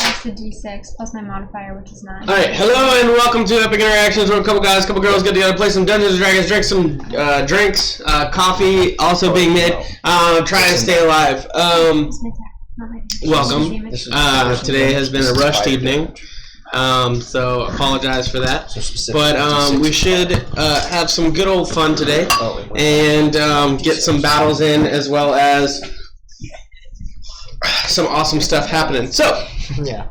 plus the d6 plus my modifier, which is 9. Alright, hello and welcome to Epic Interactions, where a couple guys, couple girls get together, play some Dungeons & Dragons, drink some drinks, coffee also being made, try to stay alive. Welcome. Today has been a rushed evening, so apologize for that. But we should have some good old fun today and get some battles in, as well as some awesome stuff happening. So, yeah.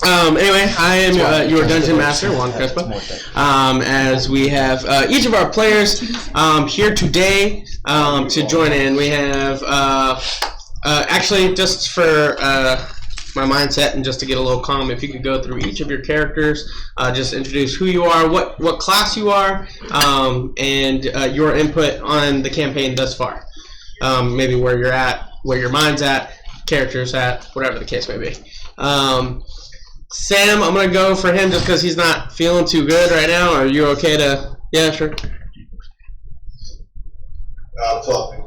Anyway, I am your Dungeon Master, Juan Crespo. As we have each of our players here today to join in. We have, actually, just for my mindset and just to get a little calm, if you could go through each of your characters, just introduce who you are, what class you are, and your input on the campaign thus far. Maybe where you're at, where your mind's at, characters at, whatever the case may be. Sam, I'm gonna go for him just because he's not feeling too good right now. Are you okay to? Yeah, sure. I'm talking.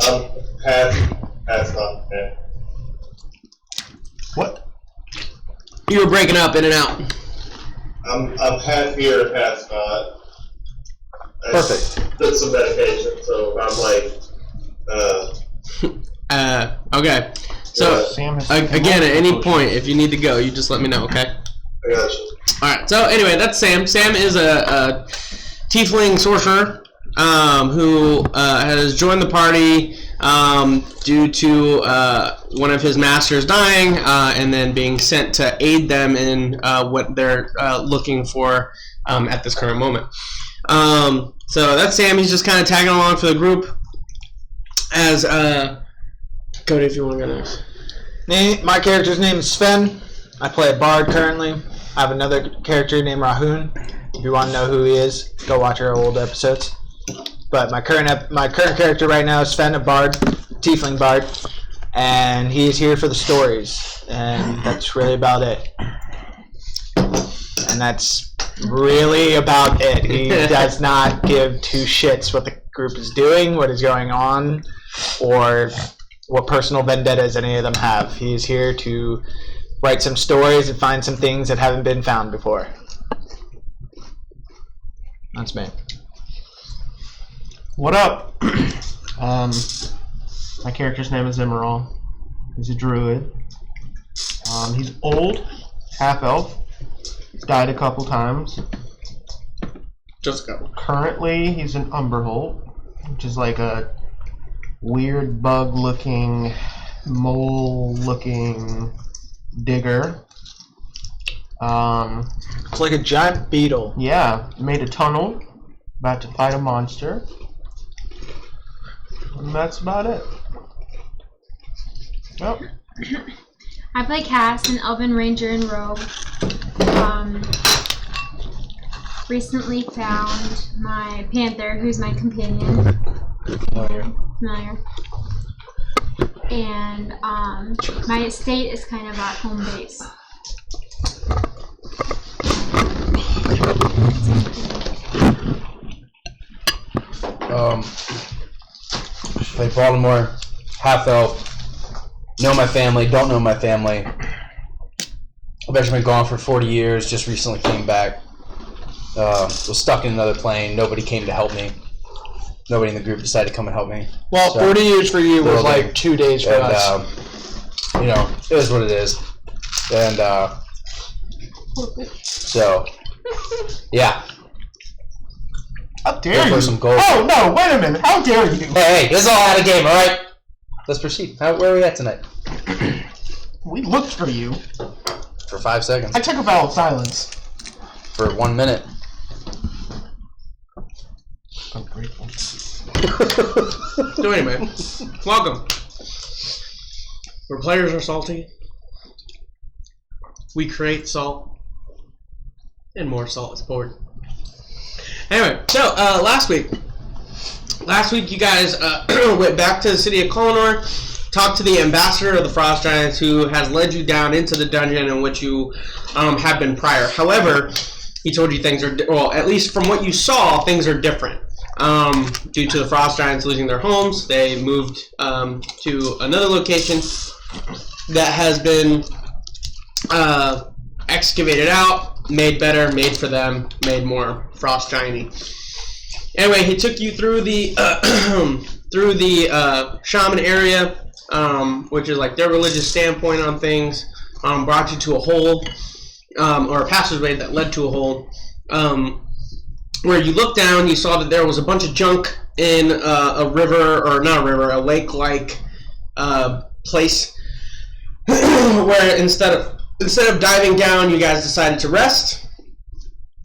I'm Pat's not. Yeah. What? You were breaking up in and out. I'm Pat here. Pat's not. Perfect. Took some medication, so I'm like. Okay. So, again, at any point, if you need to go, you just let me know, okay? I got you. Alright, so anyway, that's Sam. Sam is a tiefling sorcerer who has joined the party due to one of his masters dying and then being sent to aid them in what they're looking for at this current moment. So that's Sam. He's just kind of tagging along for the group as... Cody, if you want to go next. My character's name is Sven. I play a bard currently. I have another character named Rahun. If you want to know who he is, go watch our old episodes. But my current character right now is Sven, a bard, tiefling bard, and he is here for the stories, and that's really about it. And that's really about it. He does not give two shits what the group is doing, what is going on, or what personal vendettas any of them have. He is here to write some stories and find some things that haven't been found before. That's me. What up? My character's name is Emerald. He's a druid. He's old, half-elf. He's died a couple times. Just a couple. Currently, he's an Umberholt, which is like a weird bug-looking, mole-looking digger. It's like a giant beetle. Yeah, made a tunnel, about to fight a monster. And that's about it. Oh. I play Cass, an elven ranger in rogue. Recently found my panther, who's my companion. Familiar. And my estate is kind of at home base. Play Baltimore, half elf. Know my family, don't know my family. I've actually been gone for 40 years. Just recently came back. Was stuck in another plane. Nobody came to help me. Nobody in the group decided to come and help me. Well, so, 40 years for you was like 2 days for us. You know, it is what it is. And so, yeah. How dare you? Some gold. Oh, no, wait a minute. How dare you? Hey, this is all out of game, alright? Let's proceed. Where are we at tonight? We looked for you. For 5 seconds. I took a vow of silence. For 1 minute. I'm grateful. So anyway, welcome. Where players are salty, we create salt, and more salt is poured. Anyway, so last week you guys went back to the city of Kolonor, talked to the ambassador of the Frost Giants, who has led you down into the dungeon in which you have been prior. However, he told you things are, well, at least from what you saw, things are different. Due to the Frost Giants losing their homes, they moved to another location that has been excavated out, made better, made for them, made more frost giant-y. Anyway, he took you through the shaman area, which is like their religious standpoint on things. Brought you to a hole, or a passageway that led to a hole, where you looked down. You saw that there was a bunch of junk in a river, or not a river, a lake-like place, where instead of diving down, you guys decided to rest.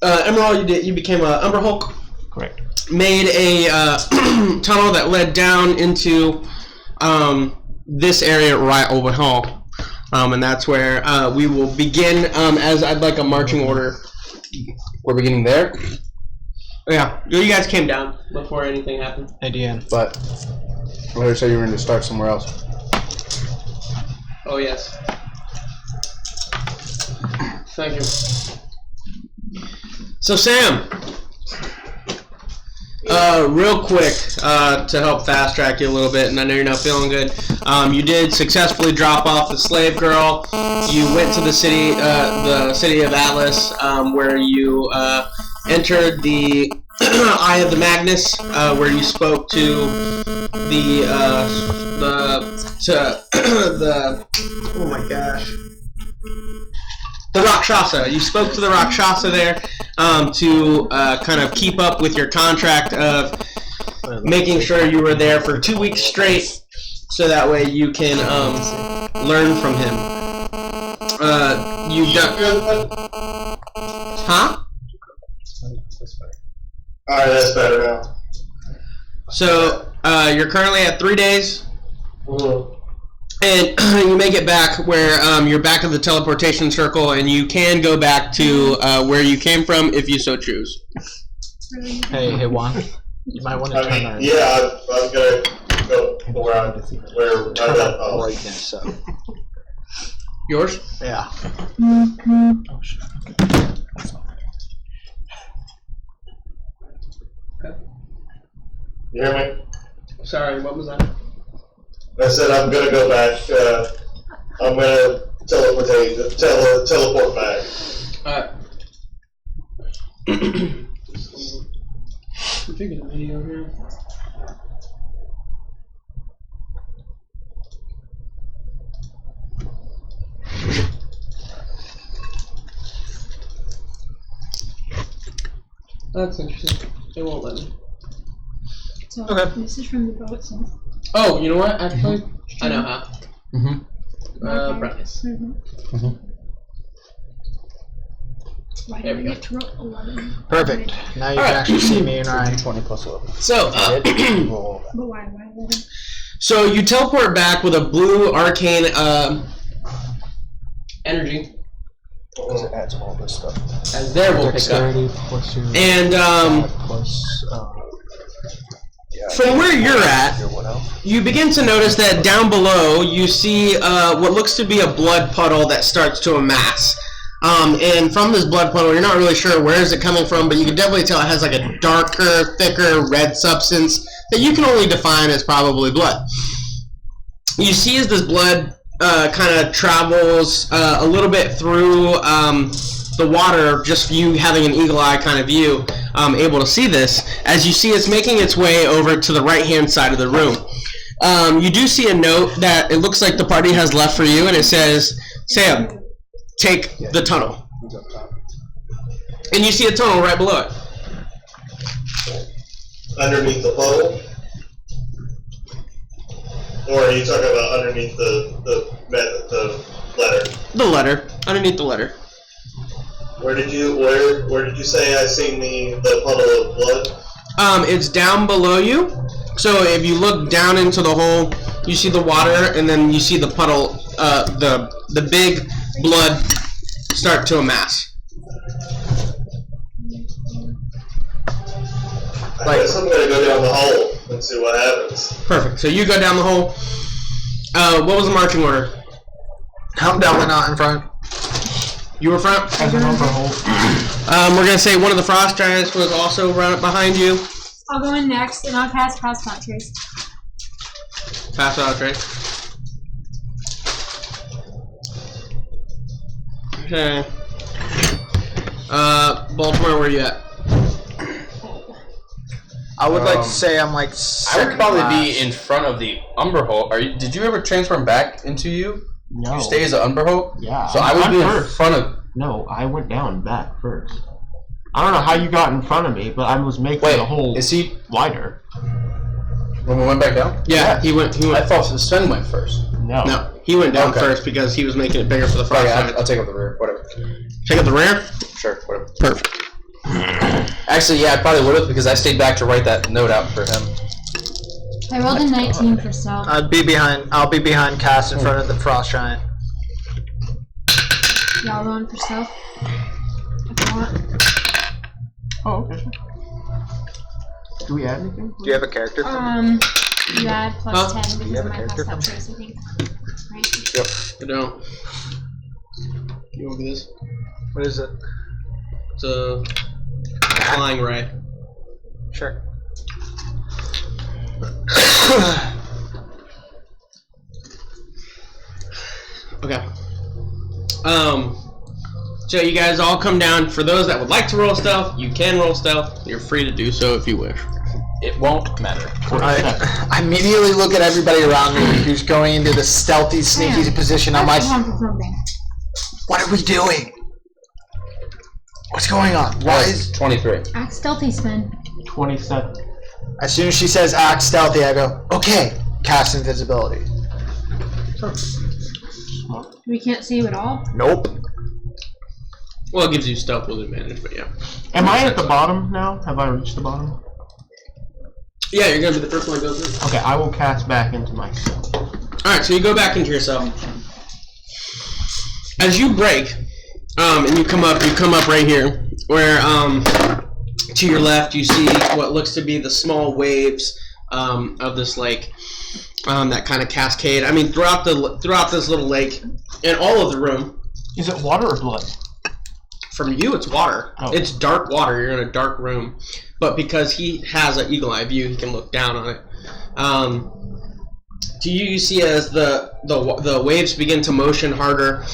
Emerald, you became a Umber Hulk. Correct. Made a tunnel that led down into this area right over here. And that's where we will begin, as I'd like a marching order. We're beginning there, Yeah, you guys came down before anything happened. ADN. but I said you were going to start somewhere else. Oh, yes. Thank you. So, Sam, real quick, to help fast track you a little bit, and I know you're not feeling good, you did successfully drop off the slave girl. You went to the city of Atlas, where you entered the Eye of the Magnus, where you spoke to the oh my gosh, the Rakshasa. You spoke to the Rakshasa there to kind of keep up with your contract of making sure you were there for 2 weeks straight, so that way you can learn from him. You've done, huh? Alright, that's better now. So you're currently at 3 days. Mhm. And you make it back where you're back at the teleportation circle, and you can go back to where you came from if you so choose. Hey, Juan. You might want to turn our Yeah, I'm gonna go where I turn left our off. brightness up. Yours? Yeah. You hear me? Sorry, what was that? I said I'm gonna go back. I'm gonna teleport back. I'm taking a video here. That's interesting. It won't let me. So Okay. this is from the boat. So. Oh, you know what? Actually, I know how. Mm-hmm. Brightness. Mm-hmm. Why There do we I go. get to roll 11? Perfect. Now you All can right. actually see me and Ryan. 20 plus 11. So, But why 11? so you teleport back with a blue arcane energy, Because it adds all this stuff. as there will pick up. Dexterity plus your And plus from where you're at, What else? you begin to notice that down below you see what looks to be a blood puddle that starts to amass. And from this blood puddle, you're not really sure where is it coming from, but you can definitely tell it has like a darker, thicker red substance that you can only define as probably blood. You see as this blood kind of travels a little bit through the water, just you having an eagle eye kind of view, able to see this, as you see it's making its way over to the right hand side of the room. You do see a note that it looks like the party has left for you, and it says, Sam, take the tunnel. And you see a tunnel right below it. Underneath the puddle? Or are you talking about underneath the letter? The letter, underneath the letter. Where did you say I seen the puddle of blood? It's down below you. So if you look down into the hole, you see the water, and then you see the puddle, the big blood start to amass. I guess I'm gonna go down the hole and see what happens. Perfect. So you go down the hole. What was the marching order? I'm definitely not in front. You were front. As an overhold. We're gonna say one of the frost giants was also right up behind you. I'll go in next, and I'll cast Pass Not Trace. Pass out, right? Okay. Baltimore, where you at? I would like to say I'm like. I would probably be in front of the Umberholt. Did you ever transform back into you? No. You stay as an Umberholt? Yeah. So I would be in front of. No, I went down back first. I don't know how you got in front of me, but I was making the hole is he wider. when we went back down? Yeah, he went. I thought Sven went first. No. He went down first because he was making it bigger for the front side. I'll take up the rear. Whatever. Take up the rear? Sure, whatever. Perfect. Actually, yeah, I probably would have because I stayed back to write that note out for him. I rolled a 19 for stealth. I'll be behind Cass in front of the frost giant. Y'all rolling for stealth? If you want. Oh, okay. Do we add anything? Do you have a character for me? You add plus 10 Do you because have of a my character plus for up trace, I think. Right? Yep. I don't. You want this? What is it? It's a flying ray. Sure. Okay. So you guys all come down. For those that would like to roll stealth, you can roll stealth. You're free to do so if you wish. It won't matter. I immediately look at everybody around me who's going into the stealthy, sneaky position. I'm like, what are we doing? What's going on? Why is 23? Act stealthy, Sven. 27. As soon as she says act stealthy, I go, okay, cast invisibility. We can't see you at all? Nope. Well, it gives you stealth with advantage, but yeah. Am I at the bottom now? Have I reached the bottom? Yeah, you're gonna be the first one to go through. Okay, I will cast back into myself. Alright, so you go back into yourself. As you break, and you come up right here, where to your left you see what looks to be the small waves of this lake, that kind of cascade. I mean, throughout this little lake, and all of the room. Is it water or blood? From you, it's water. Oh. It's dark water. You're in a dark room, but because he has an eagle eye view, he can look down on it. To you see as the waves begin to motion harder.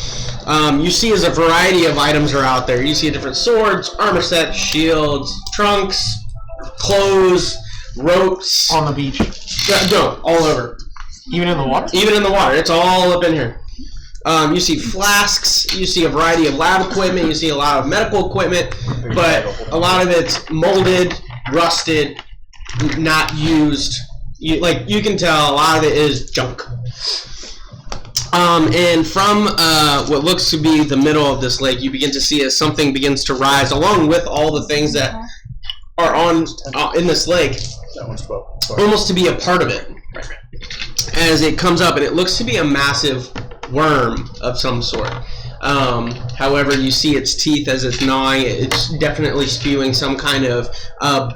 You see as a variety of items are out there. You see different swords, armor sets, shields, trunks, clothes, ropes. On the beach. No, all over. Even in the water? Even in the water. It's all up in here. You see flasks, you see a variety of lab equipment, you see a lot of medical equipment, but a lot of it's molded, rusted, not used. You can tell a lot of it is junk. And from what looks to be the middle of this lake, you begin to see as something begins to rise, along with all the things that are on in this lake, almost to be a part of it. As it comes up, and it looks to be a massive worm of some sort. However, you see its teeth as it's gnawing. It's definitely spewing some kind of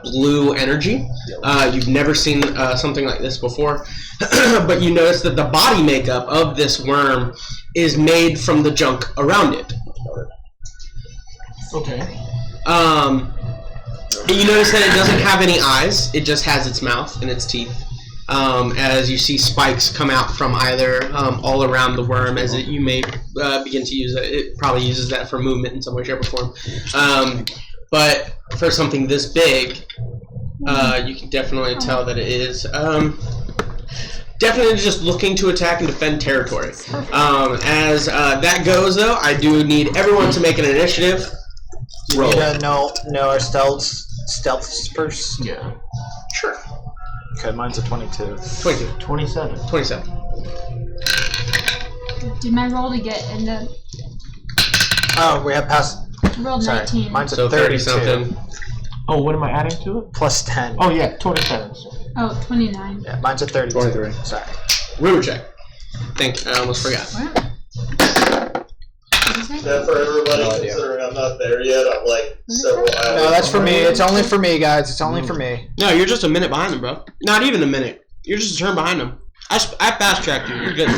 blue energy. You've never seen something like this before, but you notice that the body makeup of this worm is made from the junk around it. Okay. You notice that it doesn't have any eyes. It just has its mouth and its teeth. As you see spikes come out from either all around the worm, as you may begin to use it. It probably uses that for movement in some way, shape, or form. But for something this big, you can definitely tell that it is definitely just looking to attack and defend territory. As that goes, though, I do need everyone to make an initiative roll. You need to know our stealth first? Yeah. Sure. Okay, mine's a 22. 22. 27. 27. Did my roll to get into... Oh, we have passed. I rolled Sorry, 19. mine's a So 32. 30-something. Oh, what am I adding to it? Plus 10. Oh, yeah, 27. Oh, 29. Yeah, mine's a 32. 23. Sorry. Rumor check. I almost forgot. What? What did you say? That for everybody, No idea. considering I'm not there yet, I'm like several hours. No, that's for me. It's only for me, guys. It's only for me. No, you're just a minute behind them, bro. Not even a minute. You're just a turn behind them. I fast-tracked you. You're good.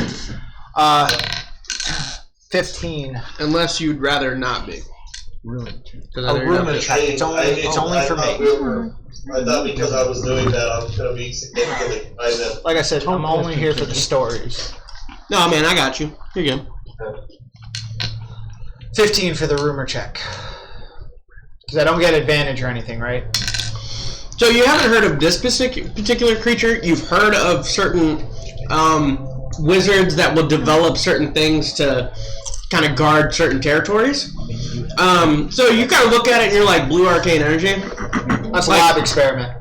15. Unless you'd rather not be. Really? Because A rumor check. It's only for me. I thought because I was doing that, I was going to be significantly behind them. Like I said, I'm only here for the stories. No, man, I got you. You're good. 15 for the rumor check. Because I don't get advantage or anything, right? So you haven't heard of this particular creature. You've heard of certain wizards that will develop certain things to kind of guard certain territories. So you kind of look at it and you're like, blue arcane energy. That's a lab experiment.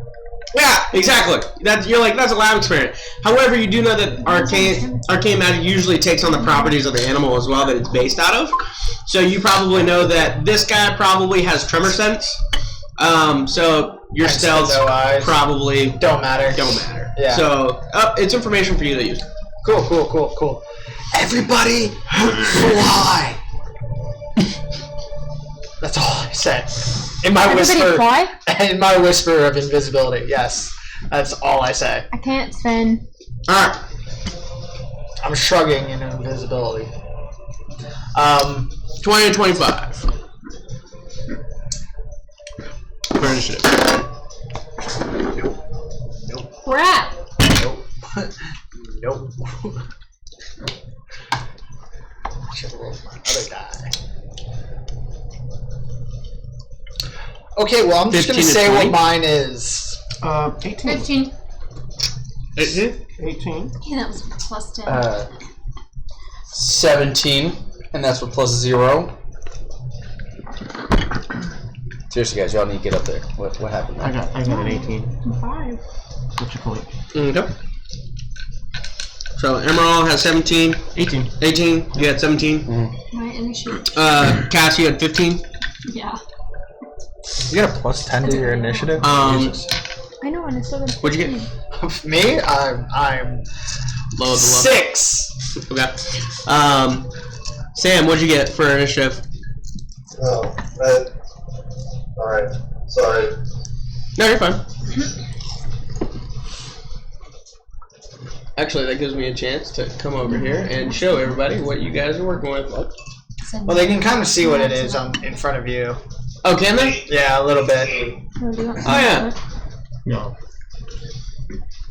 Yeah, exactly. That's a lab experiment. However, you do know that arcane magic usually takes on the properties of the animal as well that it's based out of. So you probably know that this guy probably has tremor sense. So your stealth probably don't matter. Yeah. So it's information for you to use. Cool. Everybody fly. That's all I said. In my whisper. Fly? In my whisper of invisibility. Yes. That's all I say. I can't spin. Alright. I'm shrugging in invisibility. 20 and 25. For initiative. Nope. Crap. Nope. Should roll my other die. Okay, well, I'm just going to say 20? what mine is. 18. 15. 18. Yeah, that was plus 10. 17, and that's with plus 0. Seriously, guys, y'all need to get up there. What happened there? I got an 18. 5. What's your point? Okay. So Emerald has 17. 18. 18. You had 17. My initiative. Cass, you had 15. Yeah. You got a plus 10 to your initiative? Jesus. I know, and it's still been What'd you get? Me? I'm Low of the low. 6. Okay. Sam, what'd you get for initiative? Oh, alright. Sorry. No, you're fine. Actually, that gives me a chance to come over here and show everybody what you guys are working with. Well, they can kind of see what it is in front of you. Oh, can they? Yeah, a little bit. Oh, yeah. No.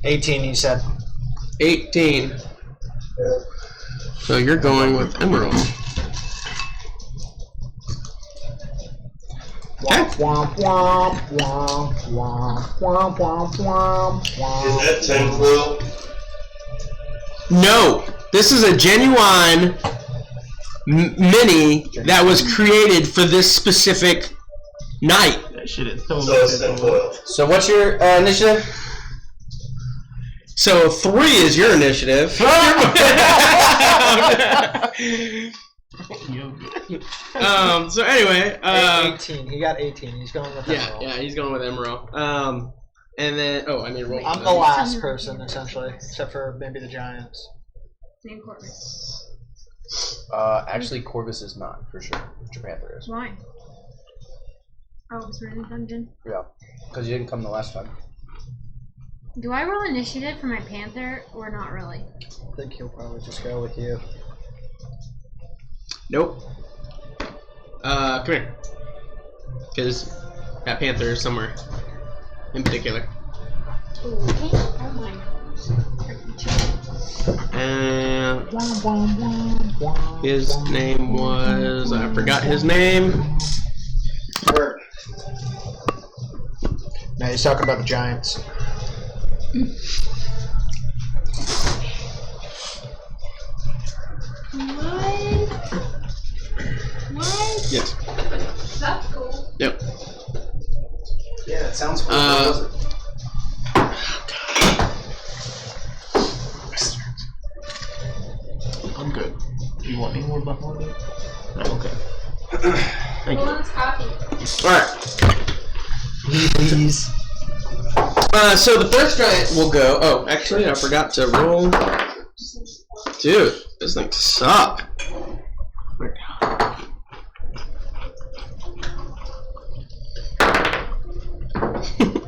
18, you said. 18. So you're going with Emerald. Womp womp womp womp womp womp womp womp womp. Is that tinfoil? No, this is a genuine mini that was created for this specific night. That shit is so So it's tinfoil. So what's your initiative? So 3 is your initiative. So anyway, 18. He got 18. He's going with Emerald. yeah, he's going with Emerald. And then I need to roll. I'm the last person, essentially, except for maybe the Giants. Name Corvus. Actually, Corvus is not, for sure. Panther is. Why? Oh, because we're in the dungeon. Yeah, because you didn't come the last time. Do I roll initiative for my Panther, or not really? I think he'll probably just go with you. Nope. Come here. Because that Panther is somewhere in particular. Okay. Oh my. And his name was, I forgot his name. No, he's talking about the Giants. What? Yes. That's cool. Yep. Yeah, it sounds cool. I'm good. Do you want any more buffalo? No, okay. Thank Who you. wants coffee? Alright. Please. So the first giant will go. Oh, actually, I forgot to roll. Dude, this thing sucks.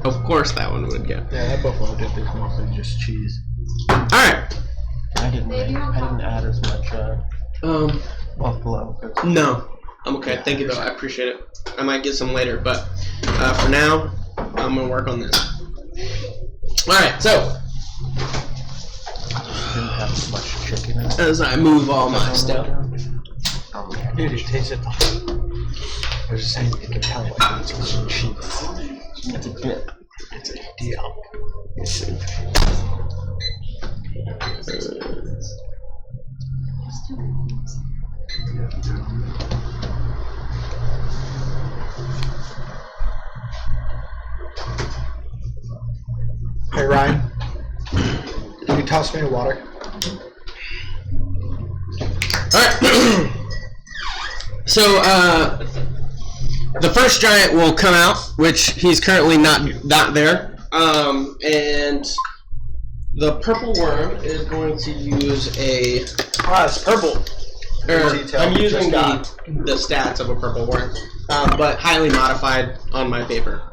Of course, that one would go. Yeah, that buffalo dip is mostly just cheese. Alright. I didn't add as much buffalo. No. I'm okay. Thank you, though. I appreciate it. I might get some later, but for now, I'm going to work on this. Alright, so. Didn't have as much chicken in it. As I move all my stuff. Dude, it tastes it. I was just saying, you can tell what it's cheap. It's a dip. It's a deal. Hey Ryan, can you toss me the water? Alright. So, the first giant will come out, which he's currently not there. And the purple worm is going to use a... Ah, it's purple. I'm using the stats of a purple worm, but highly modified on my paper.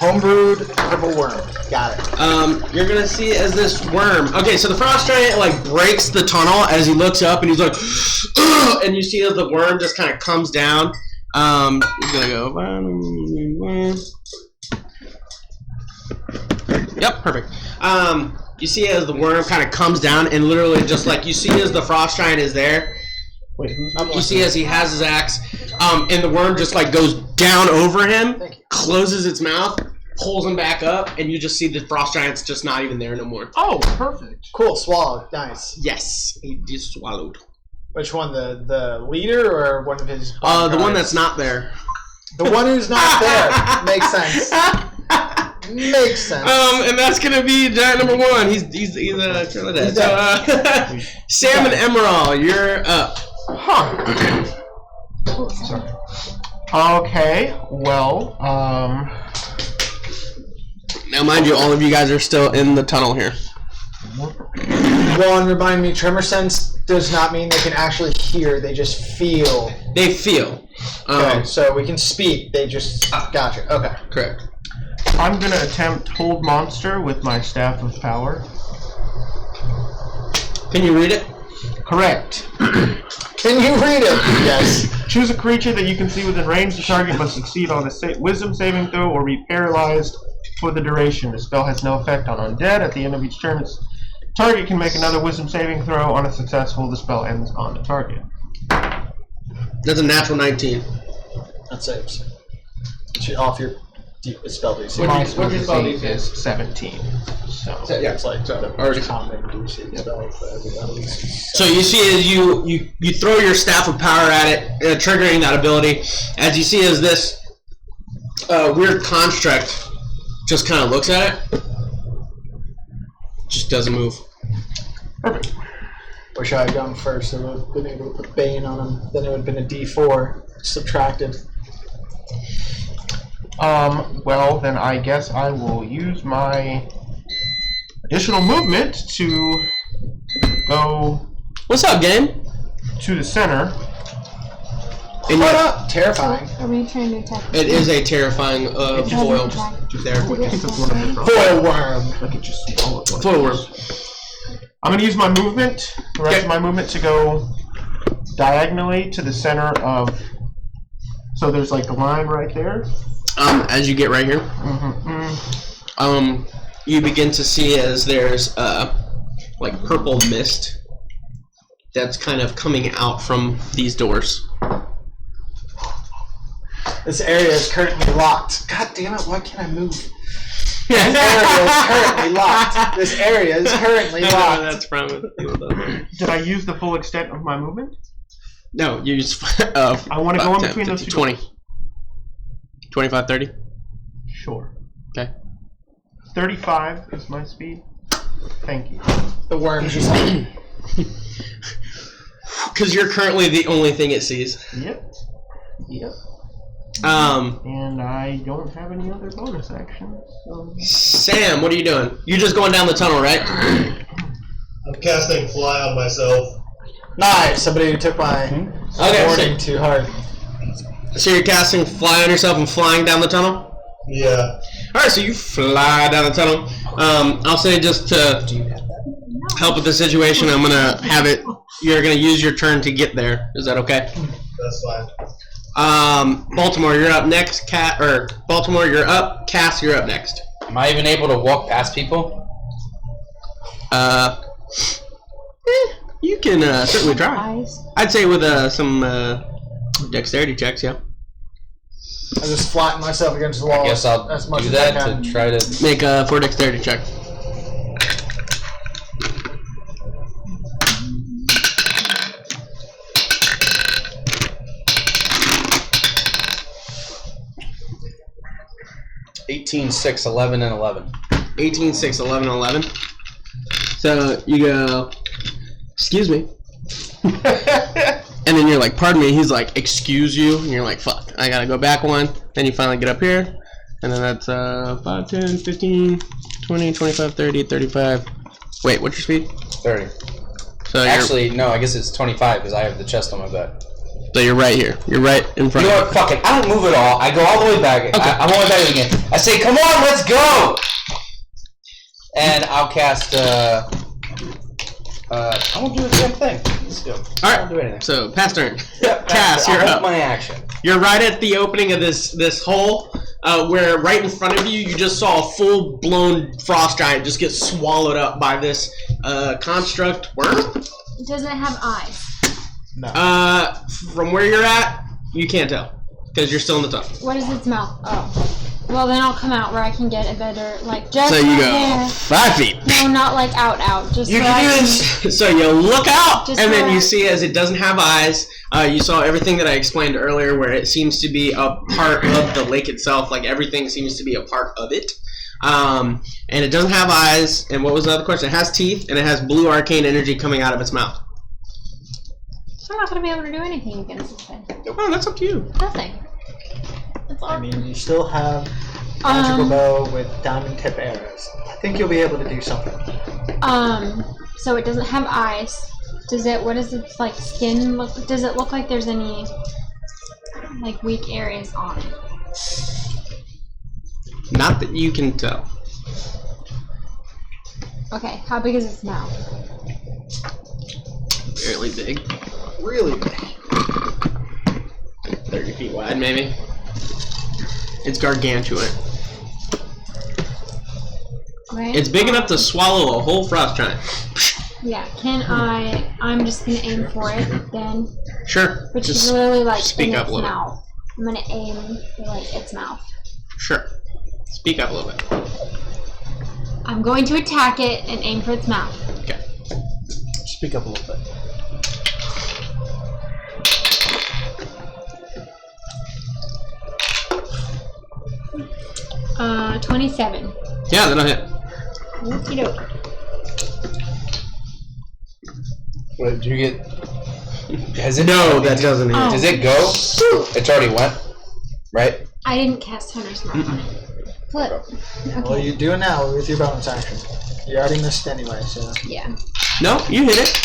Homebrewed purple worm. Got it. You're gonna see as this worm. Okay, so the frost giant like breaks the tunnel as he looks up, and he's like, ugh, and you see as the worm just kind of comes down. He's gonna go. Yep, perfect. You see as the worm kind of comes down, and literally just like you see as the frost giant is there. Wait, who's You see as he has his axe, and the worm just like goes down over him, closes its mouth, pulls him back up, and you just see the frost giant's just not even there no more. Oh, perfect. Cool, swallowed. Nice. Yes, he just swallowed. Which one, the leader or one of his? The one that's not there. The one who's not there. Makes sense. Makes sense. And that's gonna be giant number one. He's currently dead. So, Sam and Emerald, you're up. Huh. Sorry. Okay, well, Now, mind you, all of you guys are still in the tunnel here. One, remind me, tremor sense does not mean they can actually hear, they just feel. They feel. Okay, so we can speak, they just... Gotcha, okay. Correct. I'm gonna attempt Hold Monster with my Staff of Power. Can you read it? Correct. Can you read it? Yes. Choose a creature that you can see within range. The target must succeed on a Wisdom saving throw or be paralyzed for the duration. The spell has no effect on undead. At the end of each turn, its target can make another Wisdom saving throw. On a successful, the spell ends on the target. That's a natural 19. That saves. Off your spell DC. My spell DC is 17. So Yeah, it's like the already. common DC spell for everybody. So you see as you throw your staff of power at it, triggering that ability. As you see as this weird construct just kind of looks at it, just doesn't move. perfect. Wish I had gone first. I would have been able to put Bane on him. Then it would have been a D4 subtracted. Well, then I guess I will use my additional movement to go What's up, game? to the center. And What up? Terrifying. Are we trying to attack? it is a terrifying foil there. Foil worm. I could just swallow it. Foil worm. I'm going to use my movement, the rest of my movement, to go diagonally to the center of. So there's like a line right there. As you get right here, you begin to see as there's like purple mist that's kind of coming out from these doors. This area is currently locked. God damn it, why can't I move? This area is currently locked. This area is currently locked. That's from Did I use the full extent of my movement? No, you use I want to go in between those two. 20. 25, 30? Sure. Okay. 35 is my speed. Thank you. The worm just like... Because you're currently the only thing it sees. Yep. Yep. And I don't have any other bonus actions. So. Sam, what are you doing? You're just going down the tunnel, right? I'm casting Fly on myself. Nice. Somebody who took my warning too hard. So you're casting Fly on yourself and flying down the tunnel? Yeah. Alright, so you fly down the tunnel. I'll say just to help with the situation, I'm gonna have it. You're gonna use your turn to get there. Is that okay? That's fine. Baltimore, you're up next. Baltimore, you're up. Cass, you're up next. Am I even able to walk past people? You can certainly try. Eyes. I'd say with some dexterity checks, yeah. I just flatten myself against the wall. I guess I'll as much do as that I can. to try to. Make a 4 dexterity check. $18, 6, 11, and 11. 18, 6, 11, 11. So you go, excuse me. And then you're like, pardon me. He's like, excuse you. And you're like, fuck, I gotta go back one. Then you finally get up here. And then that's 5, 10, 15, 20, 25, 30, 35. Wait, what's your speed? 30. So Actually, no, I guess it's 25 because I have the chest on my back. So you're right here. You're right in front You know of what? Fuck it. I don't move at all. I go all the way back. Okay. I'm all the way back again. I say, come on, let's go! And I'll cast, I won't do the same thing. I won't do anything. So, pass turn. Yep, Cass, I'll you're hold up. my action. You're right at the opening of this hole, where right in front of you, you just saw a full-blown frost giant just get swallowed up by this construct worm. Does it have eyes? No. From where you're at, you can't tell because you're still in the tunnel. What is its mouth? Oh. Well, then I'll come out where I can get a better, like, just So you right go there. 5 feet. No, not like out. Just You where I can do this! So you look out, Just and then where you I- see as it doesn't have eyes. You saw everything that I explained earlier, where it seems to be a part of the lake itself. Like everything seems to be a part of it. And it doesn't have eyes. And what was the other question? It has teeth, and it has blue arcane energy coming out of its mouth. I'm not going to be able to do anything against this thing. Oh, that's up to you. Nothing. That's all. I mean, you still have magical bow with diamond tip arrows. I think you'll be able to do something. So it doesn't have eyes. Does it? What does its like skin look? Does it look like there's any like weak areas on it? Not that you can tell. Okay. How big is its mouth? Fairly big. Really big. 30 feet wide, maybe. It's gargantuan. Right. It's big enough to swallow a whole frost giant. Yeah. Can I? I'm just gonna aim for it then. Sure. Which Just is literally like speak in up its a little mouth. I'm gonna aim for like its mouth. Sure. Speak up a little bit. I'm going to attack it and aim for its mouth. Okay. Speak up a little bit. 27. Yeah, that'll hit. Okie doke. Wait, did you get... Has it... No, that doesn't hit. Oh. Does it go? It's already went, right? I didn't cast Hunter's Mark on it. Flip. Okay. Well, you do it now with your bonus action. You already missed anyway, so. Yeah. No, you hit it.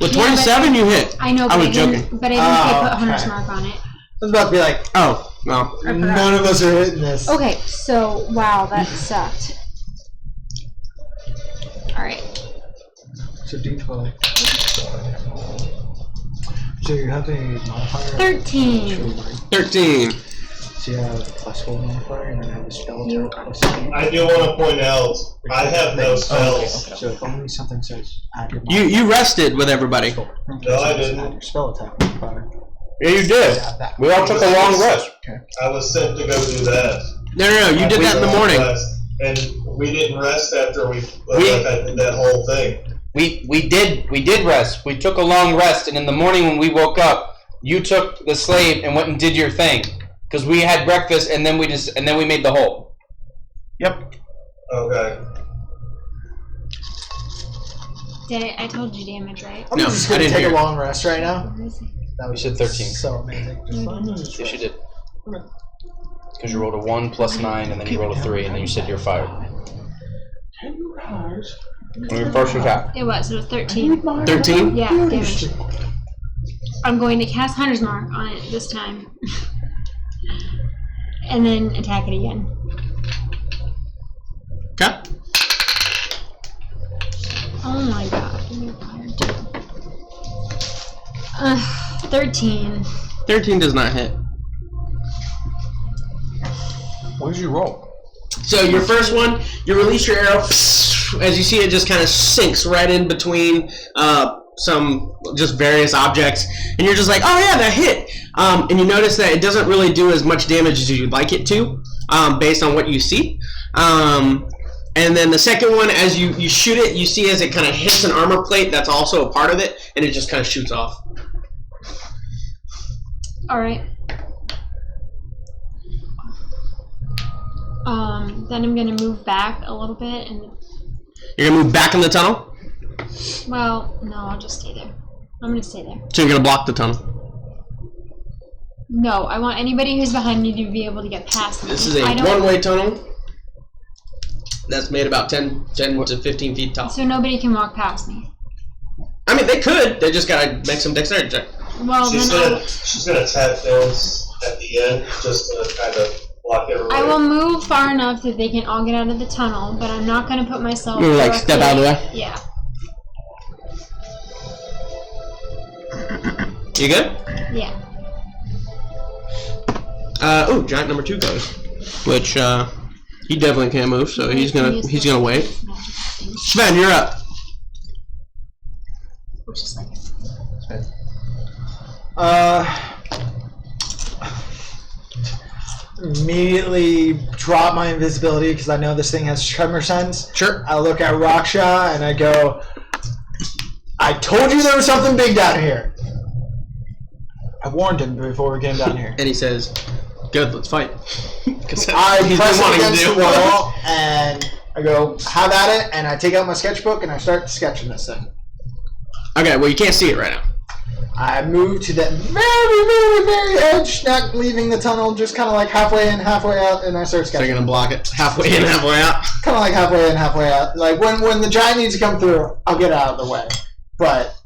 With Yeah, 27, you hit. I know, I but was I didn't. joking. But I didn't say put Oh, Hunter's okay. Mark on it. I was about to be like, Oh, well. I forgot. none of us are hitting this. Okay, so wow, that sucked. All right. So D12. So you have a modifier? 13. 13. So you have a +4 modifier and then have a spell You- attack +2. I do want to point out, I have no spells. So if only something says add your You rested with everybody. No, I didn't. Add your spell attack modifier. Yeah, you did. Add that. We all took a long rest. I was sent to go do that. No, you did that in the morning. And we didn't rest after we did that whole thing. We did rest. We took a long rest, and in the morning when we woke up, you took the slave and went and did your thing. Because we had breakfast, and then we made the hole. Yep. Okay. I told you damage, right? I'm No, just I gonna didn't take hear. a long rest right now. Where is it? That was You said 13. So amazing. Yes, you did. Because you rolled a 1 + 9, and then you rolled a 3, and then you said you're fired. On your first attack. It was 13. 13? Yeah, damage. I'm going to cast Hunter's Mark on it this time. And then attack it again. Okay. Oh my god. 13. 13 does not hit. What did you roll? So your first one, you release your arrow. As you see, it just kind of sinks right in between some just various objects, and you're just like, oh yeah, that hit. And you notice that it doesn't really do as much damage as you'd like it to, based on what you see. And then the second one, as you shoot it, you see as it kind of hits an armor plate that's also a part of it, and it just kind of shoots off. All right. Then I'm gonna move back a little bit, and You're gonna move back in the tunnel. well, no, I'll just stay there. I'm gonna stay there. So you're gonna block the tunnel. No, I want anybody who's behind me to be able to get past me. This is a one-way tunnel that's made about 10 to 15 feet tall. So nobody can walk past me. I mean, they could. They just gotta make some dexterity check. Well, She's then gonna tap those at the end just to kind of block everybody. I will move far enough that they can all get out of the tunnel, but I'm not gonna put myself. You're like step out of the way. Yeah. You good? Yeah. Oh, giant number 2 goes, which he definitely can't move, so he's gonna wait. Sven, you're up. Which is like. Immediately drop my invisibility because I know this thing has tremor sense. Sure. I look at Raksha and I go, I told you there was something big down here. I warned him before we came down here. And he says, "Good, let's fight." I press it against the wall and I go, have at it, and I take out my sketchbook and I start sketching this thing. Okay, well you can't see it right now. I move to that very, very, very edge, not leaving the tunnel, just kind of like halfway in, halfway out, and I start So sketching. you're gonna block it halfway in, halfway out. Kind of like halfway in, halfway out. Like when the giant needs to come through, I'll get out of the way. But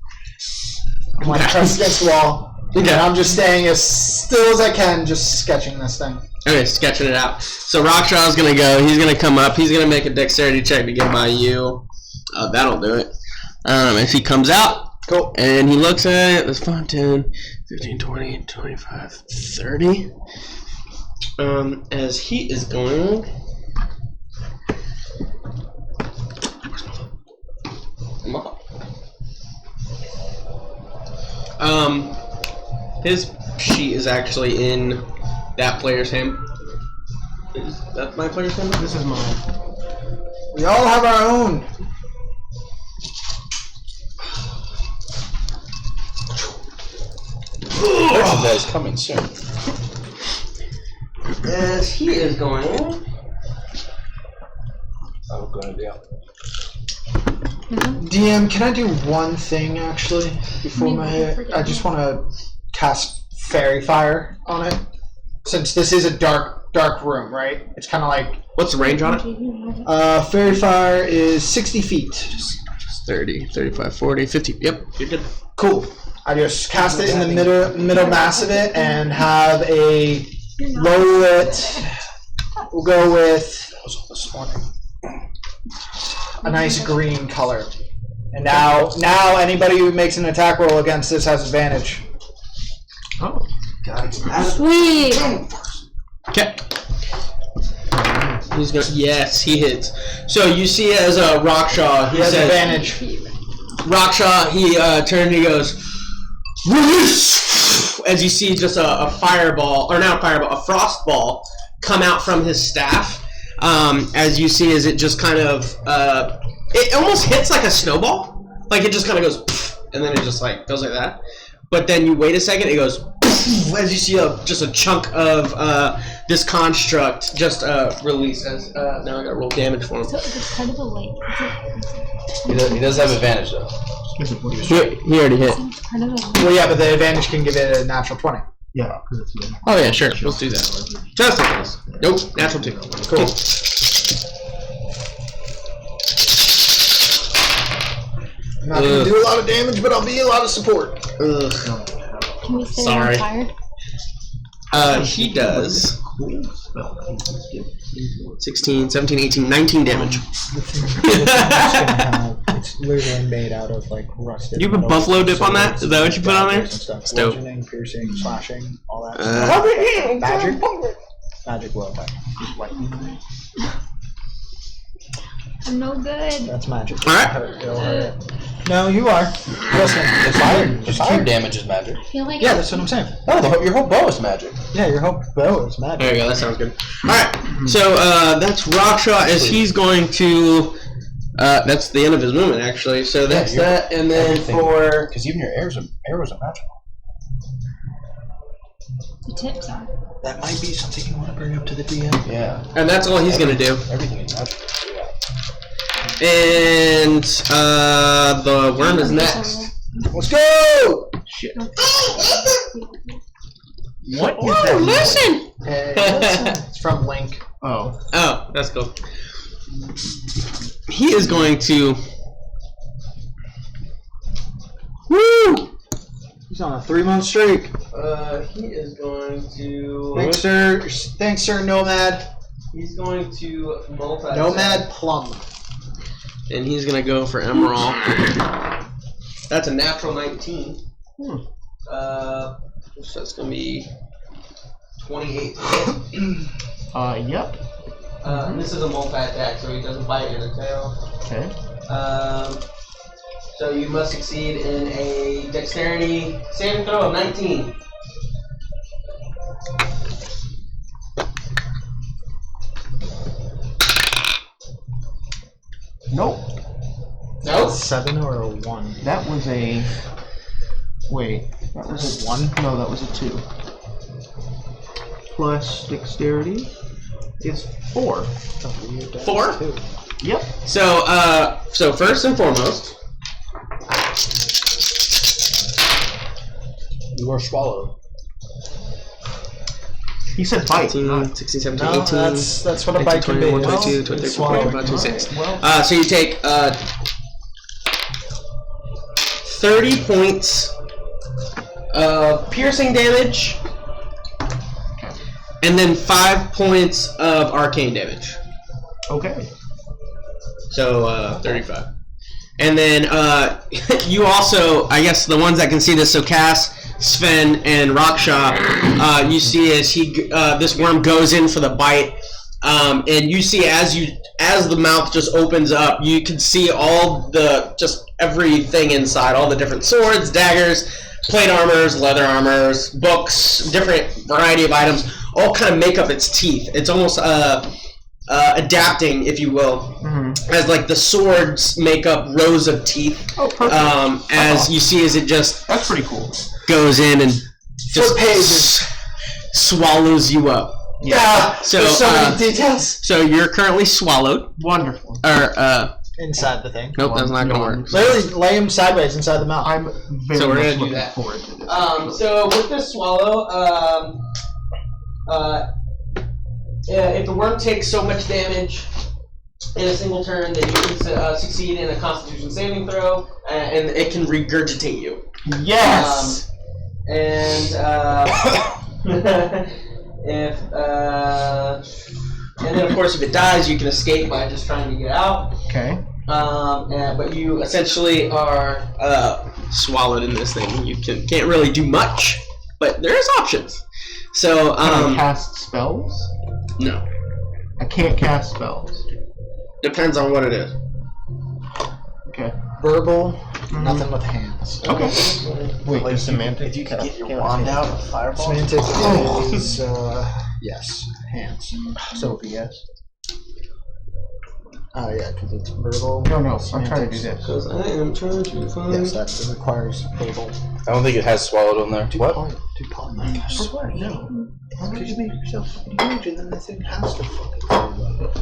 I'm like pressed against the wall, and I'm just staying as still as I can, just sketching this thing. Okay, sketching it out. So Rakshaw's gonna go. He's gonna come up. He's gonna make a dexterity check to get by you. That'll do it. If he comes out. Cool. And he looks at it, that's 5, 10, 15, 20, 25, 30. As he is going... His sheet is actually in that player's hand. Is that my player's hand? This is mine. We all have our own. Merchandise coming soon. As he is going... Oh, good idea. DM, can I do one thing actually before I just want to cast Fairy Fire on it, since this is a dark room, right? It's kind of like. What's the range on it? Fairy Fire is 60 feet. 30, 35, 40, 50. Yep, you're good. Cool. I just cast it in the middle mass of it and have a low lit. We'll go with a nice green color. And now anybody who makes an attack roll against this has advantage. Oh. God, Sweet. Okay. He's gonna. Yes, he hits. So you see, as Raksha, he has advantage. Raksha, he turns and he goes, release! As you see, just a fireball, or not a fireball, a frost ball, come out from his staff. As you see, as it just kind of, it almost hits like a snowball. Like it just kind of goes, and then it just like goes like that. But then you wait a second, it goes, as you see just a chunk of this construct just release. As now I gotta roll damage for him. So it's part of the lake. He does have advantage though. He already hit. Part of the lake. Well, yeah, but the advantage can give it a natural 20. Yeah, because it's the Oh yeah, sure. Let's do that. Just in case. Nope. Natural 2. Cool. I'm not going to do a lot of damage, but I'll be a lot of support. Ugh. Can we say Sorry. I'm tired? He does 16, 17, 18, 19 damage. It's literally made out of like rusted. You have a metal buffalo dip on that? swords, Is that what you put on there? daggers and stuff. It's dope. Bludgeoning, piercing, slashing, all that stuff. Magic? Magic will attack. Lightning. I'm no good. That's magic. Alright. It'll hurt. No, you are. Listen, Fire damage is magic. I feel like yeah, that's what I'm saying. Oh, your whole bow is magic. Yeah, your whole bow is magic. There you go. That sounds good. All right. So that's Rockshaw as he's going to. That's the end of his movement, actually. So that's that, and then for because even your arrows are magical. the tips are. That might be something you want to bring up to the DM. Yeah. and that's all he's gonna do. Everything is magical. And the worm is next. Let's go! Shit. Okay. What is that? Listen. Hey, listen. It's from Link. Oh. Oh, that's cool. He is going to. Woo! He's on a 3-month streak. He is going to. Thanks, sir, Nomad. He's going to multi. Nomad Plum. And he's gonna go for Emerald. That's a natural 19. So that's gonna be 28. Yep. And this is a multi-attack, so he doesn't bite in the tail. Okay. So you must succeed in a dexterity saving throw of 19. Nope. Nope. 7 or a 1? That was a. Wait. That was a 1? No, that was a 2. Plus dexterity is 4. 4? Yep. So first and foremost, You are swallowed. He said bite. 15, 16, 17, No, 18. that's what a bite can be. 21, 22, It's 23, swallowed. 24, 26. Well, So you take 30 points of piercing damage, and then 5 points of arcane damage. okay. So 35. And then you also, I guess the ones that can see this, so Cass, Sven, and Raksha, you see as this worm goes in for the bite, and you see as the mouth just opens up, you can see just everything inside, all the different swords, daggers, plate armors, leather armors, books, different variety of items, all kind of make up its teeth. It's almost adapting, if you will, as like the swords make up rows of teeth. Oh, perfect. As you see, as it just That's pretty cool. goes in and just pages. swallows you up. Yeah. So, There's so many details. so you're currently swallowed, Wonderful. or Inside the thing. nope, that's not gonna work. Literally lay him sideways inside the mouth. I'm very So we're much gonna do looking that. forward to this. So with this swallow, if the worm takes so much damage in a single turn, then you can succeed in a Constitution saving throw, and it can regurgitate you. Yes. And and then of course if it dies, you can escape by just trying to get out. Okay. But you essentially are swallowed in this thing. You can't really do much, but there's options. So Can I cast spells? no, I can't cast spells. depends on what it is. Okay. Verbal, nothing with hands. Okay. Wait, Like semantic. If you could get your wand out of fireball. Semantic is, yes, hands. So yes. Yeah, because it's verbal. No, I'm trying to do this. Because I am trying to find. Yes, that requires verbal. I don't think it has swallowed on there. What? Oh my gosh. For what? No. Because you make yourself huge and then the thing has to fucking go.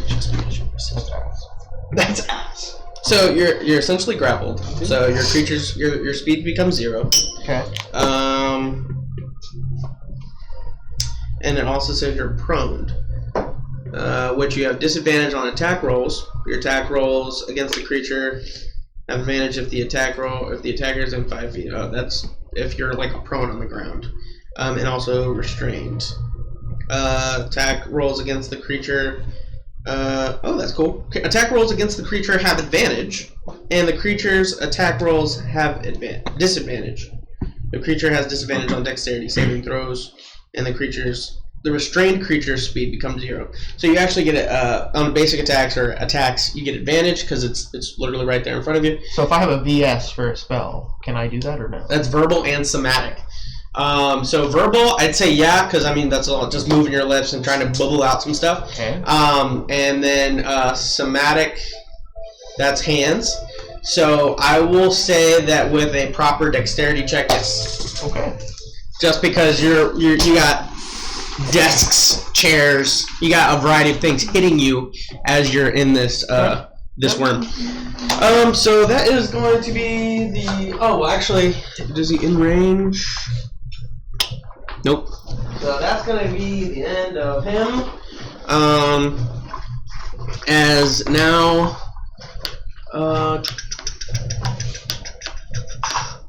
Just because you're That's ass. So you're essentially grappled. So your creature's your speed becomes 0. Okay. And it also says you're prone, which you have disadvantage on attack rolls. Your attack rolls against the creature have advantage if the attacker is in 5 feet. Oh, that's if you're like prone on the ground, and also restrained. Attack rolls against the creature. Oh, that's cool. Attack rolls against the creature have advantage, and the creature's attack rolls have disadvantage. The creature has disadvantage on dexterity saving throws, and the the restrained creature's speed becomes 0. So you actually get it on basic attacks or attacks. You get advantage because it's literally right there in front of you. So if I have a VS for a spell, can I do that or no? That's verbal and somatic. So verbal, I'd say yeah, because I mean that's all just moving your lips and trying to bubble out some stuff. Okay. And then somatic, that's hands. So I will say that with a proper dexterity check, yes. Okay. Just because you got desks, chairs, you got a variety of things hitting you as you're in this this worm. So that is going to be the. Oh, actually, does he in range? Nope. So that's going to be the end of him. As now.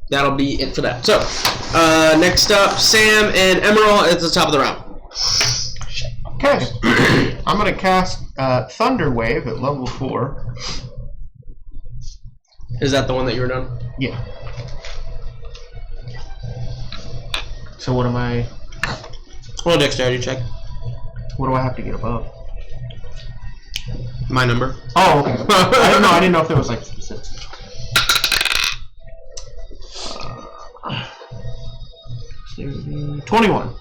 That'll be it for that. So, next up, Sam and Emerald at the top of the round. Okay. I'm going to cast Thunder Wave at level 4. Is that the one that you were doing? Yeah. So what am I... Roll a dexterity check. What do I have to get above? My number. Oh, okay. I didn't know if there was like specific. 21.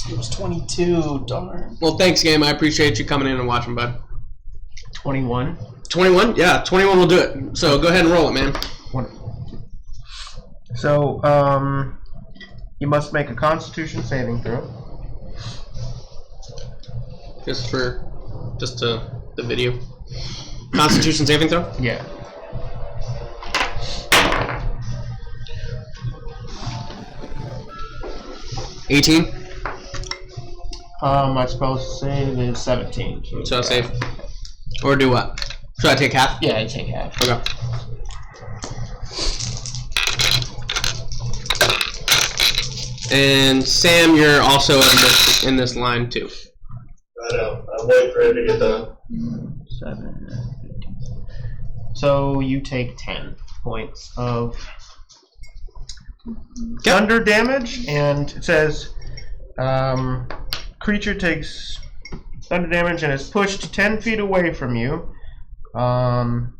It was 22, darn. Well, thanks, game. I appreciate you coming in and watching, bud. 21. 21? Yeah, 21 will do it. So go ahead and roll it, man. Wonderful. So, you must make a Constitution saving throw. Just the video. Constitution saving throw? Yeah. $18. My spell save is 17. So save. Or do what? Should I take half? Yeah, I take half. Okay. And Sam, you're also in this line too. I know. I'm waiting for him to get done. 7, 15. So you take 10 points of thunder damage, and it says creature takes thunder damage and is pushed 10 feet away from you. On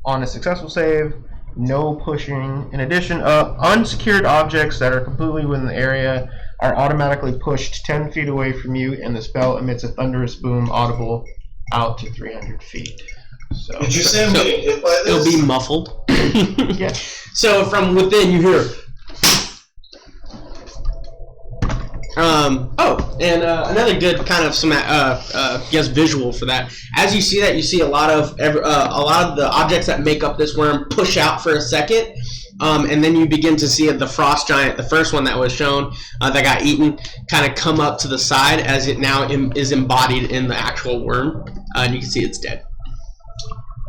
a successful save, no pushing. In addition, unsecured objects that are completely within the area are automatically pushed 10 feet away from you, and the spell emits a thunderous boom audible out to 300 feet. So, Did you say I'm getting hit by this? It'll be muffled. yeah. So from within you hear. Another good kind of guess visual for that. As you see that, you see a lot of the objects that make up this worm push out for a second, and then you begin to see the frost giant, the first one that was shown that got eaten, kind of come up to the side as it now is embodied in the actual worm, and you can see it's dead.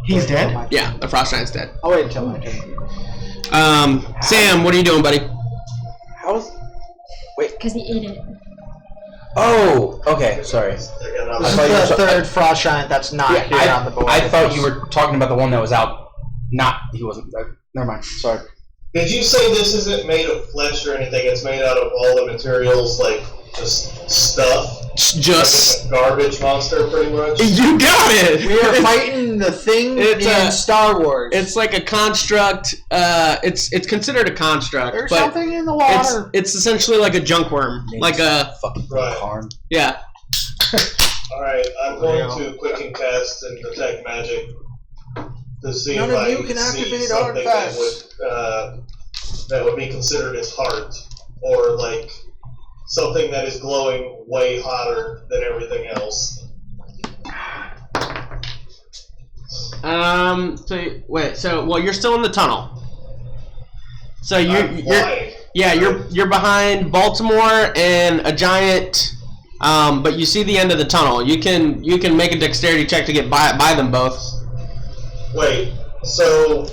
He's dead? Yeah, the frost giant's dead. I'll wait until my turn. Sam, what are you doing, buddy? How's... Because he ate it. Oh, okay, sorry. This is the third frost giant that's not here on the board. I thought you were talking about the one that was out. He wasn't there. Never mind, sorry. Did you say this isn't made of flesh or anything? It's made out of all the materials, like just stuff? Just like a garbage monster, pretty much? You got it! We are fighting the thing in Star Wars. It's like a construct. It's considered a construct. There's but something in the water. It's essentially like a junk worm. Like a fucking right. Karn. Yeah. Alright, I'm going to quick and cast and detect magic to see None if of I you can can see activate something that would be considered as heart, or like something that is glowing way hotter than everything else. So you're still in the tunnel. So you're behind Baltimore and a giant, but you see the end of the tunnel. You can make a dexterity check to get by them both. Wait, so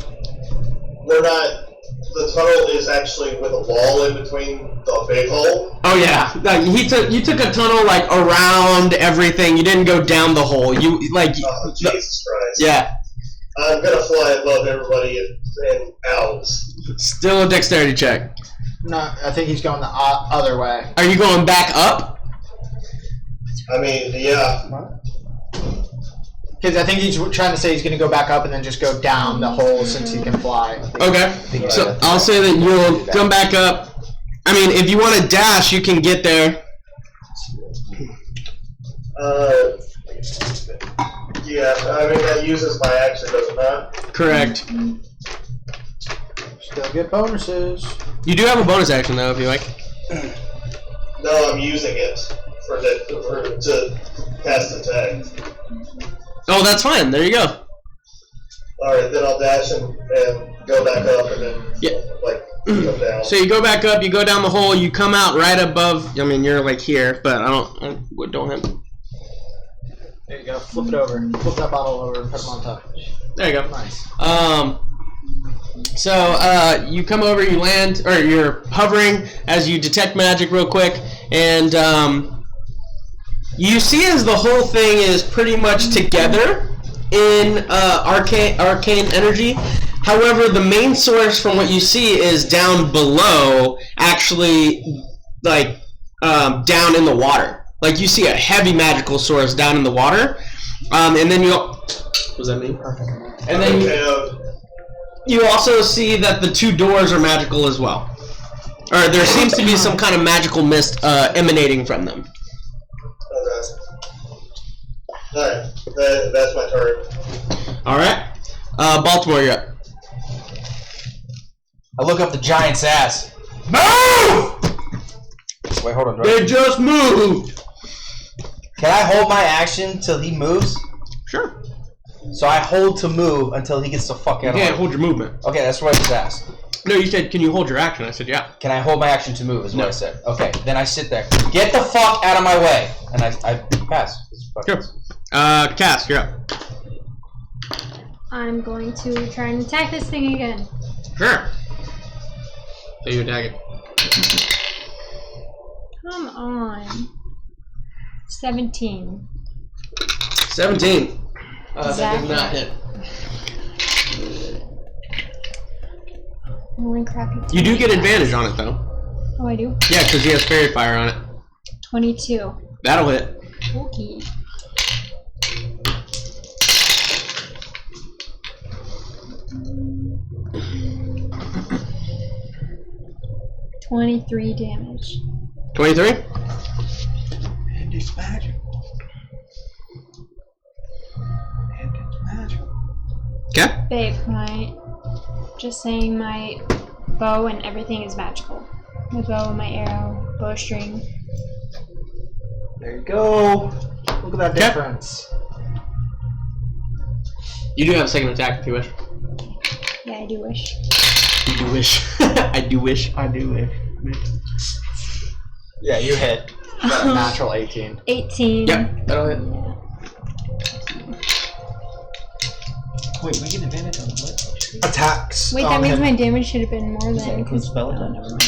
we're not. The tunnel is actually with a wall in between the big hole? Oh yeah, you took a tunnel like around everything. You didn't go down the hole. You like. Oh, Jesus Christ! Yeah. I'm gonna fly above everybody and out. Still a dexterity check. No, I think he's going the other way. Are you going back up? I mean, yeah. Because I think he's trying to say he's going to go back up and then just go down the hole since he can fly. Okay. So I'll say that you'll come back up. I mean, if you want to dash, you can get there. Yeah, I mean, that uses my action, does it not? Correct. Still get bonuses. You do have a bonus action, though, if you like. No, I'm using it to cast attack. Oh, that's fine. There you go. Alright, then I'll dash and go back up and then, come down. So you go back up, you go down the hole, you come out right above. I mean, you're like here, but I don't have. There you go. Flip it over. Flip that bottle over and put them on top. There you go. Nice. So you come over, you land, or you're hovering as you detect magic real quick, and you see as the whole thing is pretty much together in arcane energy. However, the main source from what you see is down below, actually, like down in the water. Like you see a heavy magical source down in the water, and then you. What does that mean? Perfect. And then you also see that the two doors are magical as well, or there seems to be some kind of magical mist emanating from them. Okay. Alright, that's my turn. Alright. Baltimore, you're up. I look up the giant's ass. Move! Wait, hold on. They just moved! Can I hold my action till he moves? Sure. So I hold to move until he gets the fuck out of You can't hold your movement. Okay, that's what I just asked. No, you said, can you hold your action? I said, yeah. Can I hold my action to move is what No. I said. Okay, then I sit there. Get the fuck out of my way! And I pass. Sure. Cass, you're up. I'm going to try and attack this thing again. Sure. So you attack it. Come on. 17. 17. That does Exactly. not hit. Rolling crappy. You do get advantage on it, though. Oh, I do? Yeah, because he has fairy fire on it. 22. That'll hit. Okay. $23 damage. 23? And it's magical. And it's magical. Okay. Babe, just saying my bow and everything is magical. My bow, my arrow, bowstring. There you go. Look at that Okay. difference. You do have a second attack if you wish. Yeah, I do wish. You do wish. I do wish. I do wish. Yeah, you hit. You got a natural 18. 18. Yep, that'll hit. Yeah. Wait, we get advantage on what? Attacks. Wait, that means my damage should have been more Does that than. include spell attack? Never mind.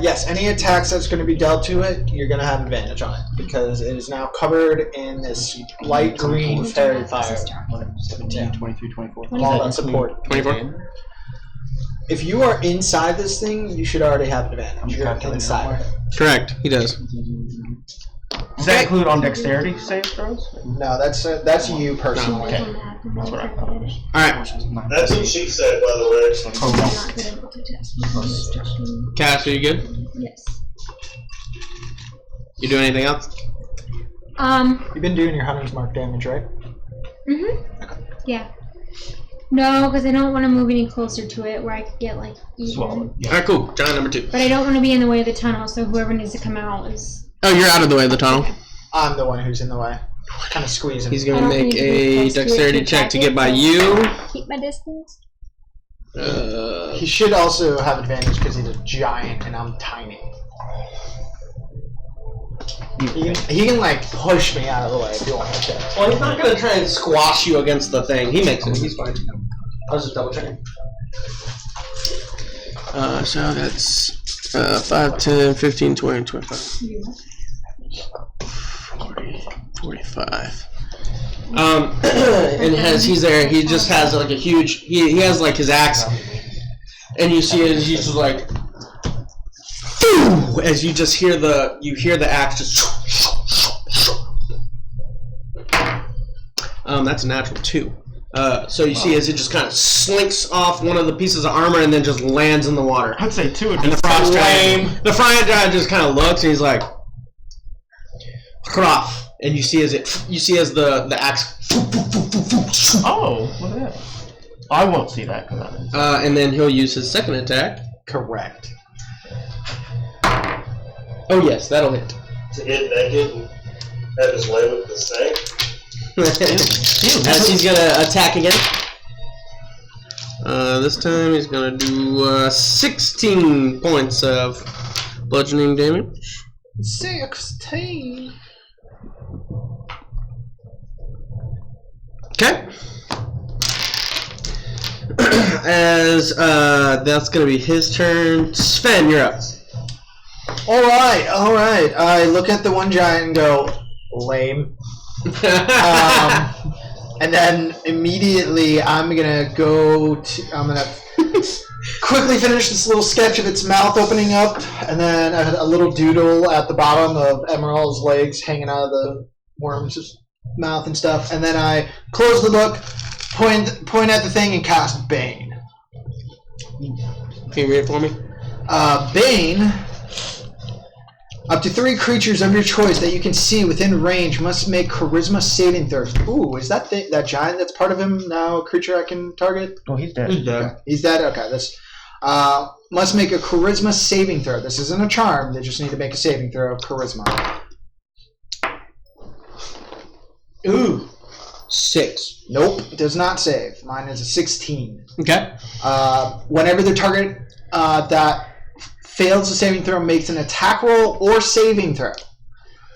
Yes, any attacks that's going to be dealt to it, you're going to have advantage on it because it is now covered in this light green fairy fire. 17, 23, 24. All that support. 24? If you are inside this thing, you should already have advantage. You're calculating inside of it. Correct, he does. Does that include on dexterity save throws? No, that's you personally. Okay. That's what I thought it was. Alright, That's what she said, by the way. Cass, are you good? Yes. You do anything else? You've been doing your hunter's mark damage, right? Yeah. No, because I don't want to move any closer to it where I could get like eaten. Swallowed. Yeah. Alright, cool. Giant number 2. But I don't want to be in the way of the tunnel, so whoever needs to come out is. Oh, you're out of the way of the tunnel. I'm the one who's in the way. Kind of squeezing. He's I gonna don't make need to be a close to it dexterity to check attack to it, get by so you. Keep my distance. He should also have advantage because he's a giant and I'm tiny. He can like push me out of the way if you want to. Well, he's not gonna try and squash you against the thing. He makes it. He's fine. I was just double checking. So that's 5, 10, 15, 20, 25. 40, 45. And he's there. He just has like a huge. He has like his axe, And you see it, he's just like, as you just hear the axe just. That's a natural 2. So you see as it just kind of slinks off one of the pieces of armor and then just lands in the water. I'd say 2 would be And the frost giant just kind of looks and he's like, Hraf. And you see as the axe. Oh, look at that. I won't see that come out. And then he'll use his second attack. Correct. Oh yes, that'll hit. To get naked and have his way with the snake. As he's gonna attack again. This time he's gonna do 16 points of bludgeoning damage. 16. Okay. As that's gonna be his turn. Sven, you're up. All right. I look at the one giant and go, lame. And then immediately I'm gonna quickly finish this little sketch of its mouth opening up, and then a little doodle at the bottom of Emerald's legs hanging out of the worm's mouth and stuff, and then I close the book, point at the thing, and cast Bane. Can you read it for me? Bane. Up to 3 creatures of your choice that you can see within range must make Charisma saving throws. Ooh, is that that giant that's part of him now a creature I can target? Oh, he's dead. Okay. He's dead? Okay. This must make a Charisma saving throw. This isn't a charm. They just need to make a saving throw of Charisma. Ooh. 6. Nope. It does not save. Mine is a 16. Okay. Whenever the target that fails the saving throw makes an attack roll or saving throw,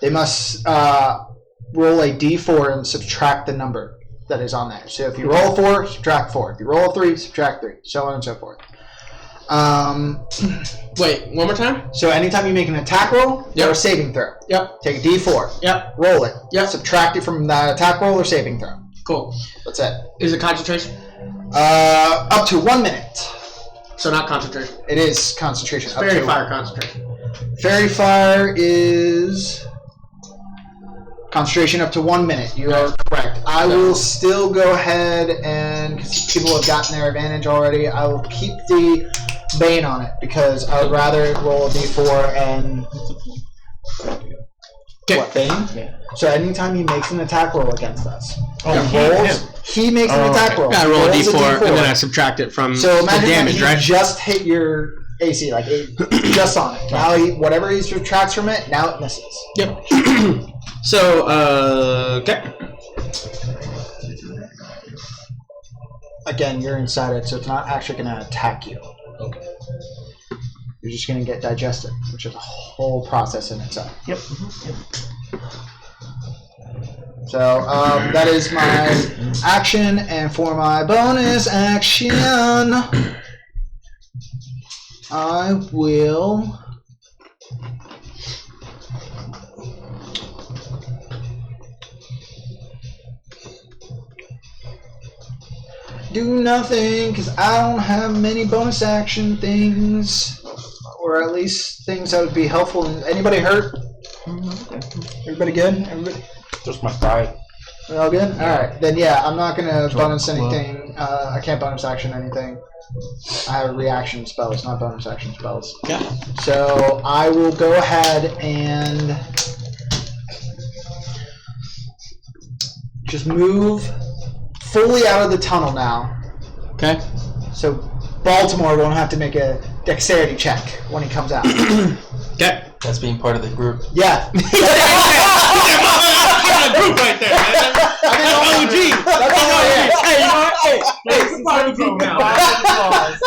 they must roll a d4 and subtract the number that is on there. So if you roll a 4, subtract 4. If you roll a 3, subtract 3. So on and so forth. Wait, one more time? So anytime you make an attack roll or a saving throw, take a d4, roll it, subtract it from that attack roll or saving throw. Cool. That's it. Is it concentration? Up to 1 minute. So not concentration. It is concentration. Fairy fire concentration. Fairy fire is concentration up to 1 minute. You are correct. I will still go ahead and, because people have gotten their advantage already, I will keep the Bane on it because I would rather roll a d4 and... What, Bane? Yeah. So anytime he makes an attack roll against us, he makes an attack roll. Yeah, I roll a d4 and then I subtract it from so imagine the damage, that he right? just hit your AC, like just on it. Now whatever he subtracts from it, now it misses. Yep. So, okay. Again, you're inside it, so it's not actually going to attack you. Okay. You're just going to get digested, which is a whole process in itself. Yep. So that is my action, and for my bonus action, I will do nothing because I don't have many bonus action things, or at least things that would be helpful. Anybody hurt? Everybody good? Everybody? Just my pride. All good? Alright, then yeah, I'm not going to bonus anything. I can't bonus action anything. I have reaction spells, not bonus action spells. Yeah. So I will go ahead and just move fully out of the tunnel now. Okay. So Baltimore won't have to make a dexterity check when he comes out. Okay. That's being part of the group. Yeah. Group right there, man. OG. That's all I am. Hey, you know what? Hey, we're part of the group now.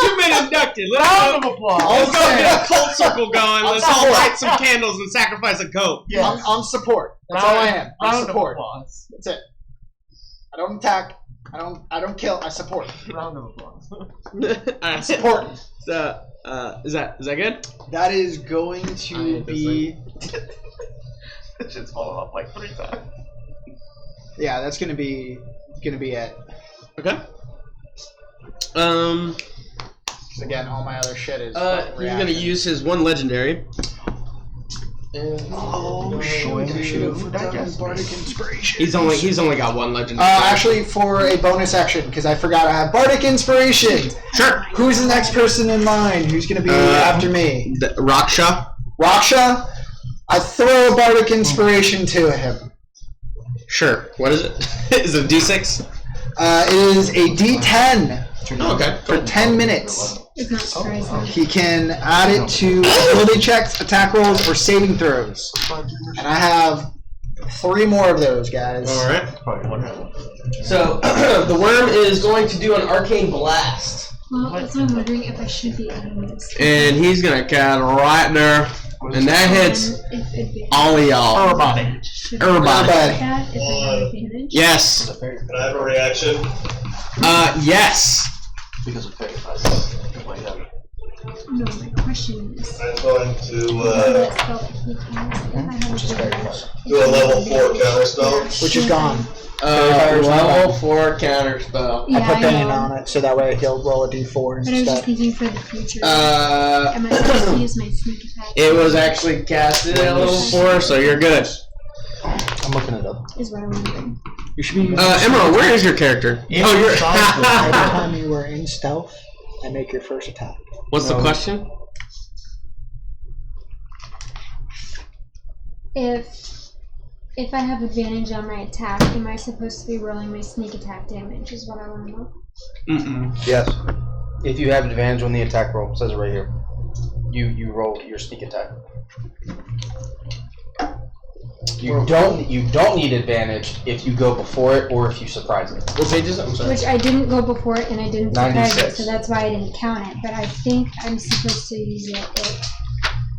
You've been inducted. Let's go get a cult circle going. Let's all light some candles and sacrifice a goat. Yeah. I'm support. That's all I am. I'm support. That's it. I don't attack. I don't kill. I support. Round of applause. Alright. Support. So, is that good? That is going to be. That shit's falling off like 3 times. Yeah, that's gonna be it. Okay. again, all my other shit is. He's gonna use his one legendary. Oh shoot! I should have done Bardic Inspiration. He's only got one legendary. Actually, for a bonus action, because I forgot I have Bardic Inspiration. Sure. Who's the next person in line? Who's gonna be after me? Raksha. Raksha. I throw a Bardic Inspiration to him. Sure. What is it? Is it a D6? It is a D10. Oh, okay. For 10 minutes. It's not surprising. He can add it to ability checks, attack rolls, or saving throws. And I have 3 more of those, guys. Alright. So, the worm is going to do an arcane blast. Well, that's why I'm wondering if I should be adding this. And he's going to cut right there. And that hits all of y'all. Everybody. Everybody. Yes. Yes. Can I have a reaction? Yes. Because of fairy. No, my question is. I'm going to do a do level 4 counterspell. Which is gone. Level 4 counter spell. Yeah, I put I Bane know. on it, so that way he'll roll a d4 But I was just instead. thinking for the future. Am I supposed to use my sneak attack? It was actually casted at level 4, so you're good. I'm looking it up. Is what I'm wondering. You should be. Emerald, where is your character? Yeah, Oh, you're. Every time you are in stealth, I make your first attack. What's the question? If I have advantage on my attack, am I supposed to be rolling my sneak attack damage? Is what I want to know. Mm-mm. Yes. If you have advantage on the attack roll, it says it right here. You roll your sneak attack. You don't need advantage if you go before it or if you surprise it. What page is it? I'm sorry. Which I didn't go before it and I didn't surprise it, 96. so that's why I didn't count it. But I think I'm supposed to use it if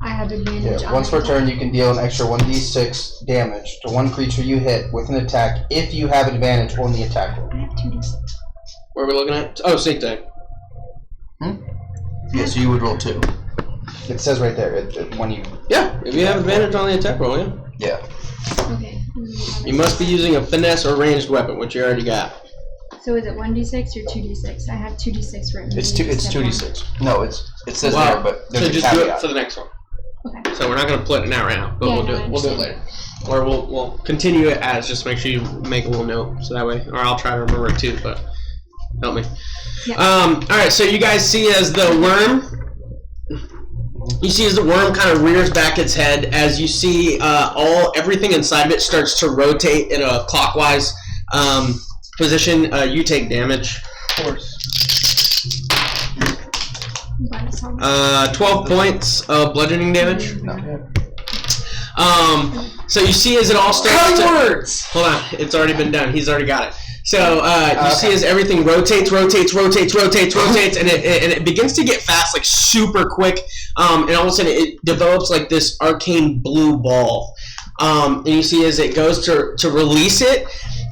I have advantage Yeah, on once per it. turn, you can deal an extra 1d6 damage to one creature you hit with an attack if you have advantage on the attack roll. I have 2d6. Where are we looking at? Oh, sneak attack. Yeah, so you would roll 2. It says right there when you. Yeah, if you have advantage on the attack roll, yeah. Yeah. Okay. You must be using a finesse or ranged weapon, which you already got. So is it 1d6 or 2d6? I have 2d6 written. It's You it's said 2d6. No, it says Wow. there, but there's So a just do it caveat. for the next one. one. Okay. So we're not going to split it out right now, but Yeah, we'll do no, it. I We'll do it later, or we'll continue it as. Just make sure you make a little note, so that way, or I'll try to remember it too. But help me. Yeah. All right. So you guys see as the worm. You see as the worm kind of rears back its head, as you see everything inside of it starts to rotate in a clockwise position. You take damage. Of course. I'm glad it's all 12 points of bludgeoning damage. No. So you see as it all starts to... Words! Hold on, it's already been done. He's already got it. So you see as everything rotates, and it begins to get fast, like super quick. And all of a sudden it develops like this arcane blue ball. And you see as it goes to release it,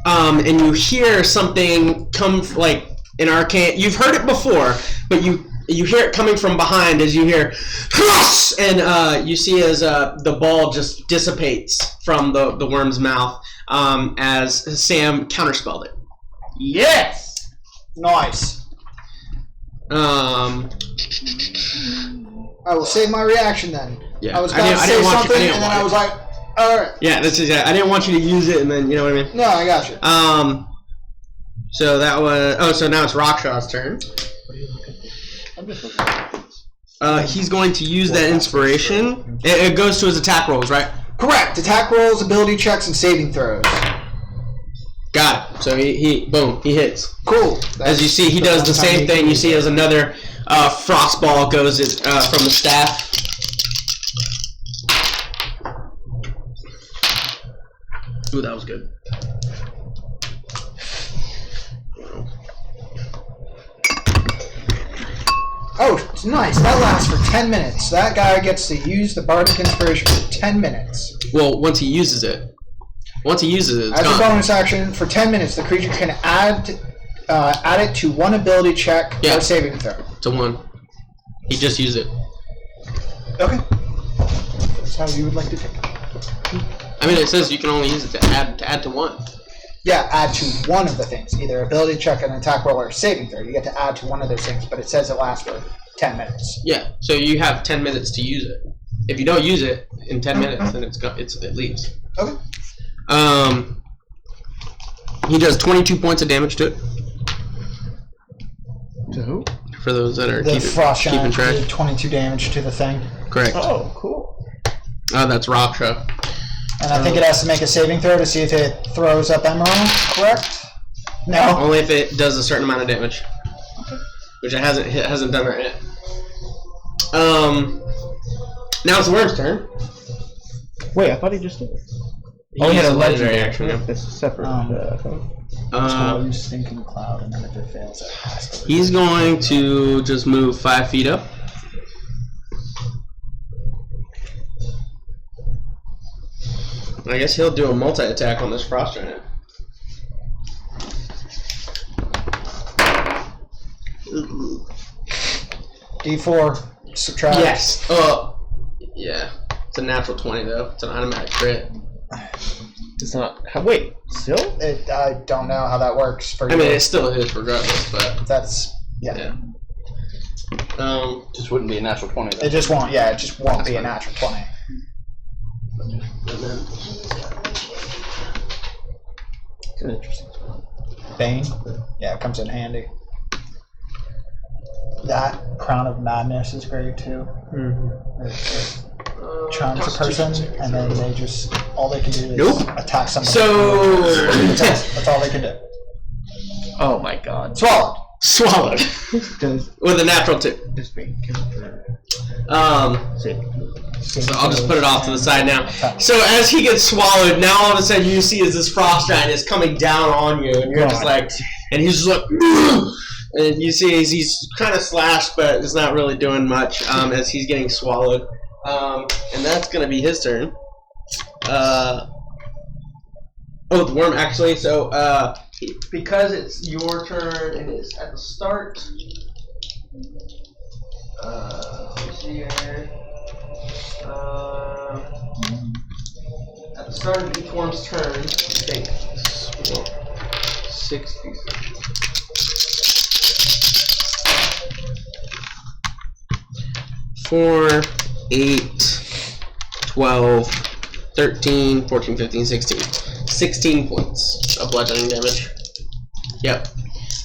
and you hear something come like an arcane. You've heard it before, but you hear it coming from behind as you hear, and you see as the ball just dissipates from the worm's mouth as Sam counterspelled it. Yes! Nice. Um, I will save my reaction then. yeah, I was about to say didn't want something, you, and then I was like, alright. yeah, that's just, I didn't want you to use it, and then you know what I mean. No, I got you. So that was so now it's Rakshaw's turn. He's going to use that inspiration. It goes to his attack rolls, right? Correct. Attack rolls, ability checks, and saving throws. Got it. So he boom, he hits. Cool. As you see, he does the same thing. You see as another frost ball goes from the staff. Ooh, that was good. Oh, nice. That lasts for 10 minutes. That guy gets to use the Bardic Inspiration for 10 minutes. Well, once he uses it, it's As a gone. bonus action, for 10 minutes, the creature can add it to one ability check Yeah. or saving throw. To 1. He just used it. Okay. That's how you would like to take it. I mean, it says you can only use it to add to 1. Yeah, add to one of the things. Either ability check, an attack roll, or a saving throw. You get to add to one of those things, but it says it lasts for 10 minutes. Yeah, so you have 10 minutes to use it. If you don't use it in 10 minutes, then it leaves. Okay. He does 22 points of damage to it. To who? For those that are The frost keeping giant track. did 22 damage to the thing. Correct. Oh, cool. That's Raksha. And I think it has to make a saving throw to see if it throws up Emerald, correct? No? Only if it does a certain amount of damage. Which it hasn't done that yet. Now it's the worm's turn. Wait, I thought he just did it. He He had used a legendary action. yeah. It's separate. Stinking cloud, and then if it fails, it has to. He's going to just move 5 feet up. I guess he'll do a multi-attack on this frost giant. D4, subtract. Yes. Yeah. It's a natural 20 though. It's an automatic crit. It's not. Wait, still? I don't know how that works for you. I mean, it still is regardless, but That's, yeah. Just wouldn't be a natural 20. Though. It just won't, yeah, it just won't be a natural 20. It's an interesting. Bane? Yeah, it comes in handy. That Crown of Madness is great too. It charms a person, and then they just, all they can do is Nope. attack somebody. So That's all they can do. Oh my god. Swallowed! swallowed Does with a natural 2. this being killed? So I'll just put it off to the side now. So as he gets swallowed, now all of a sudden you see as this frost giant is coming down on you, and you're just like, and he's just like, and you see as he's kind of slashed, but it's not really doing much as he's getting swallowed. And that's gonna be his turn. Oh, the worm actually. So because it's your turn, it is at the start. Let's see here. At the start of each worm's turn, I think 60. 4, 8, 12, 13, 14, 15, 16. 16 points of bludgeoning damage. Yep.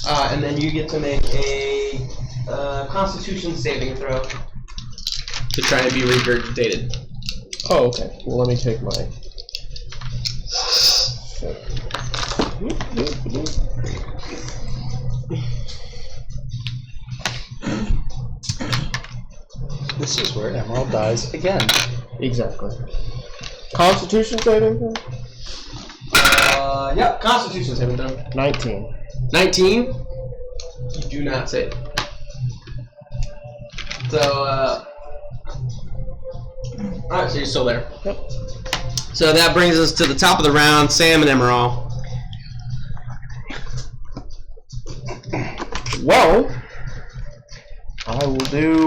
And then you get to make a Constitution saving throw to try and be regurgitated. Oh, okay. Well, let me take my. This is where Emerald dies again. Exactly. Constitution saving throw? Yep, Constitution saving throw. 19. 19? You do not save. So, alright, so you're still there. Yep. So that brings us to the top of the round, Sam and Emerald. Well, I will do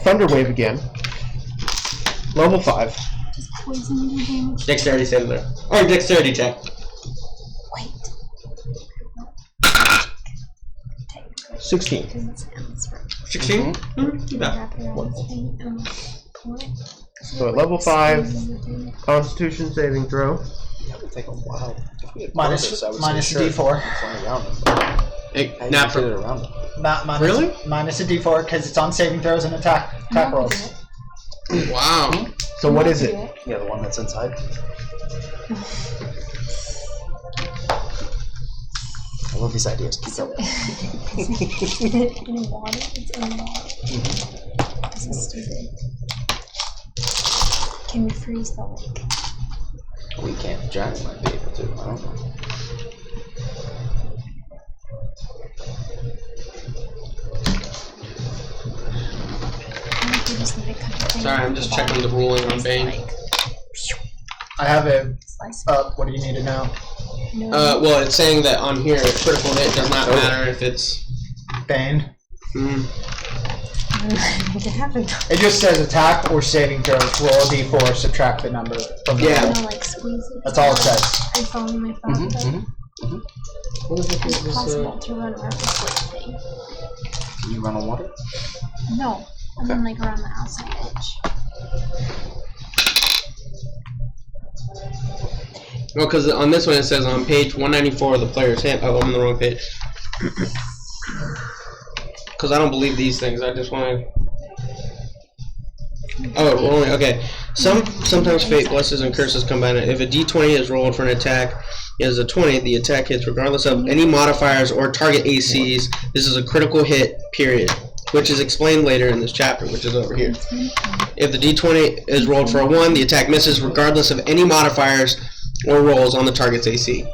Thunder Wave again. Level 5. Does poison do damage? Dexterity saving throw. Or dexterity check. Wait. 16. 16? Mm-hmm. Yeah. So at level 5, Constitution saving throw. That would take a while. Minus a D4. Hey, How now you get it around it? Minus, Really? Minus a D4 because it's on saving throws and attack rolls. Wow. So what is it? Yeah, the one that's inside. I love these ideas. Keep So, going. is it in water? It's in water. This is stupid. Can we freeze the lake? We can't. Giant might be able to. I don't know. I think we just need to cut the thing Sorry, off I'm the just bottom. checking the ruling on It's Bane. like, I have it slice up. What do you need to know? No. Well, it's saying that on here, critical hit does not matter if it's. Bane. It happened. It just says attack or saving throws. Roll a D4, subtract the number from the Yeah. I'm gonna like squeeze it. That's all it says. Are you following my thought? though? What the heck is It's this? possible to run around this little thing. Can you run on water? No, I mean like around the outside edge. Well, because on this one it says on page 194 of the player's hand. Oh, I'm on the wrong page. Because I don't believe these things. I just want to. Oh, rolling. Okay. Sometimes fate, blesses, and curses combine it. If a d20 is rolled for an attack, it is a 20. The attack hits regardless of any modifiers or target ACs. This is a critical hit. Period. Which is explained later in this chapter, which is over here. If the d20 is rolled for a 1, the attack misses regardless of any modifiers or rolls on the target's AC.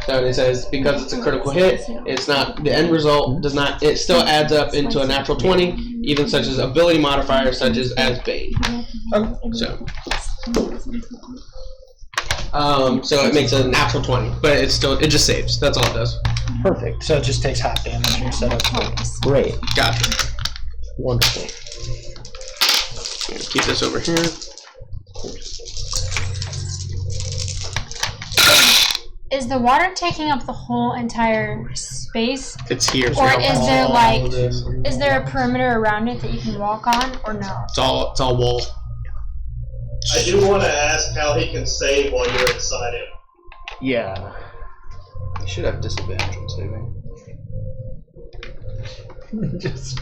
So it says because it's a critical hit, it's not the end result does not. It still adds up into a natural 20, even such as ability modifiers such as Bane. So it makes a natural 20, but it just saves. That's all it does. Perfect. So it just takes half damage instead of. Great. Gotcha. Wonderful. Keep this over here. Is the water taking up the whole entire space? It's here. Or is there like, is there a perimeter around it that you can walk on, or no? It's all wall. I do want to ask how he can save while you're inside him. Yeah. You should have disadvantage on saving.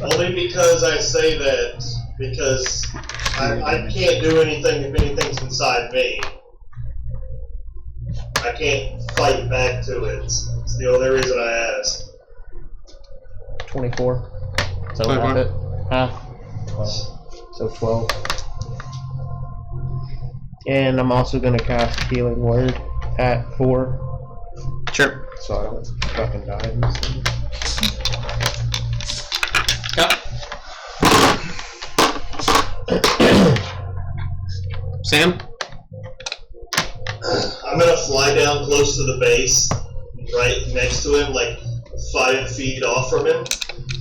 Only because I say that because I can't do anything if anything's inside me. I can't fight back to it. It's the only reason I asked. 24. So 24. half it. Half. 12. So 12. And I'm also going to cast Healing Word at 4. Sure. So I don't fucking die in this thing. Yep. Sam? I'm gonna fly down close to the base, right next to him, like 5 feet off from him.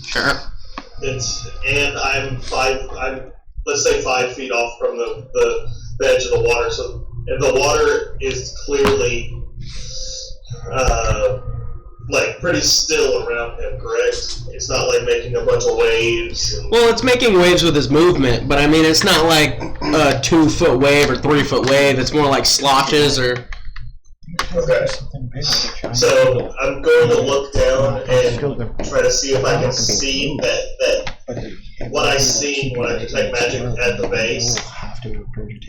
Sure. I'm let's say 5 feet off from the edge of the water. So and the water is clearly like pretty still around him, correct? It's not like making a bunch of waves. Well, it's making waves with his movement, but I mean, it's not like a 2-foot wave or 3-foot wave. It's more like sloshes or. Okay. So I'm going to look down and try to see if I can see that what I see when I detect magic at the base.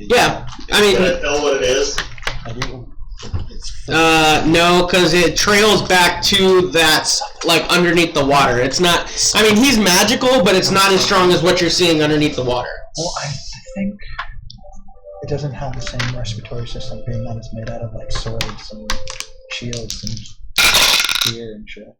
Yeah, I mean. Can I tell what it is? No, because it trails back to that, like, underneath the water. It's not. I mean, he's magical, but it's not as strong as what you're seeing underneath the water. Well, I think it doesn't have the same respiratory system, being that it's made out of like swords and shields and spear and shit.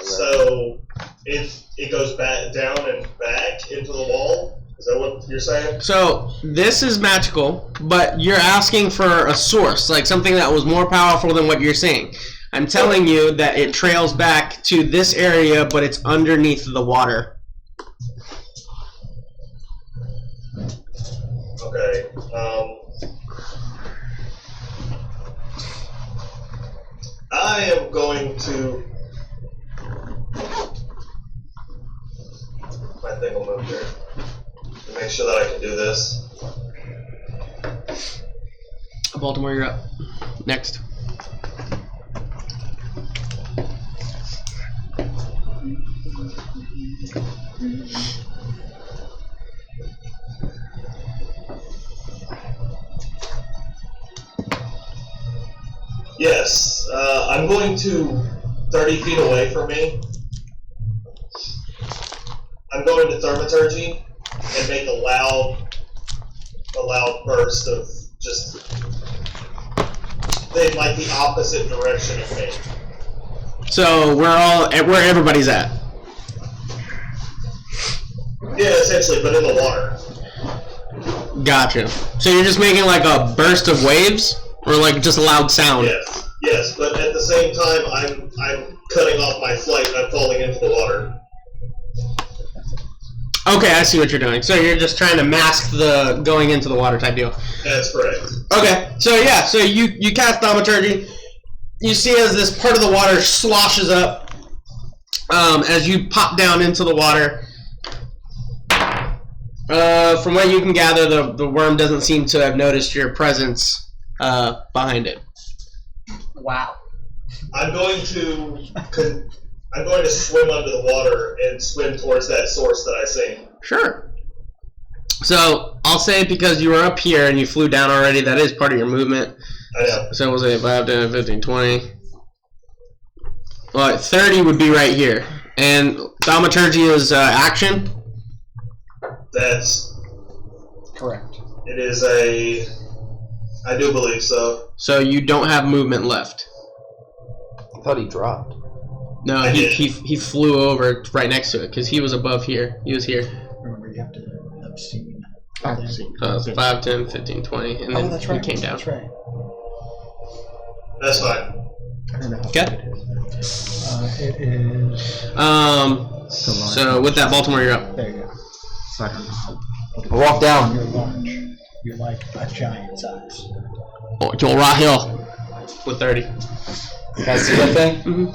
So it goes back down and back into the wall. Is that what you're saying? So this is magical, but you're asking for a source, like something that was more powerful than what you're seeing. I'm telling you that it trails back to this area, but it's underneath the water. Okay. I am going to. My thing will move here. To make sure that I can do this. Baltimore, you're up. Next. Yes, I'm going to 30 feet away from me. I'm going to thaumaturgy and make a loud burst of just like the opposite direction of me. So where everybody's at. Yeah, essentially, but in the water. Gotcha. So you're just making like a burst of waves, or like just a loud sound? Yes, but at the same time, I'm cutting off my flight and I'm falling into the water. Okay, I see what you're doing. So you're just trying to mask the going into the water type deal. That's correct. Okay, so yeah, so you cast thaumaturgy, you see as this part of the water sloshes up, as you pop down into the water. From what you can gather, the worm doesn't seem to have noticed your presence behind it. Wow. I'm going to swim under the water and swim towards that source that I see. Sure. So I'll say because you were up here and you flew down already, that is part of your movement. I know. So we'll say 5, 10, 15, 20. Well, 30 would be right here. And thaumaturgy is action. That's Correct. It is I do believe so. So you don't have movement left. I thought he dropped. No, he flew over right next to it because he was above here. He was here. Remember, you have to have seen. So 5, 10, 15, 20, and then that's right. he came down. That's right. That's fine. I don't know how Okay. big it is. It is. So with that, Baltimore, you're up. There you go. Walk down. You're large. You're like a giant size. Oh, you're right here. With 30. Can I see that thing? Mm-hmm.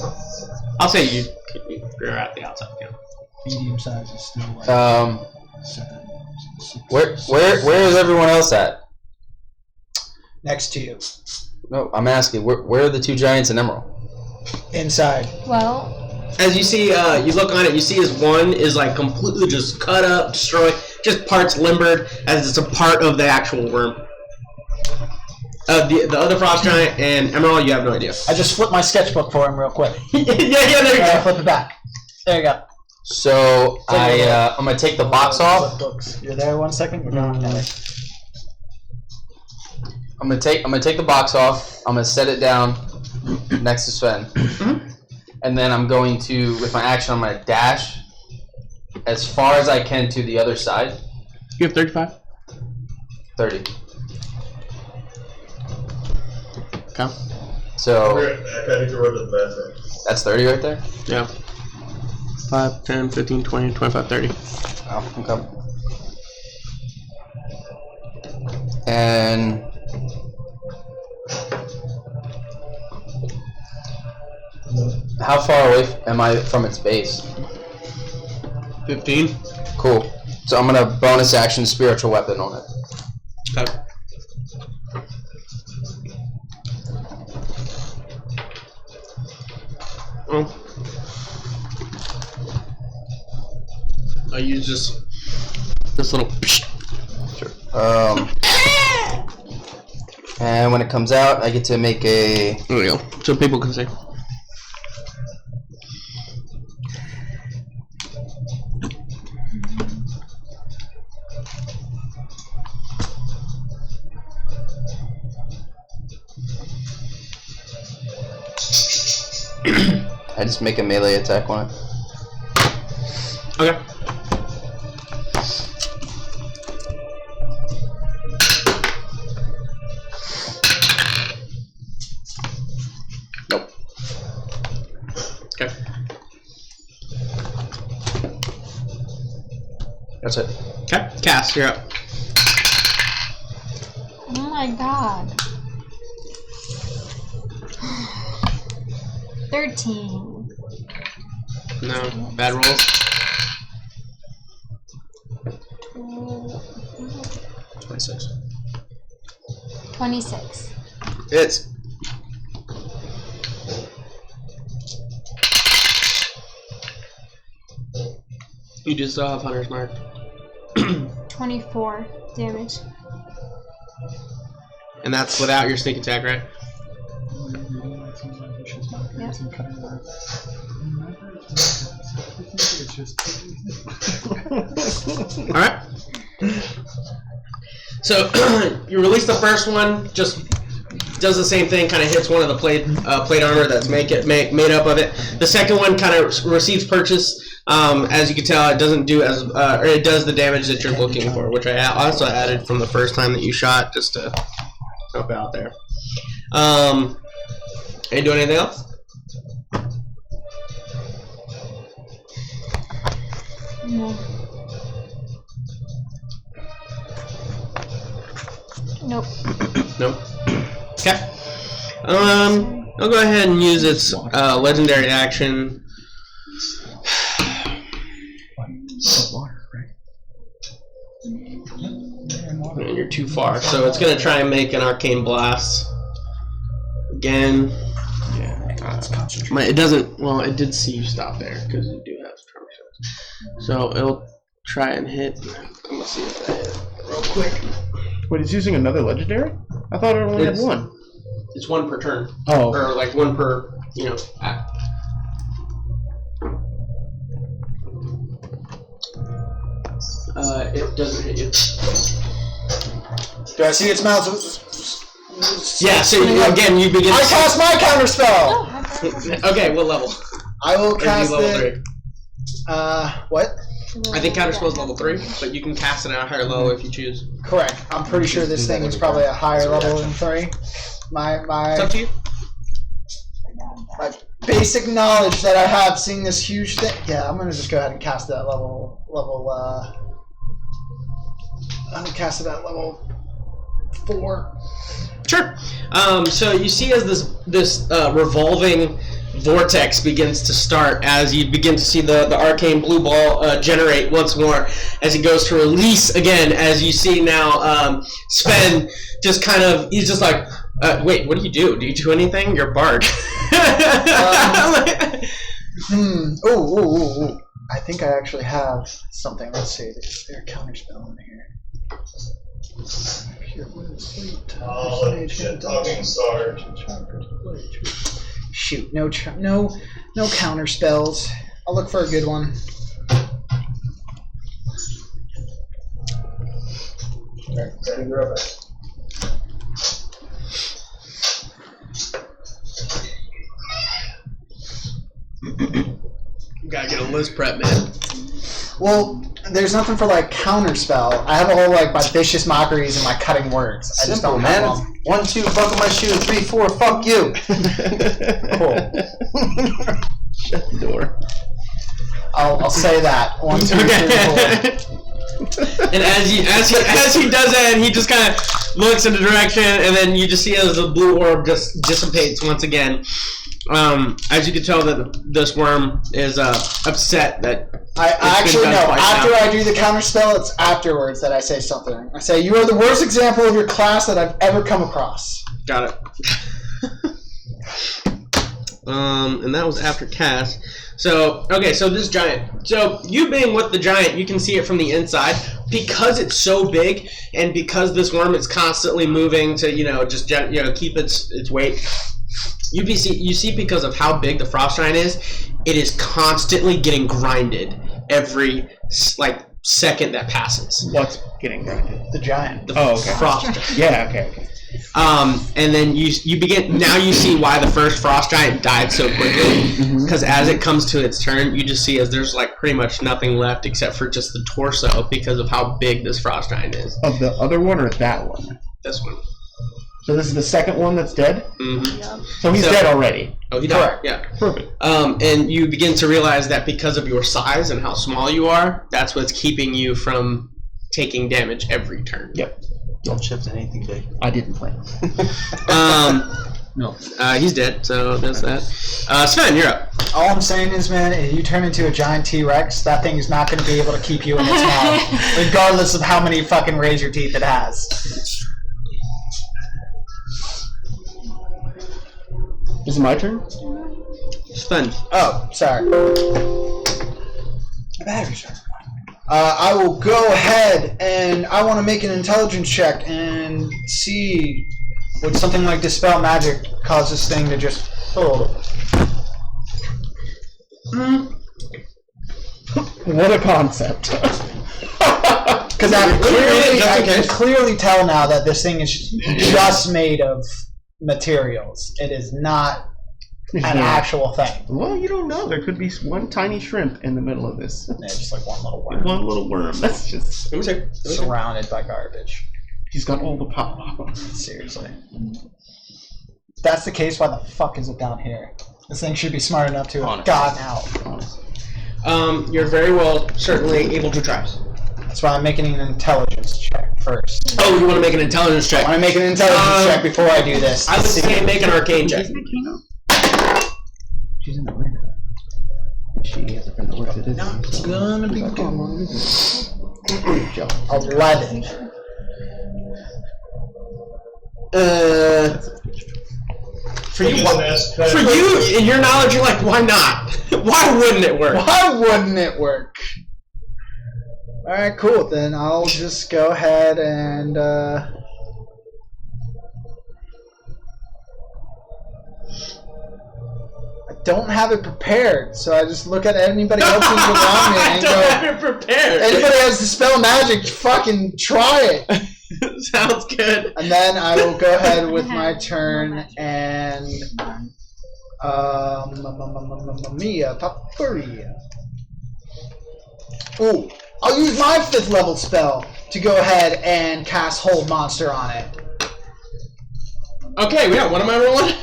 I'll say you're at the outside. Yeah. Medium size is still like 7, 6. Where is everyone else at? Next to you. No, I'm asking. Where are the 2 giants in Emerald? Inside. Well, As you see, you look on it, you see as one is like completely just cut up, destroyed, just parts limbered, as it's a part of the actual worm. The other frost giant and Emerald, you have no idea. I just flipped my sketchbook for him real quick. yeah, there you I go. flip it back. There you go. So I'm gonna take the box off. Books. You're there 1 second. We're gone. I'm gonna take the box off. I'm gonna set it down next to Sven, and then I'm going to, with my action, I'm gonna dash as far as I can to the other side. You have 35? 30. Okay. So I need to run to the bathroom. that's 30 right there. Yeah. 5, 10, 15, 20, 25, 30. Oh, okay. And how far away am I from its base? 15. Cool. So I'm gonna bonus action spiritual weapon on it. Okay. I use this little. Sure. And when it comes out, I get to make a. There we go. So people can see. I just make a melee attack on it. Okay. Nope. Okay. That's it. Okay. Cass, you're up. oh my god. 13. No. Bad rolls. 26. 26. It's. You just still have Hunter's Mark. 24 damage. And that's without your sneak attack, right? Yep. Alright. So, you release the first one, just does the same thing, kind of hits one of the plate armor that's made up of it. The second one kind of receives purchase. As you can tell, it doesn't do as, or it does the damage that you're looking for, which I also added from the first time that you shot, just to help out there. Are you doing anything else? No. Nope. Nope. Okay. I'll go ahead and use its legendary action. Water, right? And you're too far, so it's gonna try and make an arcane blast again. Yeah. It doesn't. Well, it did see you stop there because you do have strong shots. So it'll try and hit. I'm gonna see if that hit real quick. Wait, it's using another legendary? I thought it only had one. It's one per turn, Oh. or like one per act. It doesn't hit you. Do I see its mouth? Yeah. So again, you begin. I cast my counter spell. Okay, what level? I will Or is he cast level it. 3? What? I think counterspell's level 3, but you can cast it at a higher level if you choose. Correct. I'm pretty sure this thing is probably a higher level than 3. It's My up to you. basic knowledge that I have seeing this huge thing. Yeah, I'm gonna just go ahead and cast that level. I'm gonna cast it at level 4. Sure. So you see as this revolving vortex begins to start, as you begin to see the arcane blue ball generate once more, as he goes to release again, as you see now Sven just kind of, he's just like, wait, what do? Do you do anything? You're Bard. Oh. I think I actually have something. Let's see. There's a counter spell in here. Shit talking start. Shoot, no counter spells. I'll look for a good one. You gotta get a list prep, man. Well, there's nothing for like counter spell. I have a whole like my vicious mockeries and my cutting words. I just don't have man. them. 1, 2, buckle my shoe. 3, 4, fuck you. Cool. Shut the door. I'll say that. 1, 2, 3, 4. And as he does that, he just kind of looks in the direction, and then you just see as the blue orb just dissipates once again. As you can tell, that this worm is upset that. I actually no. After I do the counter spell, it's afterwards that I say something. I say, "You are the worst example of your class that I've ever come across." Got it. And that was after cast. So, okay, so this giant. So, you being with the giant, you can see it from the inside. Because it's so big, and because this worm is constantly moving to, just keep its weight, you see because of how big the frost giant is, it is constantly getting grinded every, second that passes. What's getting grinded? The giant. The okay. frost giant. Yeah, okay. And then you begin, now you see why the first frost giant died so quickly, because as it comes to its turn, you just see as there's pretty much nothing left except for just the torso because of how big this frost giant is. Of the other one or that one? This one. So this is the second one that's dead? Mm-hmm. Yep. So he's dead already? Oh, he died. Yeah. Perfect. And you begin to realize that because of your size and how small you are, that's what's keeping you from taking damage every turn. Yep. Don't shift anything big. I didn't plan. No. He's dead, so there's that. Sven, you're up. All I'm saying is, man, if you turn into a giant T-Rex, that thing is not going to be able to keep you in its mouth, regardless of how many fucking razor teeth it has. Is it my turn? Sven. Oh, sorry. The batteries are. I will go ahead and I want to make an intelligence check and see would something like Dispel Magic cause this thing to just. What a concept. Because I can clearly tell now that this thing is just made of materials. It is not an actual thing. Well, you don't know. There could be one tiny shrimp in the middle of this. Yeah, just like one little worm. One little worm. That's just Let me check. Surrounded by garbage. He's got all the power. Seriously. If that's the case, why the fuck is it down here? This thing should be smart enough to have gotten out. You're very well certainly able to try. That's why I'm making an intelligence check. first. Oh, you want to make an intelligence check? I want to make an intelligence check before I do this. I would say make an arcane check. She's in the window. She has a friend that works at this. Not gonna be good. 11. For you, in your knowledge, you're like, why not? Why wouldn't it work? Why wouldn't it work? Alright, cool. Then I'll just go ahead and I don't have it prepared, so I just look at anybody else who's around me and don't go, have it prepared. anybody has to spell magic, fucking try it. Sounds good. And then I will go ahead with my turn and Mia Papuria. Ooh, I'll use my 5th level spell to go ahead and cast Hold Monster on it. Okay, yeah, what am I rolling?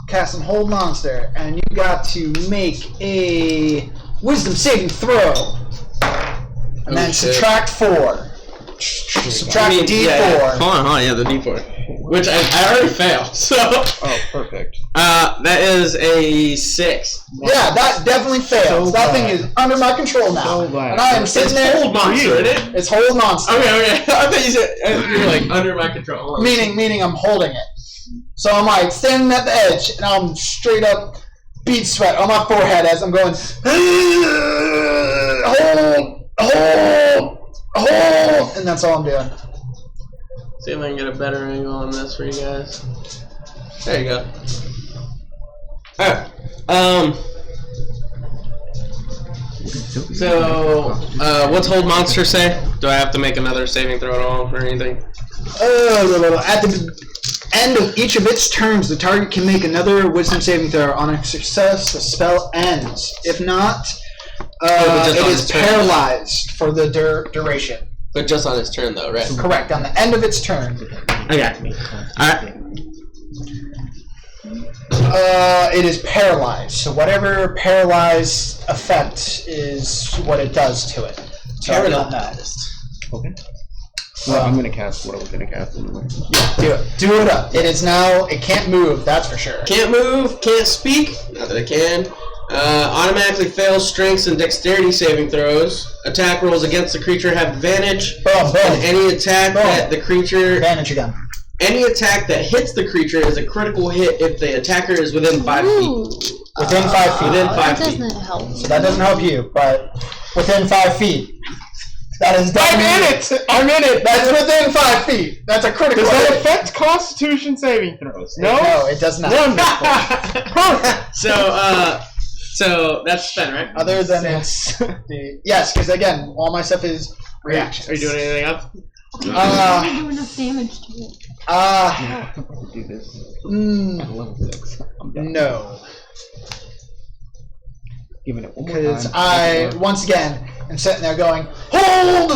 Cast some Hold Monster, and you got to make a Wisdom saving throw. And then subtract 4. Subtract D4. Yeah. Hold on, yeah, the D4. Which I already failed, so. Oh, perfect. That is a 6. Yeah, that definitely fails. So that bad. thing is under my control now. So bad. And I am sitting there. Hold Monster, isn't it? It's Hold Monster. Okay. I thought you said you were like under my control. Meaning I'm holding it. So I'm like standing at the edge, and I'm straight up bead sweat on my forehead as I'm going, hold, and that's all I'm doing. See if I can get a better angle on this for you guys. There you go. Alright. So, what's Hold Monster say? Do I have to make another saving throw at all or anything? At the end of each of its turns, the target can make another Wisdom saving throw. On a success, the spell ends. If not, it is paralyzed for the duration. But just on its turn, though, right? Correct. On the end of its turn. Okay. Alright. It is paralyzed. So whatever paralyzed effect is what it does to it. So I don't know. Okay. Well, I'm gonna cast what I was gonna cast anyway. Do it. Do it up. It is now. It can't move. That's for sure. Can't move, can't speak. Not that it can. Automatically fails strengths and dexterity saving throws. Attack rolls against the creature have advantage. Boom, boom. And any attack that the creature... Advantage again. Any attack that hits the creature is a critical hit if the attacker is within 5 feet. Within 5 feet. Within 5 That feet. doesn't help. So that doesn't help you, but within 5 feet. That is definitely... I'm in it! That's within 5 feet. That's a critical Does that hit. affect Constitution saving throws? No? No, it does not. So that's Sven, right? Other than it's... Yes, because again, all my stuff is reactions. Are you doing anything else? I don't do enough damage to it. Do this at level 6. No. Giving it one more Because time. I, once again, am sitting there going, hold!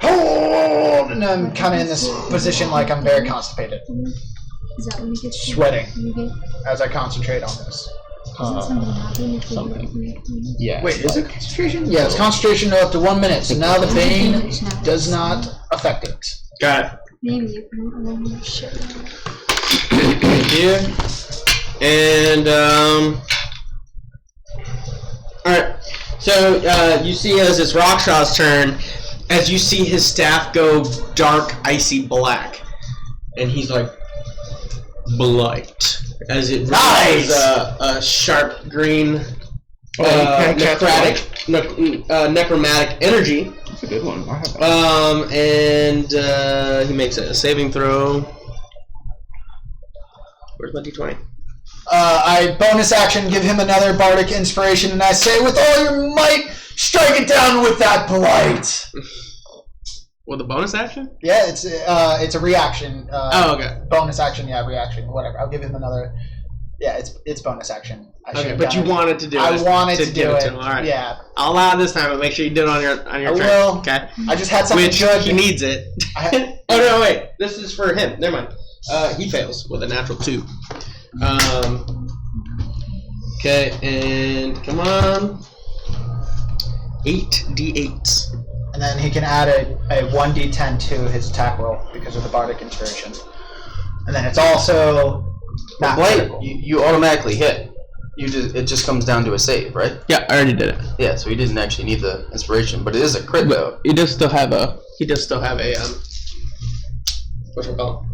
Hold! And I'm kind of in this position like I'm very constipated. Is that when you get Sweating when you get, as I concentrate on this. doesn't something happen if you Yeah. Wait, is it concentration? Yeah, it's concentration up to 1 minute, so now the Bane does not affect it. Got it. Maybe you can roll shit. Here. And, alright. So, you see as it's Rakshaw's turn, as you see his staff go dark, icy black. And he's like, blight. As it releases a sharp green, necromantic energy. That's a good one. I have that. And he makes a saving throw. Where's my d20? I bonus action give him another bardic inspiration, and I say, with all your might, strike it down with that blight. With a bonus action? Yeah, it's a reaction. Oh, okay. Bonus action, yeah, reaction, whatever. I'll give him another. Yeah, it's bonus action. Okay, but you wanted to do it. I wanted to give do it. to him. All right. Yeah, I'll allow it this time, but make sure you do it on your I turn. will. Okay. I just had something Which good. he needs it. Oh no, wait. This is for him. Never mind. He fails with a natural 2. Okay, and come on. 8d8s. And and then he can add a 1d10 to his attack roll because of the bardic inspiration. And then it's also not Blight, critical. you automatically hit. It just comes down to a save, right? Yeah, I already did it. Yeah, so he didn't actually need the inspiration, but it is a crit though. He does still have a. What's it called?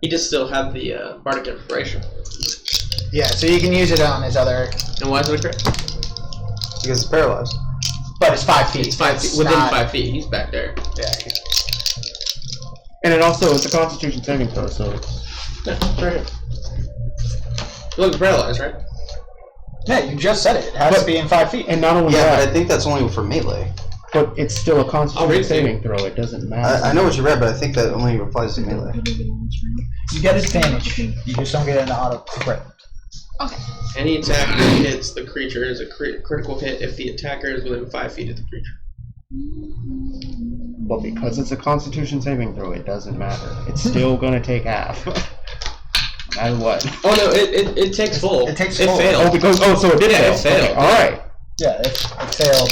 He does still have the bardic inspiration. Yeah, so you can use it on his other. And why is it a crit? Because it's paralyzed. But it's 5 feet. It's 5 feet. Within 5 feet. He's back there. Yeah. And it also it's a Constitution saving throw, so Yeah, right here. You look paralyzed, right? Yeah, you just said it. It has to be in 5 feet. and not only Yeah, but I that, think that's only for melee. but it's still a I'll Constitution read saving throw. It doesn't matter. I know what you read, but I think that only applies to melee. You get advantage. You just don't get an auto crit. Okay. Any attack that hits the creature is a critical hit if the attacker is within 5 feet of the creature. But because it's a Constitution saving throw, it doesn't matter. It's still gonna take half. No matter what. Oh no, it takes full. It takes It full. failed. Oh, because so it did Yeah, fail. it failed. Okay, all right. Yeah, it failed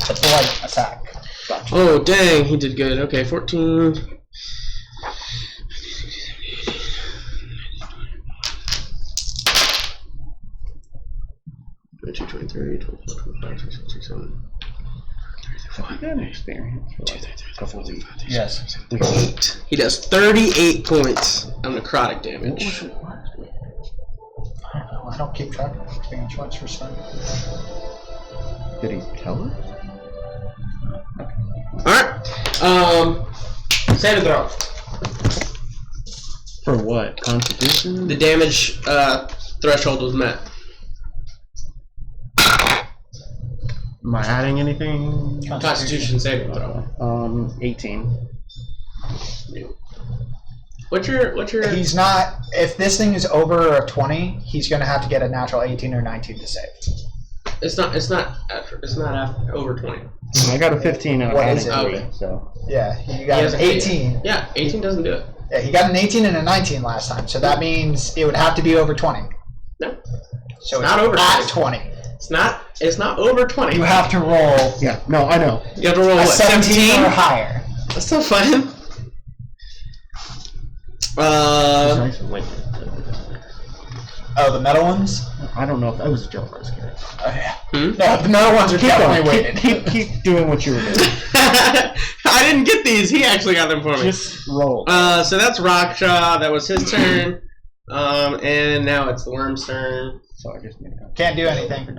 the blight attack. Gotcha. Oh dang, he did good. Okay, 14. 22, 23, 24, 25, 26, 27. You got an experience for like a couple of weeks. Yes. 38. He does 38 points of necrotic damage. I don't keep track of experience points for Sven. Did he tell us? Alright. Saving throw. For what? Constitution? The damage threshold was met. Am I adding anything? Constitution saving throw. 18. What's your He's not. If this thing is over a 20, he's going to have to get a natural 18 or 19 to save. It's not after over 20. I got a 15 and I'm What adding is it? 3, Okay. so. Yeah, you He got hasn't an hit it. 18. Yeah, 18 doesn't do it. Yeah, he got an 18 and a 19 last time, so that means it would have to be over 20. No. So It's not over at 20. 20. It's not over 20. You have to roll Yeah, no, I know. You have to roll a what? 17 or higher. That's still fine. Wait. Oh, the metal ones? I don't know if that was a joke. I was kidding. Oh, yeah. Hmm? No, the metal ones are Keep definitely going. weighted. Keep doing what you were doing. I didn't get these. He actually got them for me. Just roll. So that's Raksha. That was his turn. And now it's the worm's turn. So I just made it up. Can't do anything.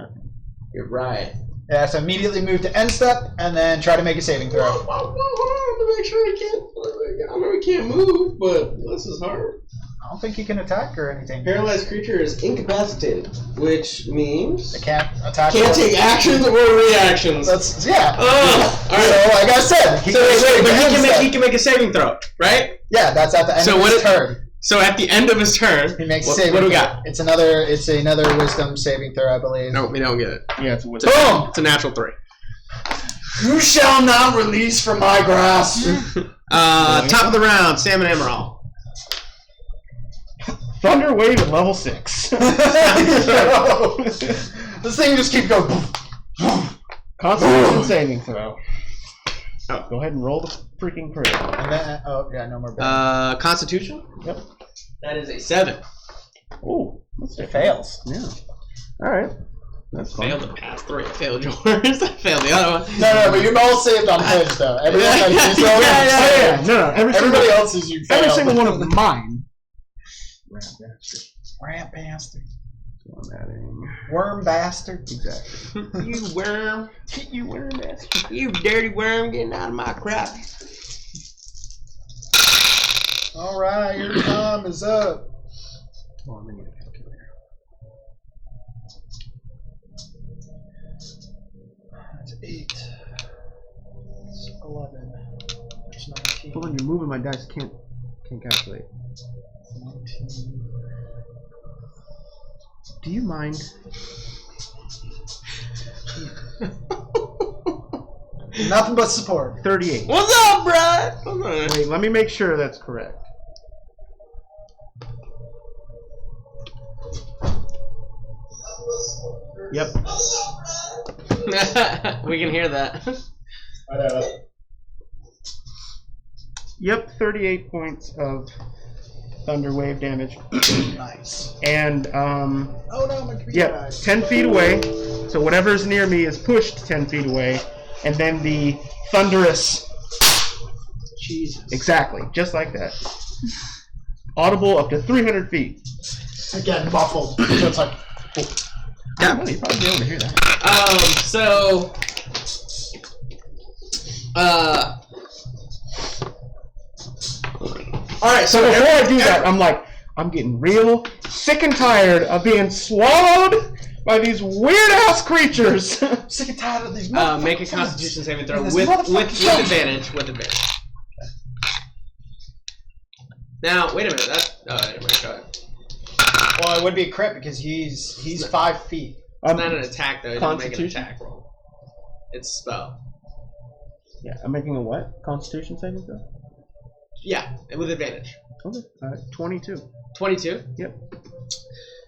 You're right. Yeah, so immediately move to end step and then try to make a saving throw. To make sure I know he can't move, but this is hard. I don't think he can attack or anything. Paralyzed creature is incapacitated, which means They can't attack. can't or- take actions or reactions. That's yeah. Oh, all right. So like I said, he So can wait, save but the end he step. can make a saving throw, right? Yeah, that's at the end So of what his is- turn. So at the end of his turn, He makes a what, saving what do we throw. got? It's another wisdom saving throw, I believe. No, we don't get it. Yeah, it's a It's wizard. a, Boom! it's a natural 3. You shall not release from my grasp. Top of the round, Sam and Emerald. Thunder Wave at level 6. This thing just keeps going. Constitution saving throw. Oh. Go ahead and roll the freaking crit. And then, oh yeah, no more. Bad. Constitution? Yep. That is a 7. Oh, that's It fails. Yeah. Alright. That's fine. Failed the past 3. I failed yours. I failed the other one. No, but you're all saved on his though. Everyone Yeah, else, yeah, Oh, yeah. No, Everybody else's you failed. every single one of mine. Ramp bastard. So I'm adding. Worm bastard. Exactly. You worm. You worm bastard. You dirty worm getting out of my crap. All right, your time is up. Oh, I'm gonna need a calculator. That's 8. That's 11. That's 19. Hold on, you're moving my dice. Can't calculate. 19. Do you mind? Nothing but support. 38. What's up, Brad? Hold on. Wait, let me make sure that's correct. Yep. We can hear that. Yep, 38 points of thunder wave damage. Nice. And Oh no, my computer yep, died. 10 feet away. So whatever's near me is pushed 10 feet away, and then the thunderous. Jesus. Exactly, just like that. Audible up to 300 feet. Again, muffled. So it's like. Yeah. Oh, you'd probably be able to hear that. Alright, So before I do that, I'm like, I'm getting real sick and tired of being swallowed by these weird ass creatures. I'm sick and tired of these. make a Constitution saving throw with advantage. With advantage. Now, wait a minute. That's anyway, go ahead. Well, it would be a crit because he's 5 feet. It's not an attack though. It doesn't make an Constitution? attack roll. It's a spell. Yeah, I'm making a what? Constitution saving throw? Yeah, with advantage. Okay. 22. 22. Yep.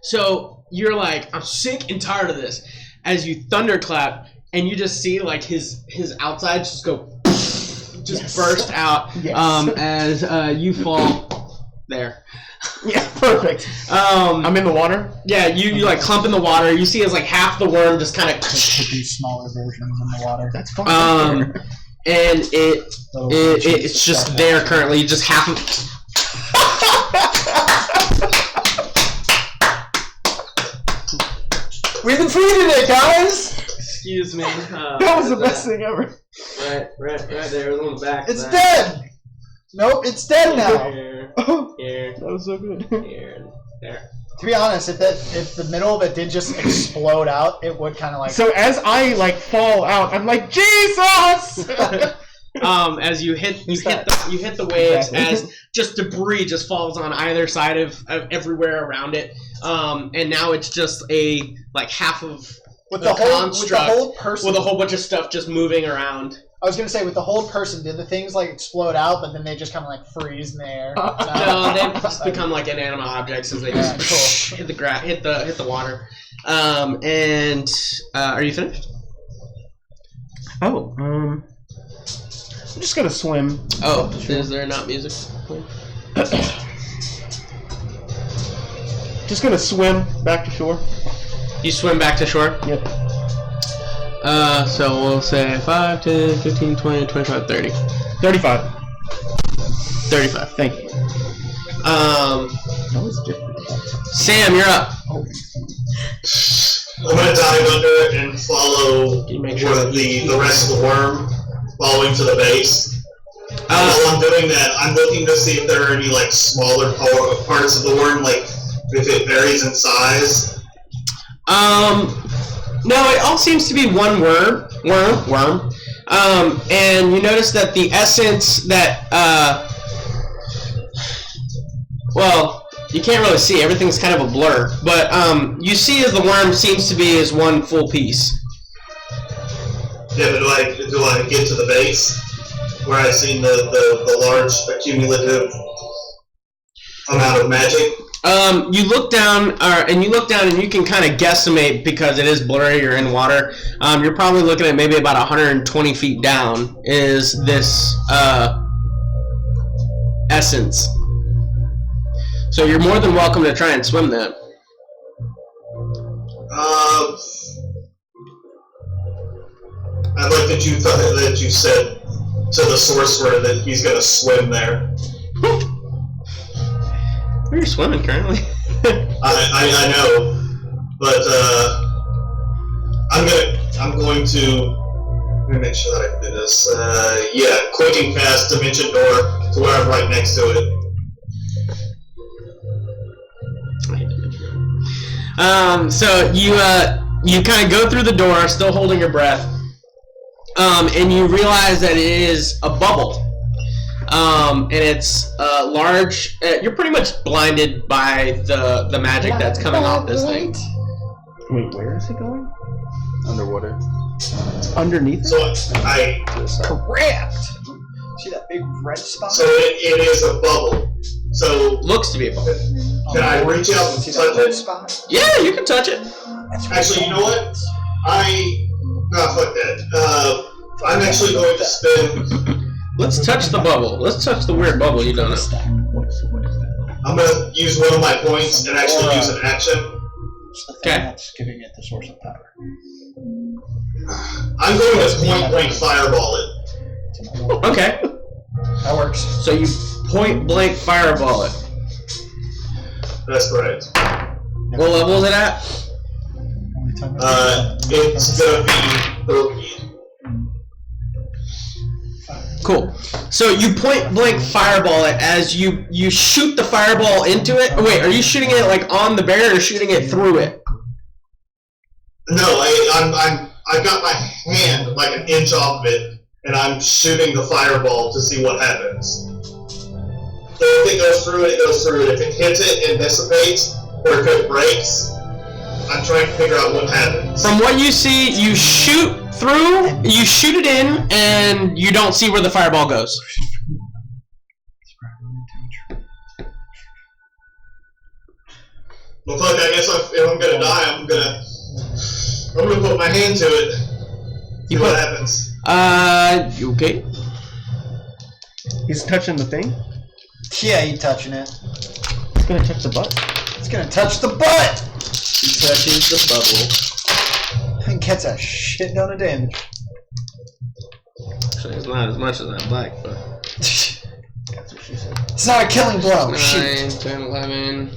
So you're like, I'm sick and tired of this. As you thunderclap, and you just see like his outsides just go, just burst out. Yes. As you fall there. Yeah, perfect. I'm in the water. Yeah, you like clump in the water. You see as like half the worm just kind of. Just put these smaller versions in the water. That's fine. And it's just there currently. You just half of. We defeated it, guys! Excuse me. That was the best thing ever. Right there. It was on the back. It's dead! Nope, it's dead now. Here, That was so good. here, there. To be honest, if the middle of it did just explode out, it would kind of like. So as I like fall out, I'm like, Jesus! As you hit the waves, as just debris just falls on either side of everywhere around it, and now it's just a like half of with the construct whole person. with a whole bunch of stuff just moving around. I was gonna say with the whole person, did the things like explode out, but then they just kind of like freeze in the air? No, they've just become like inanimate objects as they just hit the water. And are you finished? Oh, I'm just gonna swim. Oh, is there not music? Just gonna swim back to shore. You swim back to shore? Yep. So we'll say 5, 10, 15, 20, 25, 30. 35. 35. Thank you. That was different. Sam, you're up. I'm gonna dive under and follow Can you make sure that the rest of the worm, following to the base. While I'm doing that, I'm looking to see if there are any like smaller parts of the worm, like if it varies in size. No, it all seems to be one worm. And you notice that the essence that, well, you can't really see. Everything's kind of a blur. But you see as the worm seems to be as one full piece. Yeah, but do I get to the base where I seen the large accumulative amount of magic? You look down, and you can kind of guesstimate because it is blurry. You're in water. You're probably looking at maybe about 120 feet down is this essence. So you're more than welcome to try and swim that. I like that you thought that you said to the sorcerer that he's gonna swim there. Where are you swimming currently? I know, but I'm going to let me make sure that I can do this. Yeah, quicking cast dimension door to where I'm right next to it. So you kind of go through the door, still holding your breath, and you realize that it is a bubble. And it's large. You're pretty much blinded by the magic that's coming off this thing. Wait, where is it going? Underwater. Underneath it? So I Correct. See that big red spot? so it is a bubble. So Looks to be a bubble. can I reach out and See touch that red it? spot? Yeah, you can touch it. Actually, you know what? Fuck that. I'm actually going to spin. Let's touch the bubble. Let's touch the weird bubble you don't know. What is that? I'm going to use one of my points and actually use an action. It's the thing Okay. that's giving it the source of power. I'm going to point blank fireball it. Okay. That works. So you point blank fireball it. That's correct. What level is it at? It's going to be 30. Cool. So you point blank fireball it as you shoot the fireball into it. Wait, are you shooting it like on the barrier or shooting it through it? No, I've got my hand like an inch off of it, and I'm shooting the fireball to see what happens. So if it goes through it, it goes through it. If it hits it, it dissipates, or if it breaks, I'm trying to figure out what happens. From what you see, you shoot through, you shoot it in, and you don't see where the fireball goes. Looks like I guess if I'm gonna die, I'm gonna put my hand to it. See what happens. You okay? He's touching the thing. Yeah, you touching it. He's gonna touch the butt. It's gonna touch the butt! He touches the bubble. And gets a shit ton of damage. Actually, it's not as much as I'd like, but... It's not a killing blow. 9, Shoot. 10, 11...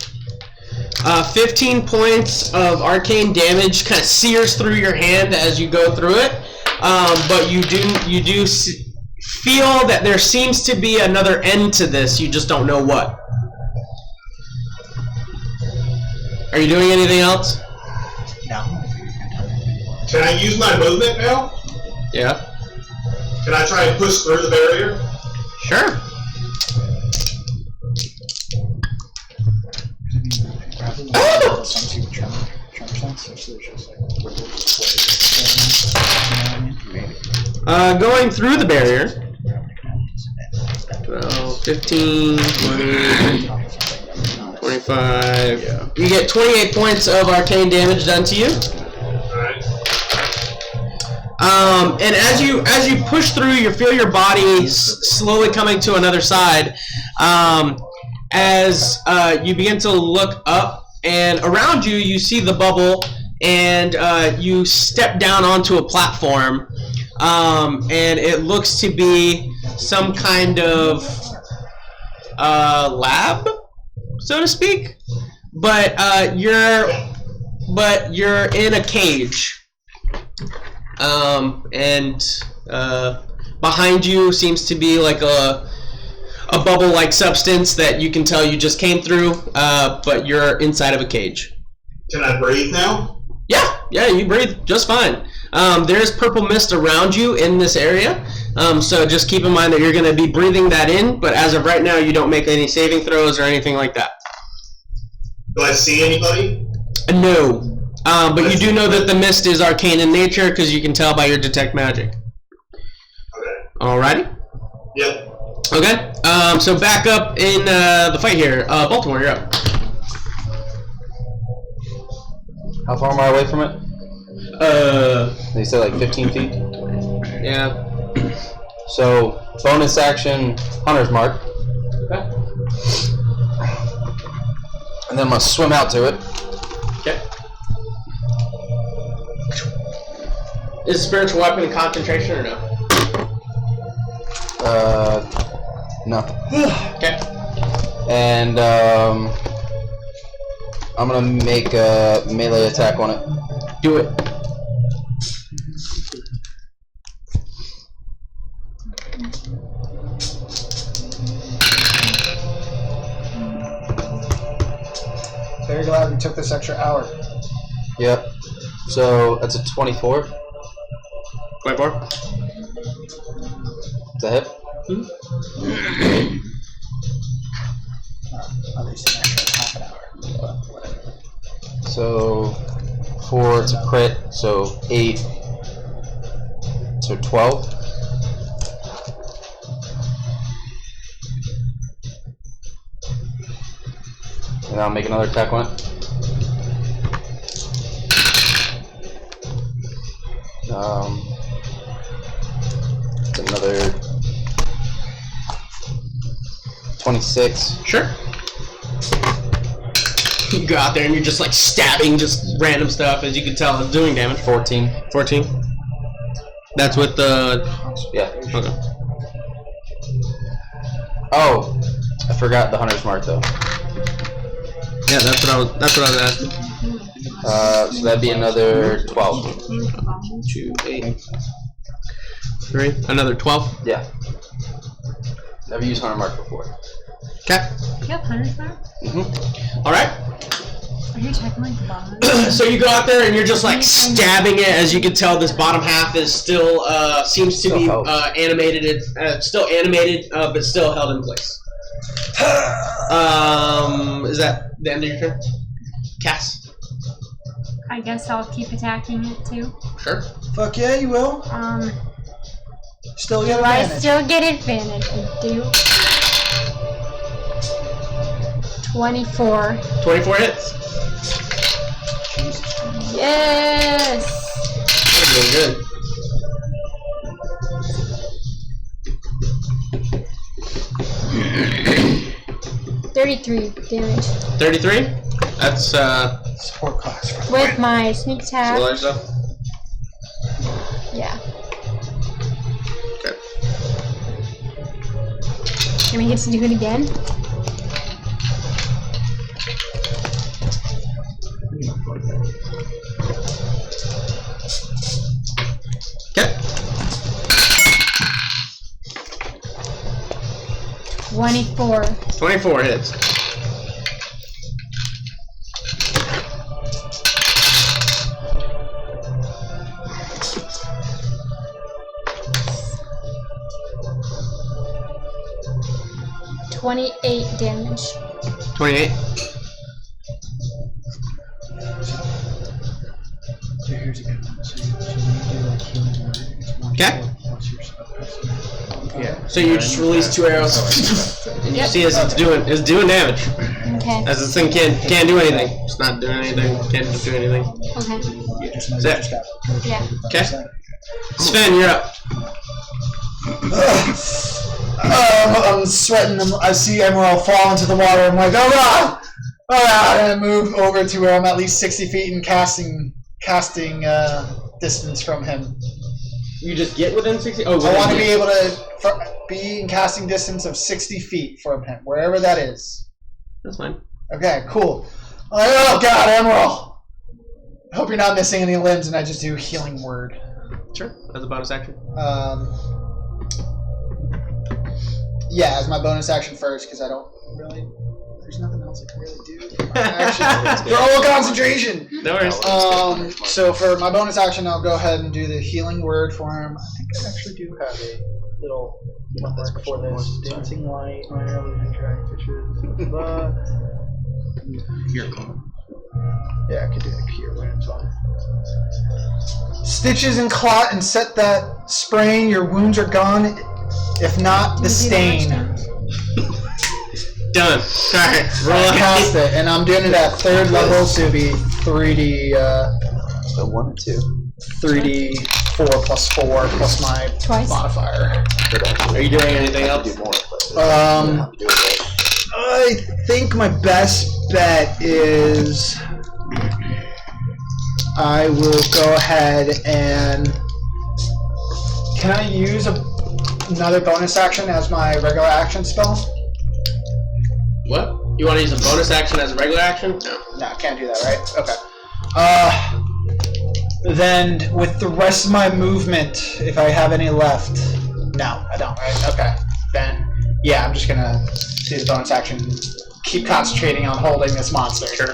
15 points of arcane damage kind of sears through your hand as you go through it, but you do feel that there seems to be another end to this. You just don't know what. Are you doing anything else? No. Can I use my movement now? Yeah. Can I try and push through the barrier? Sure. Going through the barrier. 12, 15, 20, 25. Yeah. You get 28 points of arcane damage done to you. Alright. And as you push through, you feel your body slowly coming to another side. As you begin to look up, and around you, you see the bubble, and you step down onto a platform, and it looks to be some kind of lab, so to speak. But you're in a cage. And behind you seems to be like a bubble-like substance that you can tell you just came through, but you're inside of a cage. Can I breathe now? Yeah, you breathe just fine. There's purple mist around you in this area, so just keep in mind that you're going to be breathing that in, but as of right now, you don't make any saving throws or anything like that. Do I see anybody? No. But you do know that the mist is arcane in nature because you can tell by your detect magic. Okay. Alrighty. Yep. Okay. So back up in the fight here. Baltimore, you're up. How far am I away from it? They said like 15 feet. Yeah. So bonus action, Hunter's Mark, Okay. and then I'm gonna swim out to it. Okay. Is spiritual weapon a concentration or no? No. Okay. And I'm gonna make a melee attack on it. Do it. Very glad we took this extra hour. Yep. So that's a 24. 24. Is that hit? At least an extra half an hour. But whatever. So 4, it's a crit. So 8. So 12. And I'll make another attack on it. It's another 26. Sure. You go out there and you're just like stabbing just random stuff, as you can tell, it's doing damage. 14. 14. That's with the. Yeah. Okay. Oh, I forgot the hunter's mark though. Yeah, that's what I was asking. So that'd be another 12. 2, 8, 3. Another 12. Yeah. Never used hunter mark before. Okay. You have 100 mark? All right. Are you checking like the bottom? So you go out there and you're just like stabbing it. As you can tell, this bottom half is still seems to be animated. It's still animated, but still held in place. Is that the end of your turn? Cass? I guess I'll keep attacking it too. Sure. Fuck yeah, you will. Still get Do I advantage. still get advantage? I do. 24. 24 hits. Yes! That's really good. $33 damage. 33? That's Support class. With my sneak attack. large stuff. Yeah. Okay. Can we get to do it again? Okay. 24. 24 hits. $28 damage. 28. So here's a good one. So when you do like healing word, it's 1 Okay. plus your spell cost. Yeah. So you just release 2 arrows, and you see as it's doing damage. Okay. As this thing can't do anything. It's not doing anything. Can't do anything. Okay. Just know you Zach. just got Yeah. Okay. Sven, you're up. I'm sweating. I see Emerald fall into the water. I'm like, oh god! Oh god! And I move over to where I'm at least 60 feet in casting distance from him. You just get within 60. Oh, I want to be able to be in casting distance of 60 feet from him, wherever that is. That's fine. Okay, cool. I'm like, oh god, Emerald! I hope you're not missing any limbs, and I just do healing word. Sure. As a bonus action. Yeah, as my bonus action first, because I don't really. There's nothing else I can really do. For all concentration. No worries. So for my bonus action, I'll go ahead and do the healing word for him. I think I actually do have a little word before this. Dancing light, minor illusion, dragon fishes. You're calm. Yeah, I could do the cure word. Fine. Stitches and clot and set that sprain. Your wounds are gone. If not, the stain. Done. Alright, roll I cast it, and I'm doing it at 3rd level, so it'll be 3d. So 1 and 2. 3d4 plus 4 plus my Twice. modifier. Are you doing anything else? I think my best bet is I will go ahead and can I use another bonus action as my regular action spell? What? You want to use a bonus action as a regular action? No. No, can't do that, right? Okay. Then with the rest of my movement, if I have any left, no, I don't, right? Okay. Then, yeah, I'm just gonna do the bonus action. Keep concentrating on holding this monster. Sure.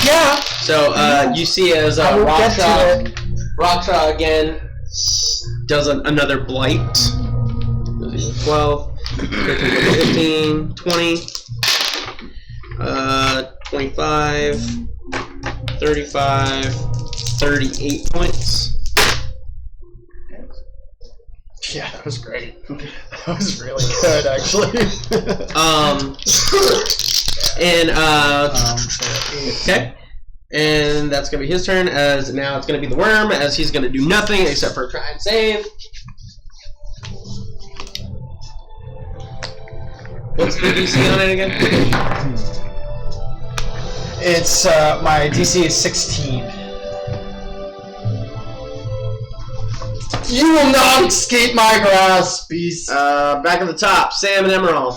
Yeah. So, you see as I will get to it. Raksha again does another blight. 12, 13, 15, 20, 25, 35, 38 points. Yeah, that was great. That was really good, actually. Okay. And that's gonna be his turn. As now it's gonna be the worm, as he's gonna do nothing except for try and save. What's the DC on it again? It's my DC is 16. You will not escape my grasp, beast. Back at the top, Sam and Emerald.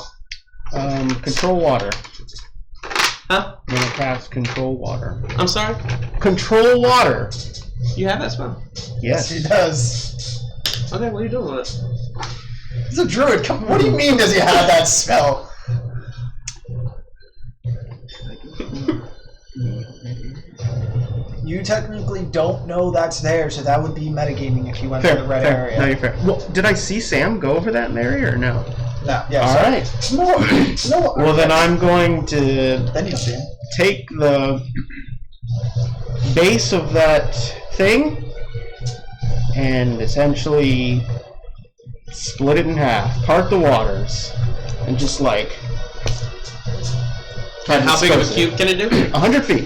Control water. Huh? I'm gonna cast control water. I'm sorry? Control water. You have that spell? Yes. He does. Okay, what are you doing with it? He's a druid. Come, what do you mean does he have that spell? You technically don't know that's there, so that would be metagaming if you went to the red area. No, you're fair. Well, did I see Sam go over that in the area or no? No. Yeah. All right. No. Well, then I'm going to Then you see. take the base of that thing and essentially split it in half, part the waters, and just like. Try to How big of a disperse cube can it do? 100 feet.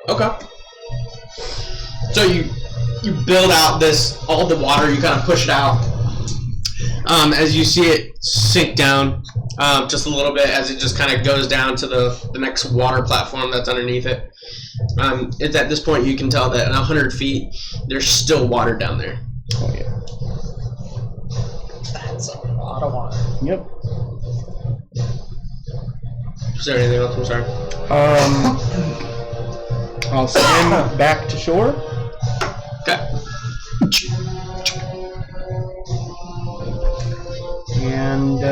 Okay. So you build out all the water, you kind of push it out. As you see it sink down just a little bit as it just kind of goes down to the next water platform that's underneath it. It's at this point you can tell that at 100 feet there's still water down there. Oh yeah. That's a lot of water. Yep. Is there anything else? I'm sorry. I'll swim back to shore. Okay. And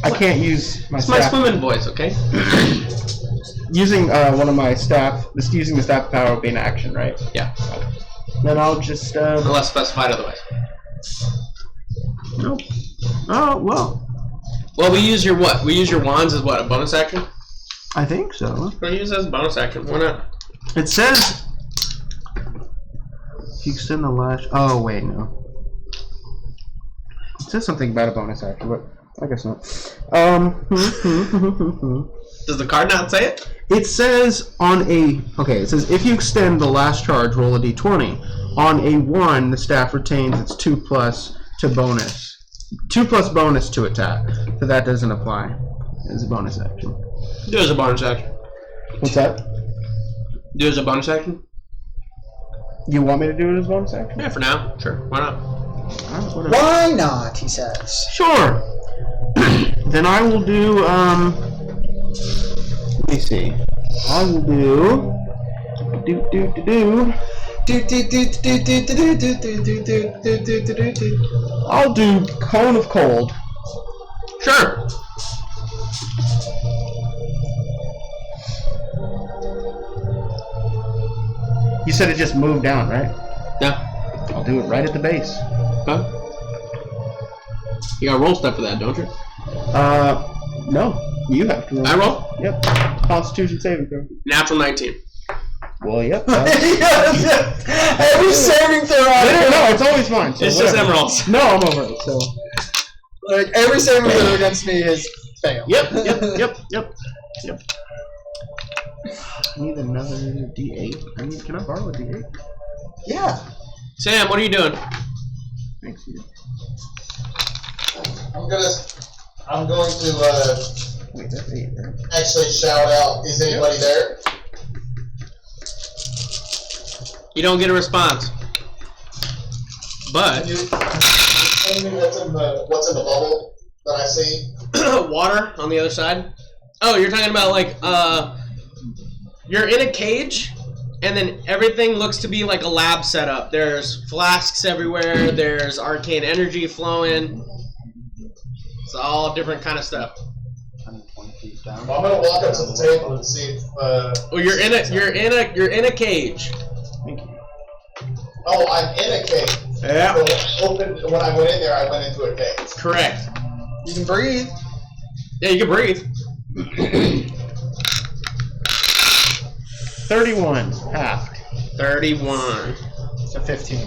I can't use my It's my staff. swimming voice, okay? Using one of my staff. Just using the staff power would be an action, right? Yeah. Then I'll just. Unless specified otherwise. Nope. Oh well. Well, we use your what? We use your wands as what? A bonus action? I think so. We'll use it as a bonus action. Why not? It says. If you extend the lash. Oh wait, no. It says something about a bonus action, but I guess not. Does the card not say it? It says on a. Okay, it says if you extend the last charge, roll a d20. On a 1, the staff retains its 2+ to bonus. 2+ bonus to attack. So that doesn't apply as a bonus action. Do it as a bonus action. What's that? Do it as a bonus action? You want me to do it as a bonus action? Yeah, for now. Sure. Why not? Whatever. Why not? He says. Sure. Then I will do. Let me see. I will do. I'll do Cone of Cold. Sure. You said it just moved down, right? Yeah. I'll do it right at the base. Okay. You gotta roll stuff for that, don't you? No. You have to roll. I roll? Yep. Constitution saving throw. Natural 19. Well, yep. Every saving throw. No, it's always fine. So It's just whatever. emeralds. No, I'm over it. So. Like every saving throw against me is failed. Yep. I need another D8. Can I borrow a D8? Yeah. Sam, what are you doing? Thanks. I'm going to Wait, that's 8, right? actually shout out. Is anybody there? You don't get a response. But Can you tell me what's in the bubble that I see? water on the other side. Oh, you're talking about like you're in a cage and then everything looks to be like a lab setup. There's flasks everywhere, there's arcane energy flowing. It's all different kind of stuff. 120 feet down. Well, I'm gonna walk up to the table and see if. Well, you're in a cage. Oh, I'm in a cage. Yeah. So when I went in there, I went into a cage. Correct. You can breathe. Yeah, you can breathe. 31. Half. 31. So 15.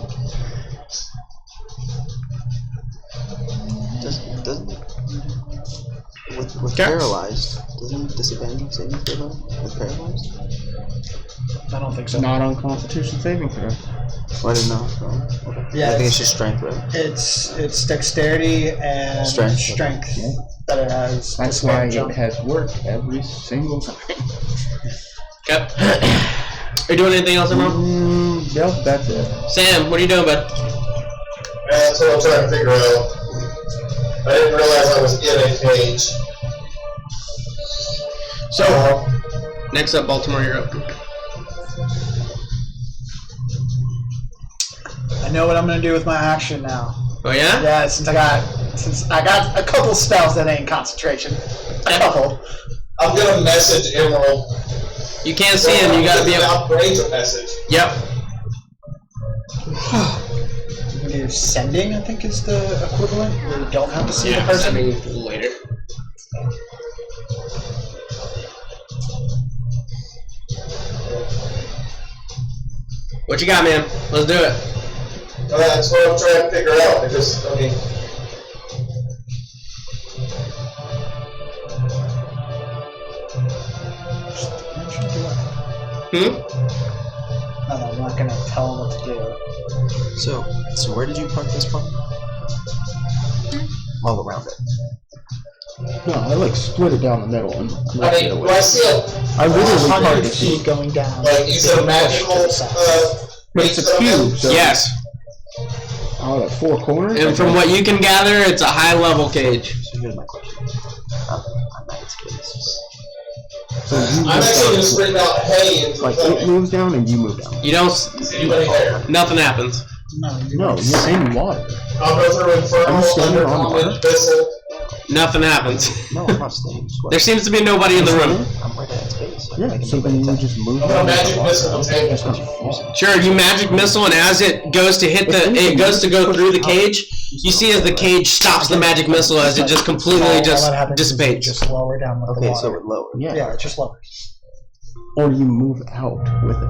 Doesn't with Okay. paralyzed, doesn't disadvantage saving throw with paralyzed? I don't think so. Not on Constitution saving throw. I didn't know. So, okay. Yeah, I think it's just strength, right? It's dexterity and strength Yeah. that it has. That's why jump. it has worked every single time. Yep. Are you doing anything else, Emerald? Nope, that's it. Sam, what are you doing, bud? That's what I'm trying to figure out. I didn't realize I was in a cage. So, next up, Baltimore, you're up. I know what I'm gonna do with my action now. Oh yeah? Yeah, since I got a couple spells that ain't concentration. A couple. I'm gonna message Emerald. You can't see him. You gotta be able. Outbreak a message. Yep. You can do sending, I think, is the equivalent. Where you don't have to see the Yeah. person. Sending later. What you got, man? Let's do it. That's what I'm trying to figure out. Because I mean. Hmm? No, I'm not gonna tell him what to do. So where did you park this one? All around it. No, I like split it down the middle and I left it mean, away. do I see a I literally 100 parked it. feet going down. like is it a magical But it's a cube, so Yes. oh, like 4 corners. And from what you can gather, it's a high-level cage. So here's my question. I'm not its case. So you I'm move actually down, gonna scream out hey and like it moves down and you move down. You don't. Is anybody there? Nothing happens. No, No, you're in water. I'll go through Infernal, Are you standing on Undercommon, water? Abyssal. Nothing happens. No, I'm not staying. There seems to be nobody in the room. I'm right at its base. Yeah, so then you just move I'm down. gonna magic missile the table. Just gonna fall. Sure, you magic missile, and as it goes to hit it goes to go through the cage. You see as the cage stops the magic missile as it just completely all just that happens is you dissipates. just lower down with the Okay, water. so it lowered. Yeah. Yeah, it just lowers. Or you move out with it.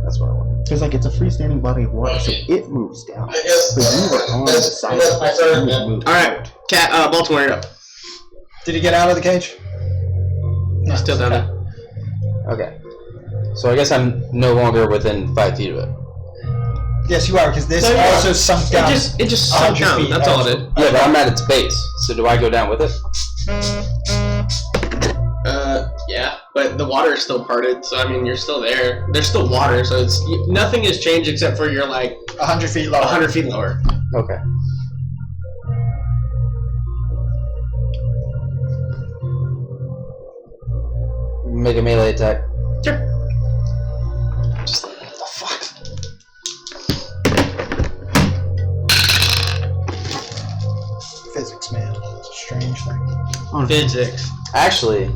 That's what I want. Because like it's a freestanding body of water, so it moves down. I guess But you were on the that's side my of it, turn you then. moved All right, Cat, Baltimore, you're up. Did he get out of the cage? No. Still down there. Okay. So I guess I'm no longer within 5 feet of it. Yes, you are, because this So, yeah. also sunk It down. just sunk 100 down. feet That's all out. it did. Yeah, but I'm at its base. So do I go down with it? Yeah, but the water is still parted, so I mean, you're still there. There's still water, so it's nothing has changed except for you're like 100 feet lower. 100 feet lower. Okay. Make a melee attack. Sure. Just what the fuck? Physics, man. It's a strange thing. Physics. Actually,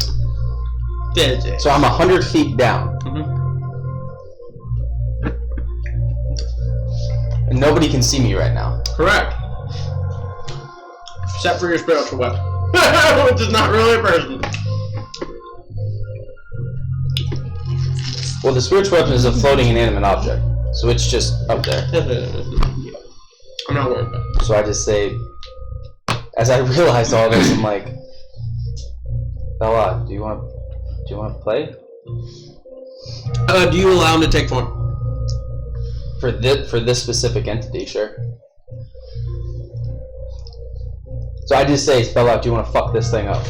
Physics. so I'm 100 feet down. Mhm. And nobody can see me right now. Correct. Except for your spiritual weapon, which is not really a person. Well, the spiritual weapon is a floating inanimate object, so it's just up there. I'm not worried about it. So I just say, as I realize all this, I'm like, Bella, do you want to play? Do you allow him to take form? For this specific entity, sure. So I just say, spell out, do you want to fuck this thing up?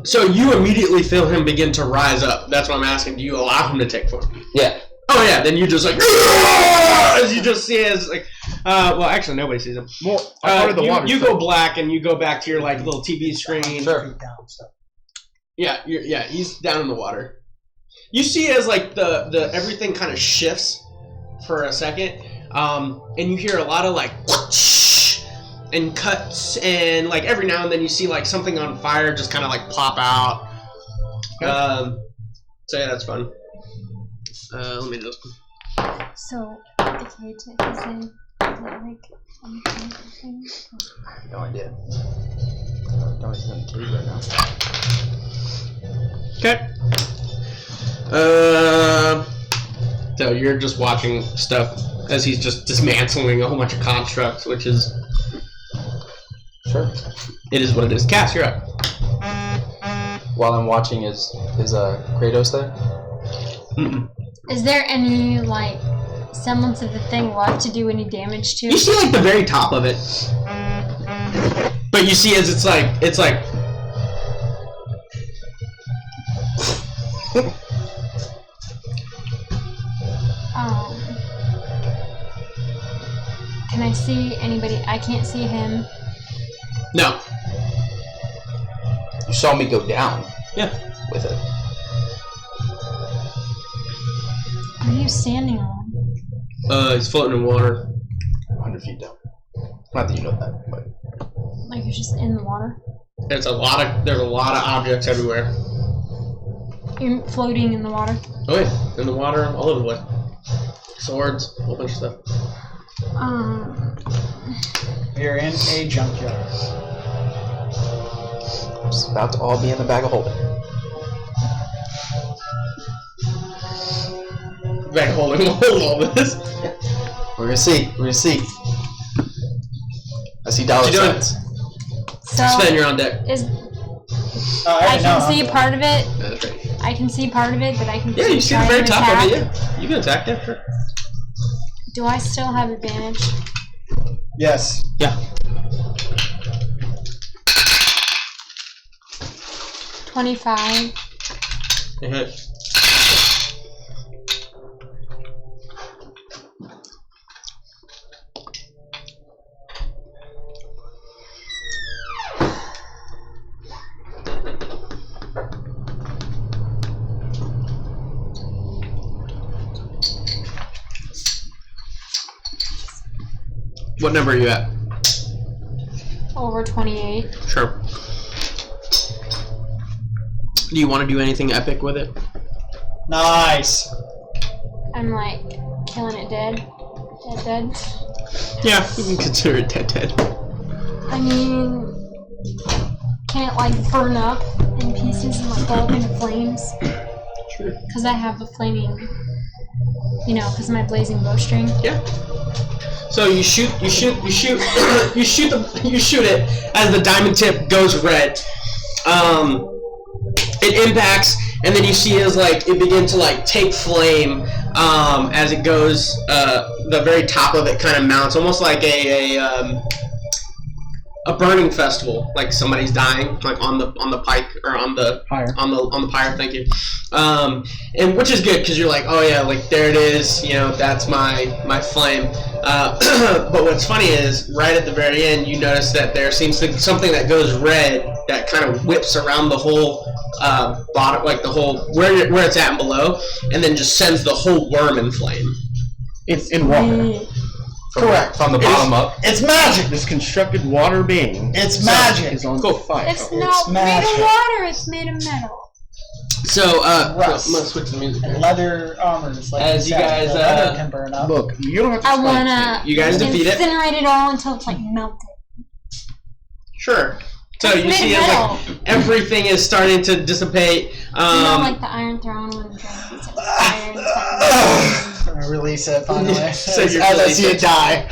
So you immediately feel him begin to rise up. That's what I'm asking. Do you allow him to take form? Yeah. Oh yeah, then you just like as you just see as like well actually nobody sees him. Well, I thought of the water. You go black and you go back to your like little TV screen. Sure. Yeah, he's down in the water. You see as like the everything kind of shifts for a second, and you hear a lot of like whoosh and cuts, and like every now and then you see like something on fire just kind of like plop out. So yeah, that's fun. Let me just. So, the cage that he's in, is it like some kind of thing? No idea. Don't he's in the cage right now. Okay. So you're just watching stuff as he's just dismantling a whole bunch of constructs, which is. Sure. It is what it is. Cass, you're up. While I'm watching, is Kratos there? Mm-mm. Is there any like semblance of the thing left to do any damage to? You see like the very top of it, but you see as it's like Can I see anybody? I can't see him. No. You saw me go down. Yeah. With it. What are you standing on? He's floating in water. 100 feet down. Not that you know that, but. Like you're just in the water? There's a lot of objects everywhere. You're floating in the water? Oh yeah, in the water all over the place. Swords, a whole bunch of stuff. You're in a junkyard. It's about to all be in the bag of holding. Bag of holding all this. We're gonna see. We're gonna see. I see dollar What you doing? signs. So Sven, you're on deck. I can see part of it. That's right. I can see part of it, but I can Yeah, you see the very top of it, yeah. You can attack, yeah, sure. Do I still have advantage? Yes. Yeah. 25. You hit. What number are you at? Over 28. Sure. Do you want to do anything epic with it? Nice. I'm like killing it dead. Dead. Yeah, you can consider it dead. I mean, can it like burn up in pieces and like go up into flames? Sure. Because I have the flaming, because of my blazing bowstring. Yeah. So you shoot it as the diamond tip goes red. It impacts, and then you see as like it begins to like take flame as it goes. The very top of it kind of mounts, almost like a burning festival, like somebody's dying, like on the pike or on the pyre. On the pyre. Thank you. And which is good because you're like, oh yeah, like there it is. That's my flame. But what's funny is right at the very end, you notice that there seems to be something that goes red that kind of whips around the whole bottom, like the whole where it's at and below, and then just sends the whole worm in flame. It's in water. Correct. From the bottom up. It's magic. This constructed water being. It's magic. Is on Cool. fire. It's not made magic. of water, it's made of metal. So, I'm Rust. gonna switch the music. And leather armors. Like As you said, guys, the leather can burn up. Look, you don't have to. I explain it to me. wanna You guys defeat it? incinerate it all until it's like melted. Sure. So It's you made see of as metal. like everything is starting to dissipate. Like the Iron Throne when the dragon sets fire and it's like Release it finally. So as you I release see it. it die.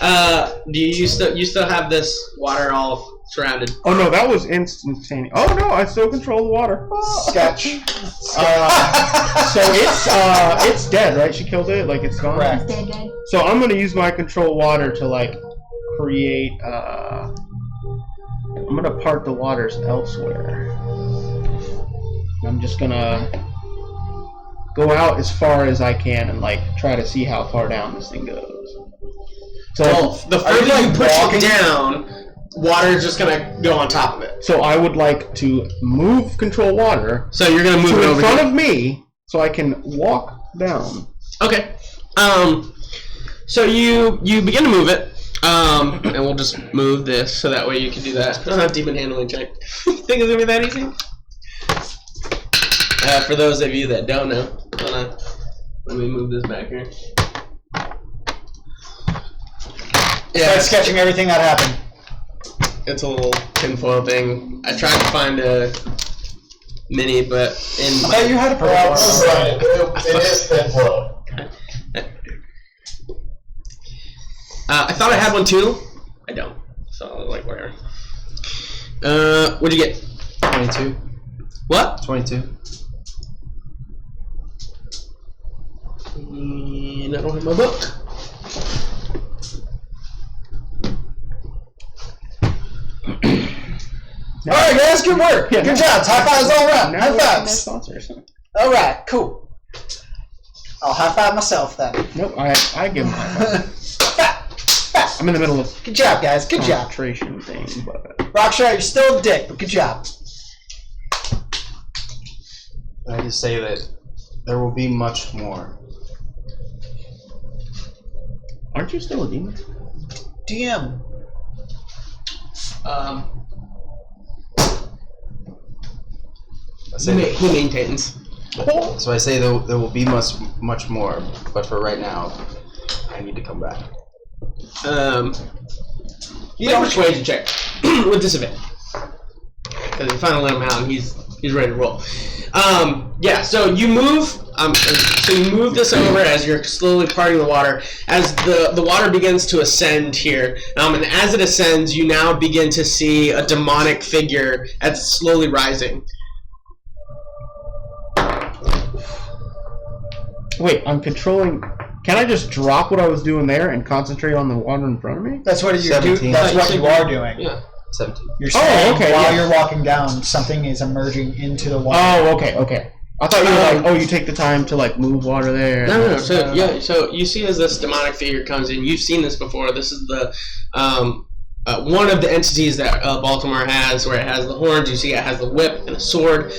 Do you still have this water all surrounded? Oh no, that was instantaneous. Oh no, I still control the water. Sketch. So it's dead, right? She killed it, like it's gone. Correct. dead. So I'm gonna use my control water to like create. I'm gonna part the waters elsewhere. I'm just gonna go out as far as I can and like try to see how far down this thing goes. So The further you push it down, water is just gonna go on top of it. So I would like to move control water So you're gonna move to it in over front here. of me so I can walk down. Okay. So you begin to move it. And we'll just move this so that way you can do that. Demon handling check. Think it's gonna be that easy? For those of you that don't know, let me move this back here. Start sketching everything that happened. It's a little tinfoil thing. I tried to find a mini, but I thought you had a purple. Right, it is thin flow. I thought I had one too. I don't. So like where? What'd you get? 22. What? 22. And I don't have my book. All right, guys, good work. Yeah, Good job. High fives all around. Now High we're getting fives. sponsors. All right, cool. I'll high five myself then. Nope, I give him a high five. I'm in the middle of Good job, guys. Good job. concentration thing, but Rockstar, you're still a dick, but good job. I just say that there will be much more. aren't you still a demon? DM. I say He maintains. so I say there will be much more, but for right now, I need to come back. Make a persuasion check with disadvantage. Because you finally let him out and he's ready to roll. Yeah, so you move. So you move this over as you're slowly parting the water. As the water begins to ascend here, and as it ascends, you now begin to see a demonic figure as it's slowly rising. Wait, I'm controlling. Can I just drop what I was doing there and concentrate on the water in front of me? That's what you do. 17. That's what you are doing. Yeah. 17. You're saying okay, while yeah. you're walking down, something is emerging into the water. Oh, okay. I thought you were like, you take the time to like move water there. No. So yeah, so you see as this demonic figure comes in, you've seen this before. This is the one of the entities that Baltimore has, where it has the horns. You see, it has the whip and a sword,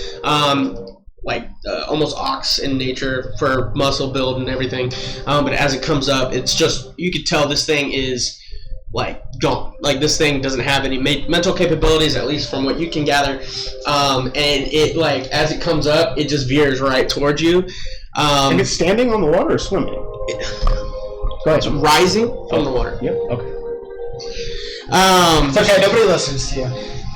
almost ox in nature for muscle build and everything. But as it comes up, it's just you could tell this thing is like gone. Like this thing doesn't have any mental capabilities, at least from what you can gather. And it as it comes up, it just veers right towards you. And it's standing on the water or swimming? It's rising from the water. Yep. Okay. It's okay, nobody listens to you.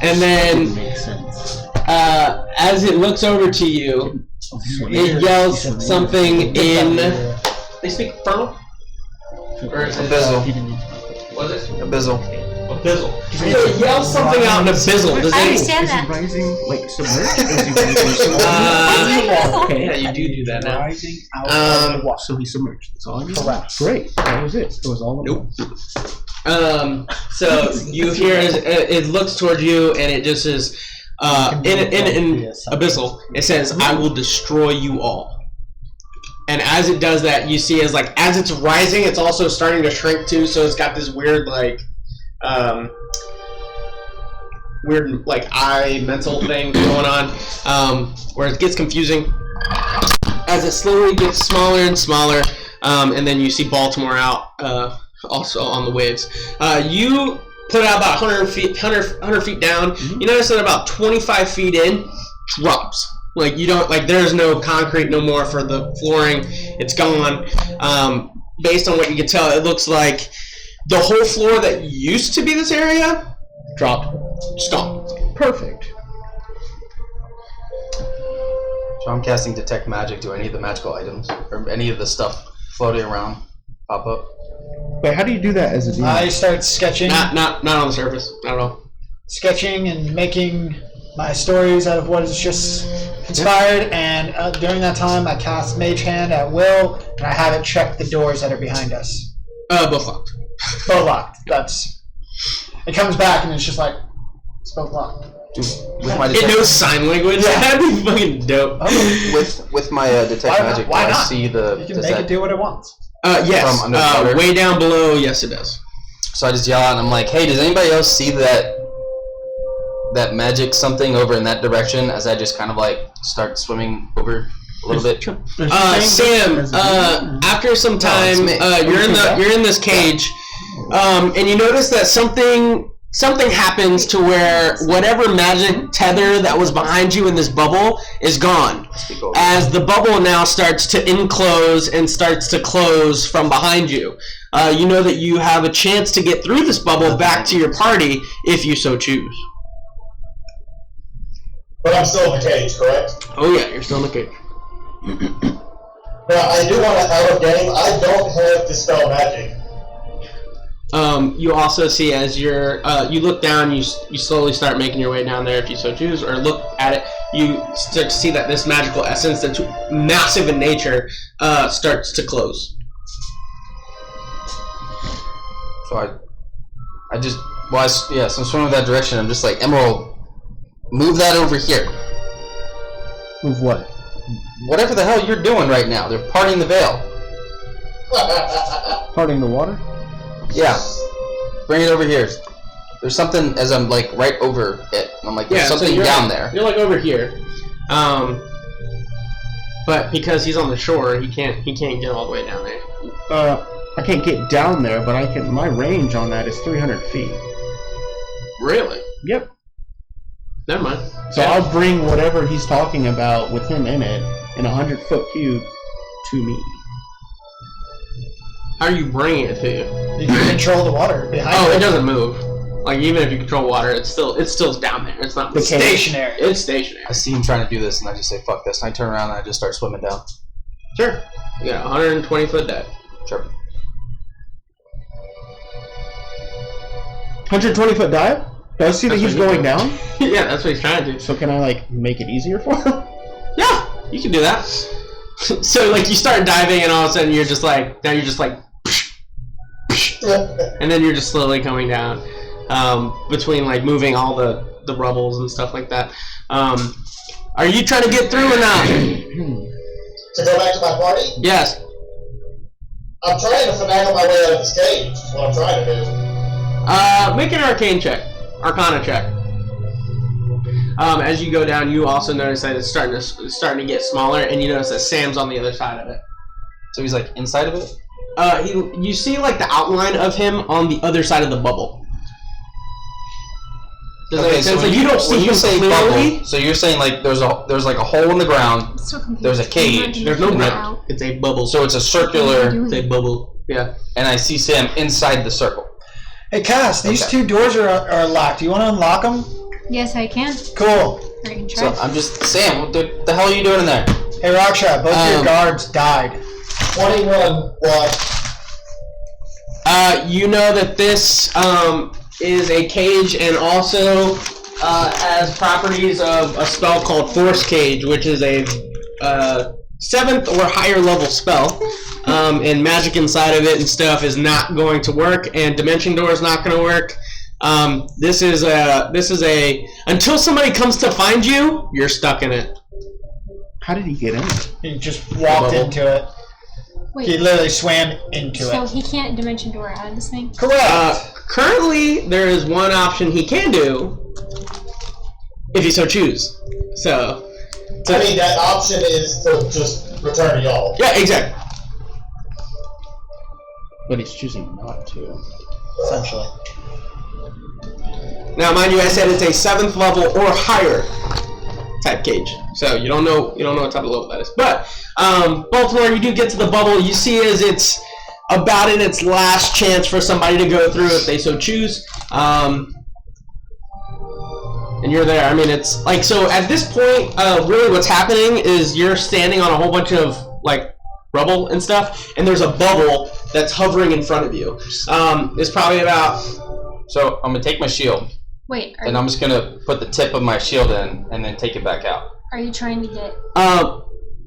And then Makes sense. as it looks over to you, it yells something in. They speak Infernal? Or is it Abyssal. What is it? Abyssal. Abyssal. So it yells something out in Abyssal. Does I it? understand Is he that. rising like submerged? Or is he rising submerged? Yeah, you do that now. Rising out of the water. So he's submerged. That's all I need. Correct. Great. That was it. It was all. Nope. So you hear it looks toward you and it just says, in Abyssal, it says, "I will destroy you all." And as it does that, you see as it's rising, it's also starting to shrink too. So it's got this weird eye mental thing going on, where it gets confusing as it slowly gets smaller and smaller. And then you see Baltimore out also on the waves. You put out about 100 feet down. You notice that about 25 feet in, drops. You don't there's no concrete no more for the flooring. It's gone. Based on what you can tell, it looks like the whole floor that used to be this area dropped. Stopped. Perfect. So I'm casting Detect Magic. Do any of the magical items or any of the stuff floating around pop up? Wait, how do you do that as a demon? I start sketching. Not on the surface. Not at all. Sketching and making my stories out of what is just inspired, and during that time I cast Mage Hand at will, and I have it check the doors that are behind us. Both locked. Both locked. It comes back and it's just like, it's both locked. Dude, with my It detect, knows sign language. That'd be fucking dope. with my detect Why not? magic, Why do I not? see the? You can does make that- it do what it wants. Yes. From underwater? Way down below, yes it does. So I just yell out and I'm like, "Hey, does anybody else see that magic something over in that direction?" As I just kind of start swimming over a little bit. Sam, after some time, it's me. you're in this cage, and you notice that something happens to where whatever magic tether that was behind you in this bubble is gone. As the bubble now starts to enclose and starts to close from behind you. You know that you have a chance to get through this bubble back to your party if you so choose. But I'm still in the cage, correct? Oh yeah, you're still in the cage. Now, I do want to out of game. I don't have Dispel Magic. you also see as you look down, you slowly start making your way down there if you so choose, or look at it, you start to see that this magical essence that's massive in nature starts to close. So so I'm swimming that direction. I'm just like, Emerald, move that over here. Move what? Whatever the hell you're doing right now. They're parting the veil. Parting the water? Yeah. Bring it over here. There's something as I'm like right over it. I'm like, there's something down there. You're like over here. But because he's on the shore, he can't get all the way down there. I can't get down there, but I can. My range on that is 300 feet. Really? Yep. Never mind. So I'll bring whatever he's talking about with him in it in a 100-foot cube to me. How are you bringing it to you? You can control the water behind Oh, it. it doesn't move. Like even if you control water, it's still down there. It's not Stationary. It's stationary. I see him trying to do this, and I just say, fuck this. And I turn around and I just start swimming down. Sure. You got 120-foot dive. Sure. 120-foot dive? Do I see that he's going down? Yeah, that's what he's trying to do. So can I like make it easier for him? Yeah, you can do that. So like you start diving, and all of a sudden you're just like and then you're just slowly coming down between like moving all the rubbles and stuff like that. Are you trying to get through or not? To go back to my party? Yes. I'm trying to finagle my way out of this cage. Is what I'm trying to do. Make an arcana check. As you go down, you also notice that it's starting to get smaller, and you notice that Sam's on the other side of it. So he's like inside of it? You see like the outline of him on the other side of the bubble. Does that make sense? Like you don't see him clearly. Bubble, so you're saying like there's like a hole in the ground. There's a cage. There's no ground. It's a bubble. So it's a circular. It's a bubble. Yeah. And I see Sam inside the circle. Hey, Cass, these two doors are locked. Do you want to unlock them? Yes, I can. Cool. Or you can So try. I'm just Sam. What the hell are you doing in there? Hey, Raksha, both your guards died. 21. What? You know that this is a cage, and also has properties of a spell called Force Cage, which is a 7th or higher level spell. And magic inside of it and stuff is not going to work, and Dimension Door is not going to work. This is a until somebody comes to find you, you're stuck in it. How did he get in? He just walked into it. Wait, He literally swam into so it. he can't dimension door out of this thing? Correct. Currently, there is one option he can do, if he so choose. So I mean, that option is to just return to y'all. yeah, exactly. But he's choosing not to. Essentially. Now, mind you, I said it's a 7th level or higher type cage, so you don't know what type of level that is. But Baltimore, you do get to the bubble. You see as it's about in its last chance for somebody to go through if they so choose. And you're there. I mean, it's like, so at this point, really what's happening is you're standing on a whole bunch of like rubble and stuff, and there's a bubble that's hovering in front of you. It's probably about. So I'm gonna take my shield, Wait, and I'm just gonna put the tip of my shield in, and then take it back out. are you trying to get...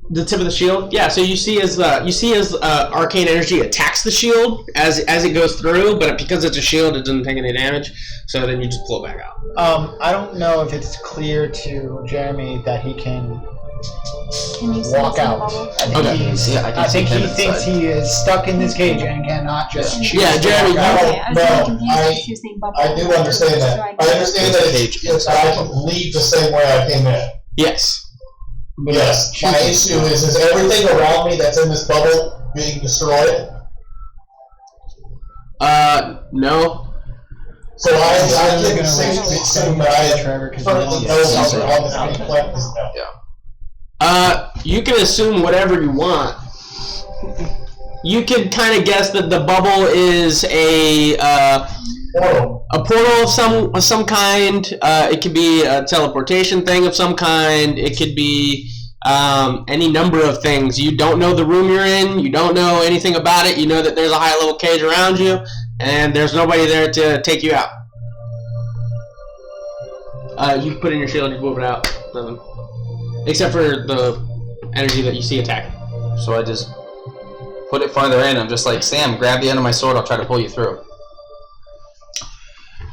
The tip of the shield, yeah. So you see as arcane energy attacks the shield as it goes through, but because it's a shield, it doesn't take any damage. So then you just pull it back out. I don't know if it's clear to Jeremy that he can Can you see walk it's in the out. bubble? I think, Okay. I think he thinks he is stuck in this cage and cannot just choose Yeah, to Jeremy, walk out. Okay, I was No, really confused I- because you were saying bubble. I do understand that. I understand that it's I can leave the same way I came in. Yes. Yes. My issue is everything around me that's in this bubble being destroyed? No. So I He's can gonna safely waste assume that I Trevor, 'cause currently he know knows how he's on this out. main planet is now. You can assume whatever you want. You can kind of guess that the bubble is a Portal. portal of some kind. It could be a teleportation thing of some kind. It could be any number of things. You don't know the room you're in. You don't know anything about it. You know that there's a high-level cage around you, and there's nobody there to take you out. You put in your shield, you move it out. Nothing. Except for the energy that you see attacking. So I just put it farther in. I'm just like, Sam, grab the end of my sword. I'll try to pull you through.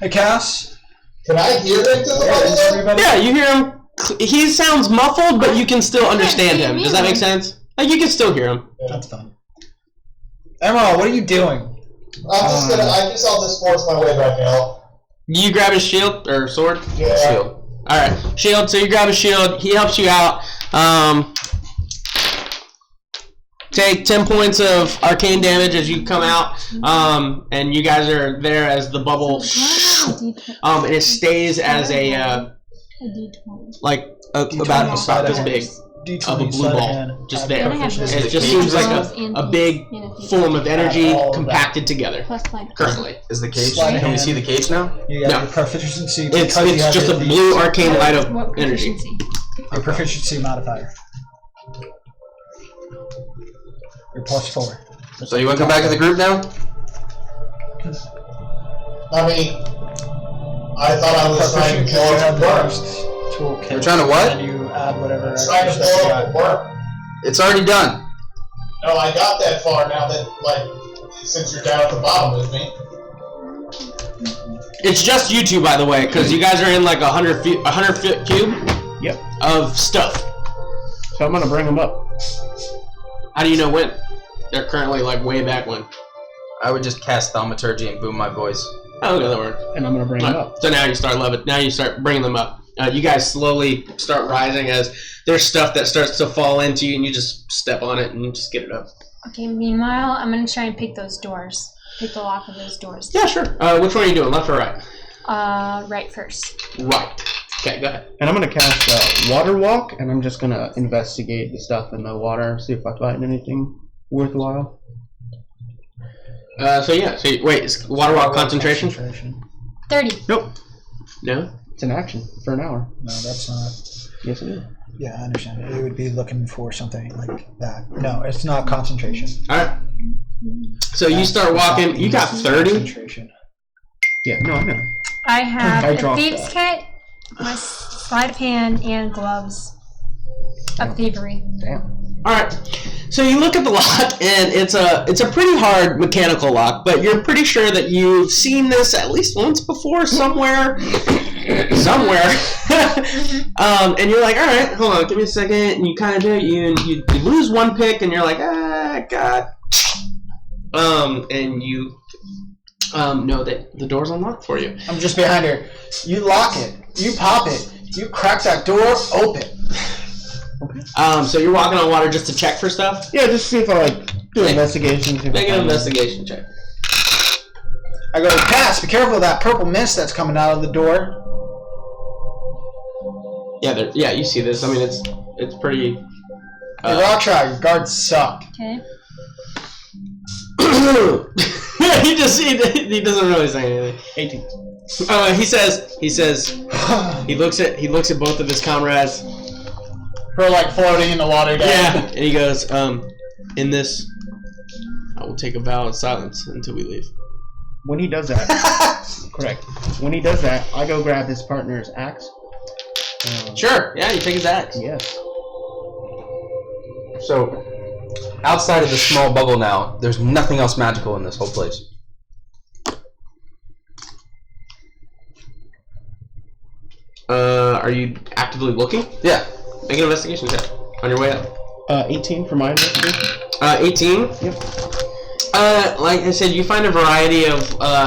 Hey, Cass. Can I hear him through the bubble? Everybody? Yeah, you hear him. He sounds muffled, but you can still understand him. Does that make sense? Like, you can still hear him. That's fine. Emerald, what are you doing? I guess I'll just force my way back out. You grab his shield or sword? Yeah. Shield. Alright, shield. So you grab his shield. He helps you out. Take 10 points of arcane damage as you come out. And you guys are there as the bubble. And it stays as a like about this big of a blue ball just there. It just seems like a big form of energy compacted together. Currently, Is the cage? Can we see the cage now? You got No. your proficiency. it's because you have just a the- blue arcane light of energy. Your proficiency modifier. Your +4. So you want to come back to the group now? I mean, I thought I was trying to Proficient blow because you have up the work. most toolkit. You're trying to what? And you add whatever. Trying to extra stuff you blow up got. work. It's already done. No, I got that far now that, like, since you're down at the bottom with me. It's just you two, by the way, because you guys are in like 100 foot cube. Yep. Of stuff. So I'm gonna bring him up. How do you know when? They're currently like way back when. I would just cast thaumaturgy and boom my voice. Oh, okay, that works. And I'm gonna bring him up. So now you start Now you start bringing them up. You guys slowly start rising as there's stuff that starts to fall into you, and you just step on it and just get it up. Okay, meanwhile, I'm gonna try and pick those doors. Pick the lock of those doors. Yeah, sure. Which one are you doing, left or right? Right first. Right. Okay, go ahead. And I'm gonna cast Water Walk, and I'm just gonna investigate the stuff in the water, see if I find anything worthwhile. So wait, is water walk concentration? 30. Nope. No. It's an action for an hour. No, that's not. Yes, it is. Yeah, I understand. You would be looking for something like that. No, it's not concentration. All right. So you start walking. You got 30. Concentration. Yeah, no, I know. I have I a dropped thieves kit, my sleight of hand, and gloves of thievery. Damn. All right. So you look at the lock, and it's a pretty hard mechanical lock, but you're pretty sure that you've seen this at least once before somewhere. And you're like, all right, hold on, give me a second. And you kind of do it. You lose one pick, and you're like, ah, God. And you know that the door's unlocked for you. I'm just behind her. You lock it. You pop it. You crack that door open. So you're walking on water just to check for stuff? Yeah, just see if I do investigation. See if Make I an find investigation check. I go, Cass, be careful of that purple mist that's coming out of the door. Yeah, you see this. I mean, it's pretty. Hey, Rockstar, your guards suck. Okay. he doesn't really say anything. 18. He says he looks at both of his comrades. We're like floating in the water down. Yeah, and he goes, in this, I will take a vow of silence until we leave. When he does that, correct. When he does that, I go grab his partner's axe. Sure. Yeah, you take his axe. Yes. So, outside of the small bubble now, there's nothing else magical in this whole place. Are you actively looking? Yeah. Make an investigation check on your way up. 18 for my investigation. 18? Yep. Like I said, you find a variety of,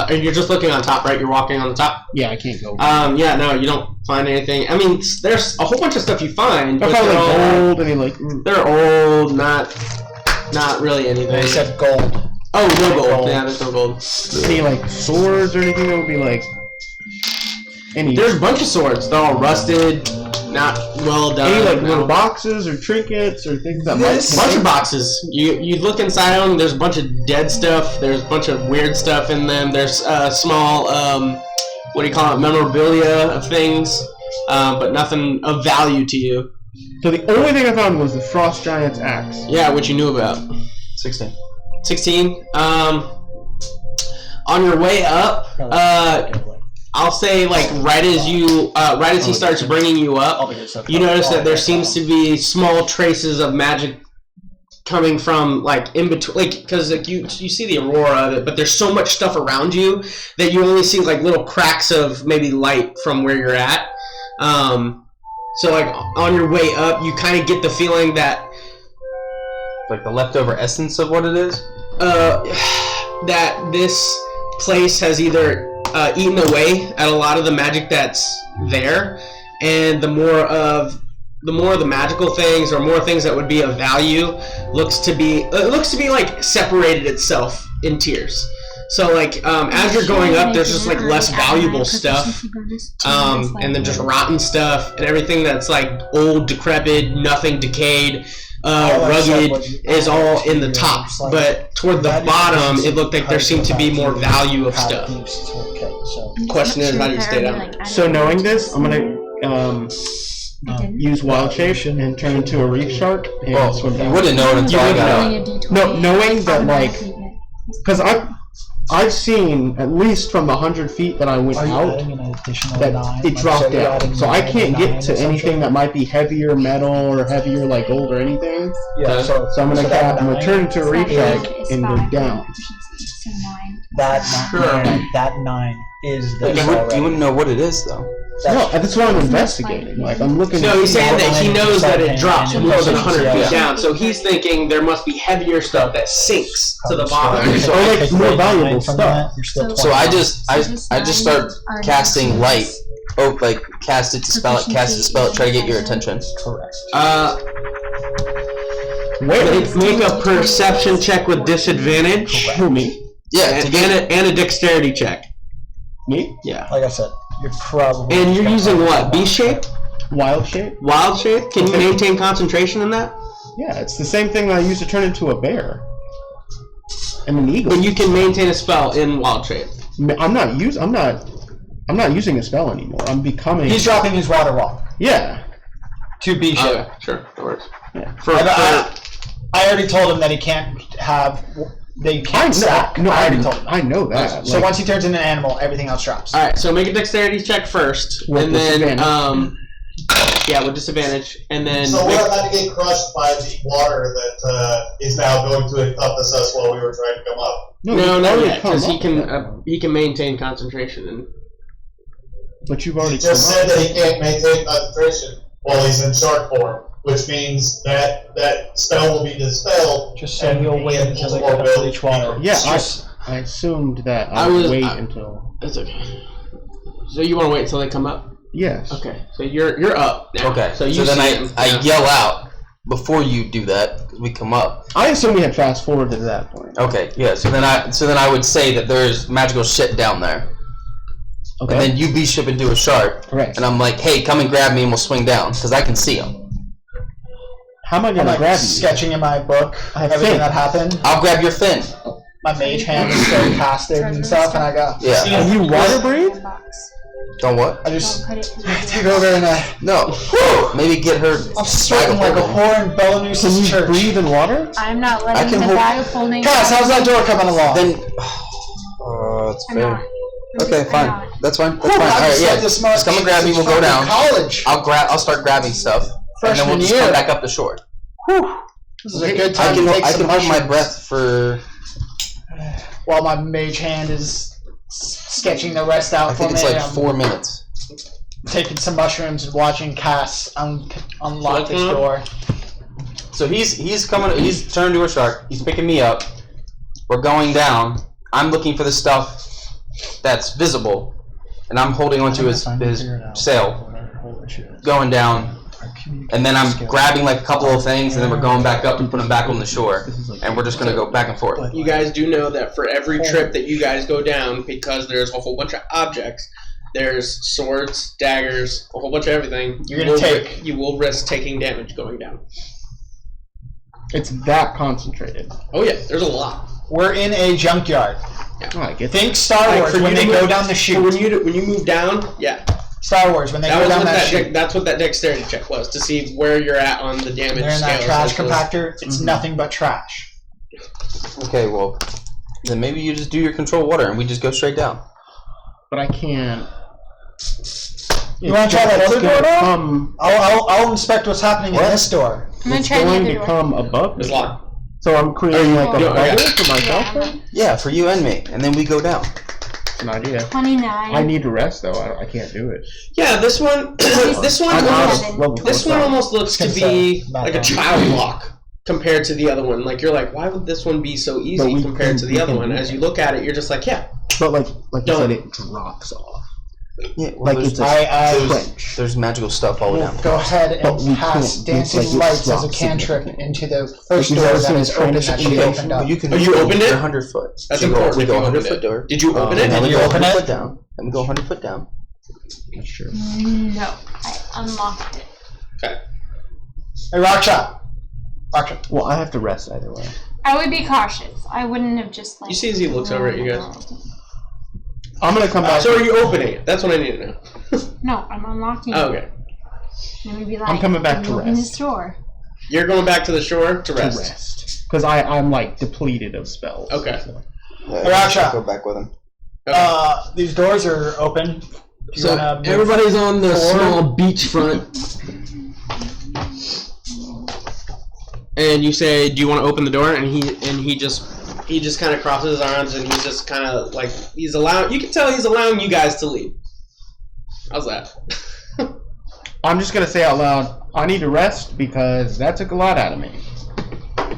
you're just looking on top, right? You're walking on the top? Yeah, I can't go. Yeah, no, you don't find anything. I mean, there's a whole bunch of stuff you find, I but found they're like all, gold, and they're old, not really anything. They said gold. Oh, no gold. Gold. Yeah, there's no gold. any like swords or anything that would be like any. There's a bunch of swords. They're all rusted, not well done. Any like no. little boxes or trinkets or things that might. A bunch of boxes. You look inside them. There's a bunch of dead stuff. There's a bunch of weird stuff in them. There's small what do you call it, memorabilia of things, but nothing of value to you. So the only thing I found was the Frost Giant's axe. Yeah, what you knew about. 16. 16. On your way up, I'll say like right as he starts bringing you up, you notice that there seems to be small traces of magic coming from like in between, like because like you see the aurora of it, but there's so much stuff around you that you only see like little cracks of maybe light from where you're at. So like on your way up, you kind of get the feeling that like the leftover essence of what it is. That this place has either eaten away at a lot of the magic that's there, and the more of the magical things or more things that would be of value looks to be like separated itself in tiers. So like as you're going up, there's just like less valuable stuff, and then just rotten stuff and everything that's like old, decrepit, nothing decayed, rugged is all in the top. But toward the bottom, it looked like there seemed to be more value of stuff. Question is, how do you stay down? So knowing this, I'm gonna use Wild Shape and turn into a reef shark and swim down. You wouldn't know it until I got out. No, knowing that like, because I've seen at least from the 100 feet that I went out that it dropped down, so I can't get to anything that might be heavier metal or heavier like gold or anything. Yeah. So I'm gonna turn into a reef shark and go down. That 9 is the. You wouldn't know what it is though. No, that's what I'm investigating. Like I'm looking. No, he's saying that he knows that it drops more than 100 feet down, so he's thinking there must be heavier stuff that sinks to the bottom. So I like more valuable stuff. So I just start casting light. Oh, like cast it to spell it, cast it to spell it. Try to get your attention. Correct. Make a perception check with disadvantage. Who, me? Yeah, and a dexterity check. Me? Yeah. Like I said, you're probably. And you're using what? Beast shape? Wild Shape? Wild shape? Can you maintain concentration in that? Yeah, it's the same thing that I use to turn into a bear. And an eagle. But you can maintain a spell in wild shape. I'm not using a spell anymore. I'm becoming. He's dropping his water wall Yeah. to B shape. Okay, sure, that works. Yeah. I already told him that he can't have. They can't stack. No, I already told him. I know that. So once he turns into an animal, everything else drops. Alright, so make a dexterity check first. With and then disadvantage. yeah, with disadvantage. And then So we're about to get crushed by the water that is now going to encompass us while we were trying to come up. no, not yet, because he can maintain concentration and But you've He already just come said up. that he can't maintain concentration while he's in shark form, which means that spell will be dispelled. Just say you'll wait until they get up to each water. Yeah, I assumed that I would wait until. It's okay. So you want to wait until they come up? Yes. Okay. So you're up now. Okay. So you then see them. I yell out before you do that because we come up. I assume we had fast forwarded to that point. Okay. Yeah. So then I would say that there's magical shit down there. Okay. And then you be ship into a shark. Correct. And I'm like, hey, come and grab me and we'll swing down because I can see him. How am I I'm gonna like grab you? sketching in my book I have everything fin. that happened. I'll grab your fin. My mage hand is still casted and stuff, and I go. Yeah. Can you water breathe? Don't what? I just take over and No. Maybe get her. I'm sweating like a whore in Belarus's Can you church. breathe in water? I'm not I letting can the hold- bag of holding. Cass, how's that door coming along? Then. It's I'm fair. not. Okay, I'm fine. not. That's fine. That's Whew, fine. I All right, just yeah. said this much Just come and grab me. since We'll go fucking down. College. I'll start grabbing stuff, and then Freshman we'll just year. come back up the shore. This is a good I time can to take I some can hold my mushrooms breath for. while my mage hand is sketching the rest out I for think me. it's like I'm 4 minutes. taking some mushrooms and watching Cass unlock this door. So he's coming. He's turned to a shark. He's picking me up. We're going down. I'm looking for the stuff that's visible, and I'm holding onto his sail, going down. And then I'm grabbing like a couple of things, and then we're going back up and putting them back on the shore, and we're just gonna go back and forth. You guys do know that for every trip that you guys go down, because there's a whole bunch of objects, there's swords, daggers, a whole bunch of everything. You will risk taking damage going down. It's that concentrated. Oh yeah, there's a lot. We're in a junkyard. Oh, I get Think Star Wars when they go down the chute. So when you move down, yeah. Star Wars, when they That go was down what that chute, that's what that dexterity check was, to see where you're at on the damage they're in that scale. trash compactor. It's nothing but trash. Okay, well, then maybe you just do your control water and we just go straight down. But I can't. You want to try that other door? Come, I'll inspect what's happening in this door. I'm gonna it's try the going other to door. come above It's me. locked. So I'm creating like a Yeah, bubble okay. for myself. Yeah. Then? Yeah, for you and me, and then we go down. It's an idea. 29. I need to rest though. I can't do it. Yeah, this one, this one, I'm out almost, of level this 4 one stuff. almost looks to It's be back like a on. child lock compared to the other one. Like you're like, why would this one be so But easy we compared can- to we the other can one? do As that. you look at it, you're just like, yeah. But like you Done. said, it drops off. Yeah, well, Like there's, it's a I there's magical stuff all the way will down. go ahead But we and cast can't. It's Dancing like it Lights as a drops cantrip significantly. into the first You've door never that seen is a open trench that she in opened But up. you can Oh, you opened it? 100 foot. That's So important. we if go you 100 opened foot it. door. Did you open it? And then we you go open 100 it? foot down. And we go 100 foot down. That's true. No, I unlocked it. Okay. Hey, rock shot. Rock shot. Well, I have to rest either way. I would be cautious. I wouldn't have just like. You see as he looks over at you guys. I'm gonna come back. So are you opening it? That's what I need to know. No, I'm unlocking Oh, it. okay. And we'd be like, I'm coming back to open rest. this door. You're going back to the shore to to rest. rest. Because I'm like depleted of spells. Okay. So. Yeah, Rock shot. Go back with him. These doors are open. Do you So wanna move everybody's on the forward? small beachfront. And you say, "Do you want to open the door?" And he just kind of crosses his arms and he's just kind of like he's allowing. You can tell he's allowing you guys to leave. How's that? I'm just gonna say out loud, I need to rest because that took a lot out of me.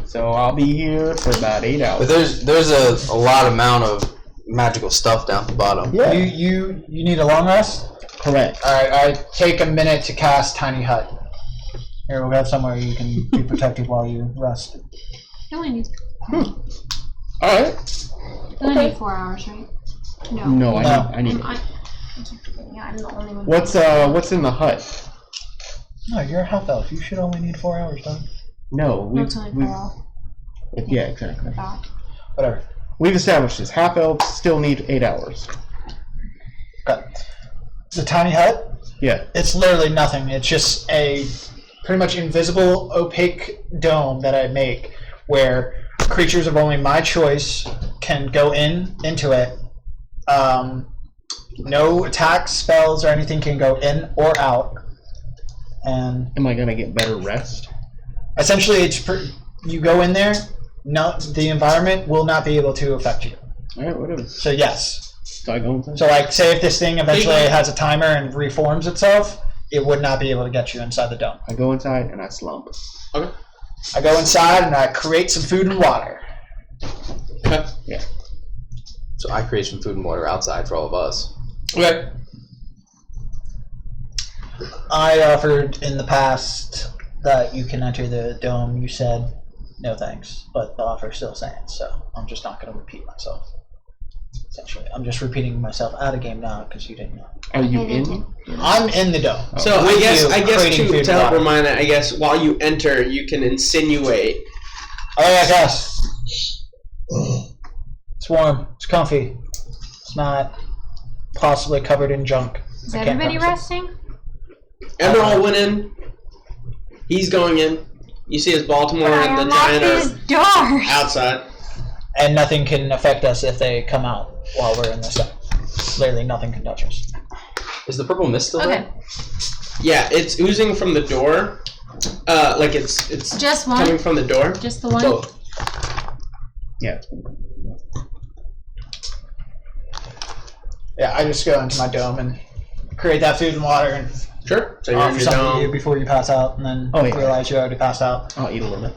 So I'll be here for about 8 But hours. there's a lot amount of magical stuff down at the bottom. Yeah. You need a long rest? Correct. Alright, I take a minute to cast Tiny Hut. Here, we'll go somewhere you can be protected while you rest. You only need, Alright. you only need 4 hours, right? No. No, No. I need. Yeah, I'm the only one. What's in the hut? No, you're a half elf. You should only need 4 hours, dog. No, No, it's only 4 hours. yeah, exactly. Whatever. We've established this. Half elves still need 8 hours. Okay. The Tiny Hut? Yeah. It's literally nothing. It's just a pretty much invisible, opaque dome that I make where creatures of only my choice can go into it. No attacks, spells, or anything can go in or out. And Am I gonna get better rest? essentially, you go in there. No, the environment will not be able to affect you. All right, whatever. So yes. So I go inside. So like, say if this thing eventually has a timer and reforms itself, it would not be able to get you inside the dome. I go inside and I slump. Okay. I go inside and I create some food and water. Okay. Yeah. So I create some food and water outside for all of us. Okay. I offered in the past that you can enter the dome. You said no thanks, but the offer still stands, so I'm just not going to repeat myself. Essentially, I'm just repeating myself out of game now because you didn't know. Are you in? I'm in the dome. So With I guess you, creating food to and help water. remind that, I guess while you enter, you can insinuate. Oh yeah, guys. It's warm. It's comfy. It's not possibly covered in junk. Is I can't everybody promise it. resting? Emerald went in. He's going in. You see his Baltimore I and the unlocked giant these are doors. outside. And nothing can affect us if they come out while we're in this dome. Literally nothing can touch us. Is the purple mist still Okay. there? Yeah, it's oozing from the door. Like it's Just coming one? from the door. Just the one? Both. Yeah. Yeah, I just go into my dome and create that food and water and Sure. So you're in offer your something to you dome. before you pass out, and then Oh, yeah. realize you already passed out. I'll eat a little bit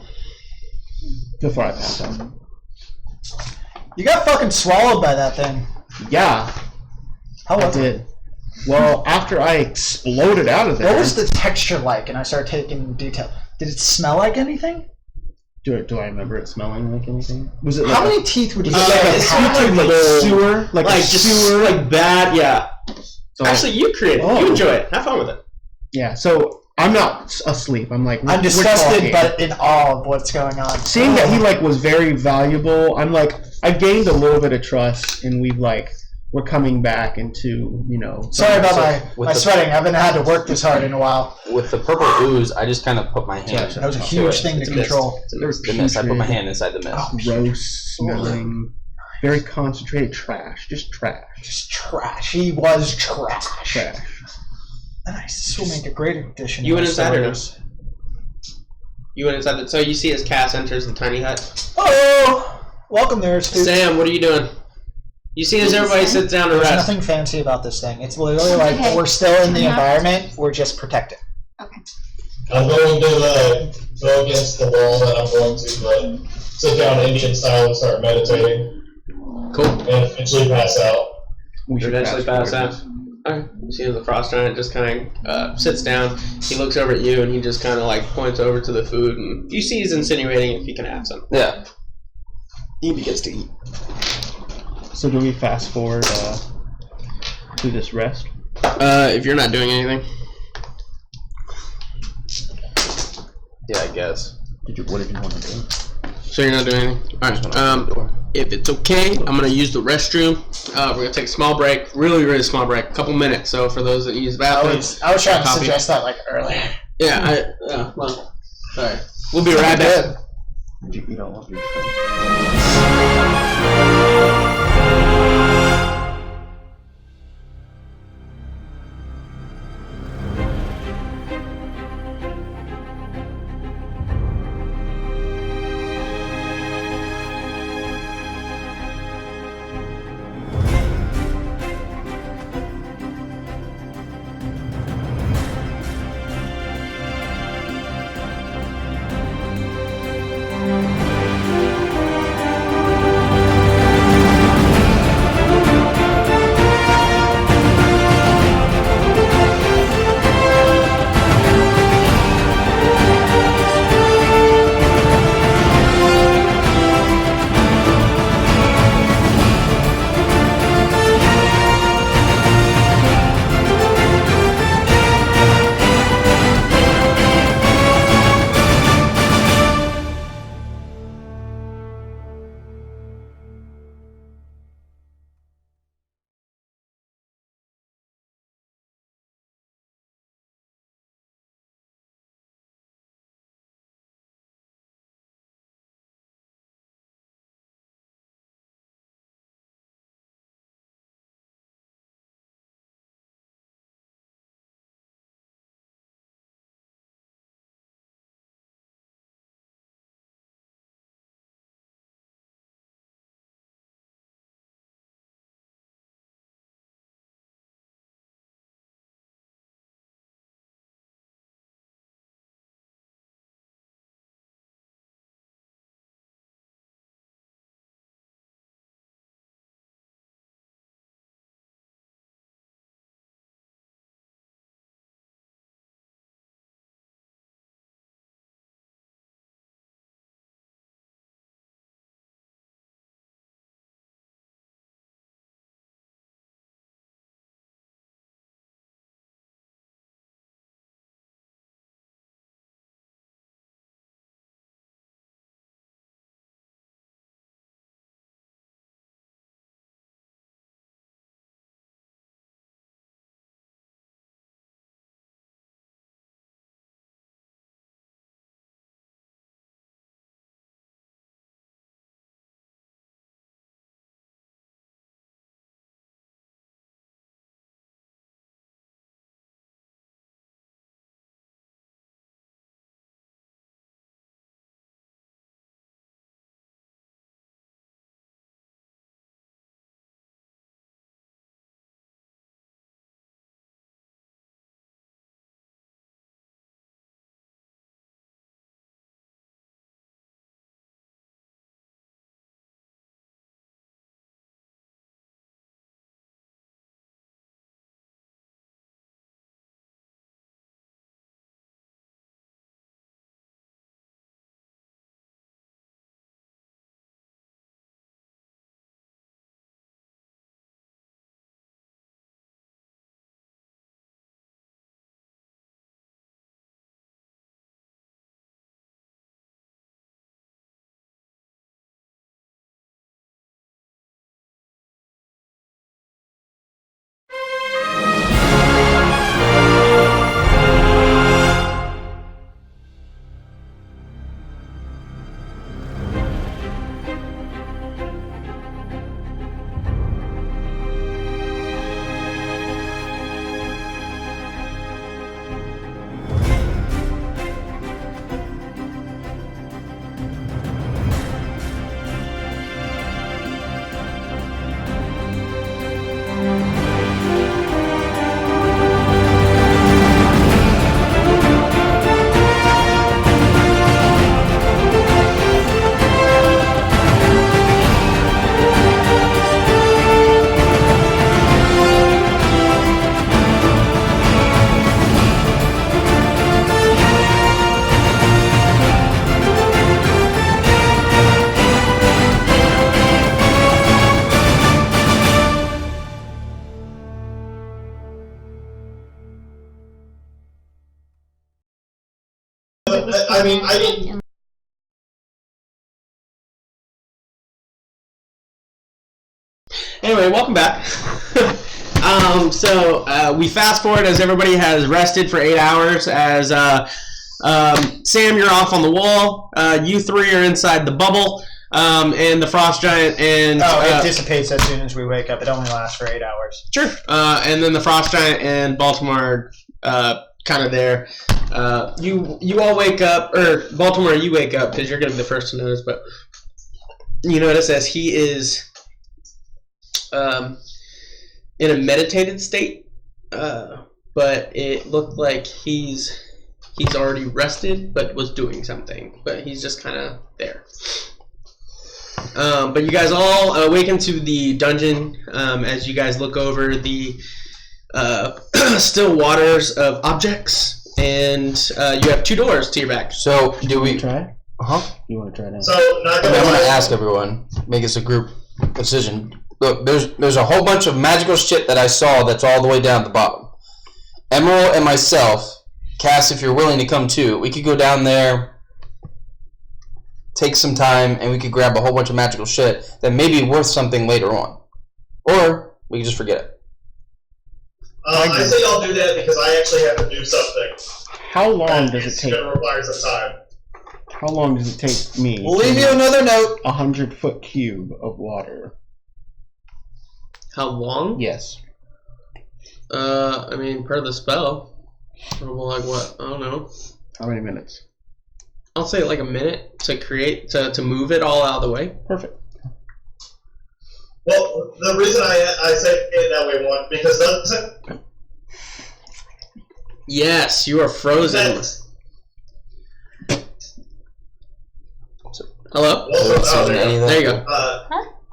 before I pass out. You got fucking swallowed by that thing. Yeah, How I was it? did. Well, after I exploded out of there. What was the texture like? And I started taking detail. Did it smell like anything? Do I remember it smelling like anything? Was it like How many teeth would you was it say like a it had? like sewer? Like a just sewer? like bad, yeah. So, Actually, you create it. Oh. You enjoy it. Have fun with it. yeah. So I'm not asleep. I'm like I'm we're disgusted, talking. but in awe of what's going on. Seeing that he like was very valuable, I'm like I've gained a little bit of trust, and we've like we're coming back into, you know. Sorry about my sweating. I haven't had to work this hard in a while. With the purple ooze, I just kind of put my hand. That was a huge thing to control. The mist. I put my hand inside the mist. Gross smelling, very concentrated trash. Just trash. Just trash. He was trash. Trash. Nice. This will make a great addition. You went inside or no? You went inside. So you see as Cass enters the tiny hut. Oh, welcome there, Stu. Sam, what are you doing? You see as everybody sits down to There's rest. nothing fancy about this thing. It's literally like we're still in the environment. We're just protected. Okay. I'm going to go against the wall, and I'm going to sit down Indian style and start meditating. Cool. And eventually pass out. We should eventually pass out. Alright. You see the frost giant just kind of sits down. He looks over at you and he just kind of like points over to the food, and you see he's insinuating if he can have some. Yeah. He begins to eat. So do we fast forward to this rest? If you're not doing anything. Yeah, I guess. What did you want to do? So you're not doing anything? Alright. If it's okay, I'm going to use the restroom. We're going to take a small break. Really, really small break. A couple minutes. So for those that use the bathroom. I was trying to suggest that like earlier. Yeah, well, sorry. We'll be right back. Did you eat all of your I mean. Anyway, welcome back. So we fast forward as everybody has rested for 8 hours. As Sam, you're off on the wall. You three are inside the bubble, and the frost giant and it dissipates as soon as we wake up. It only lasts for 8 hours. Sure. And then the frost giant and Baltimore are kind of there. You all wake up, or Baltimore, you wake up because you're going to be the first to notice. But you notice as he is in a meditated state, but it looked like he's already rested, but was doing something. But he's just kind of there. But you guys all awaken to the dungeon as you guys look over the still waters of objects, and you have 2 doors to your back. So, do we try? You want to try now? So, not I'm gonna going to lie. ask everyone, make us a group decision. Look, there's a whole bunch of magical shit that I saw that's all the way down at the bottom. Emerald and myself, Cass, if you're willing to come too, we could go down there, take some time, and we could grab a whole bunch of magical shit that may be worth something later on. Or we can just forget it. I say I'll do that because I actually have to do something. How long And does it it's take? going to require some time. How long does it take me? We'll leave you another note. 100-foot cube of water. How long? Yes. I mean, per the spell. Well, like what? I don't know. How many minutes? I'll say like a minute to create, to move it all out of the way. Perfect. Well, the reason I say it that way, one, because doesn't Yes, you are frozen. Hello? Well, There you go.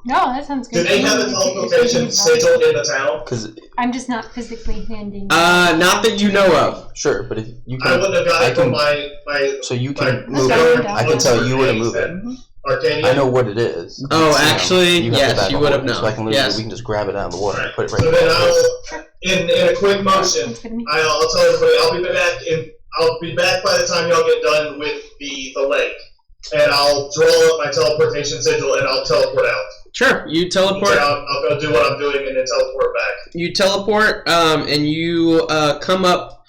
No, that sounds do good. they have a teleportation sigil in the town? Because I'm just not physically handing. Not that you know of. sure, but if you I can, wouldn't have got I it from can. my So you my can move stone it. I can tell you where to move it. Arcania. I know what it is. Oh, So, actually, you have to yes, back you a would hold, have known. So I can literally, Yes. we can just grab it out of the water and put it right So in then the in a quick motion, I'll tell everybody I'll be back by the time y'all get done with the lake. And I'll draw up my teleportation sigil and I'll teleport out. Sure, you teleport. So I'll go do what I'm doing and then teleport back. You teleport, and you come up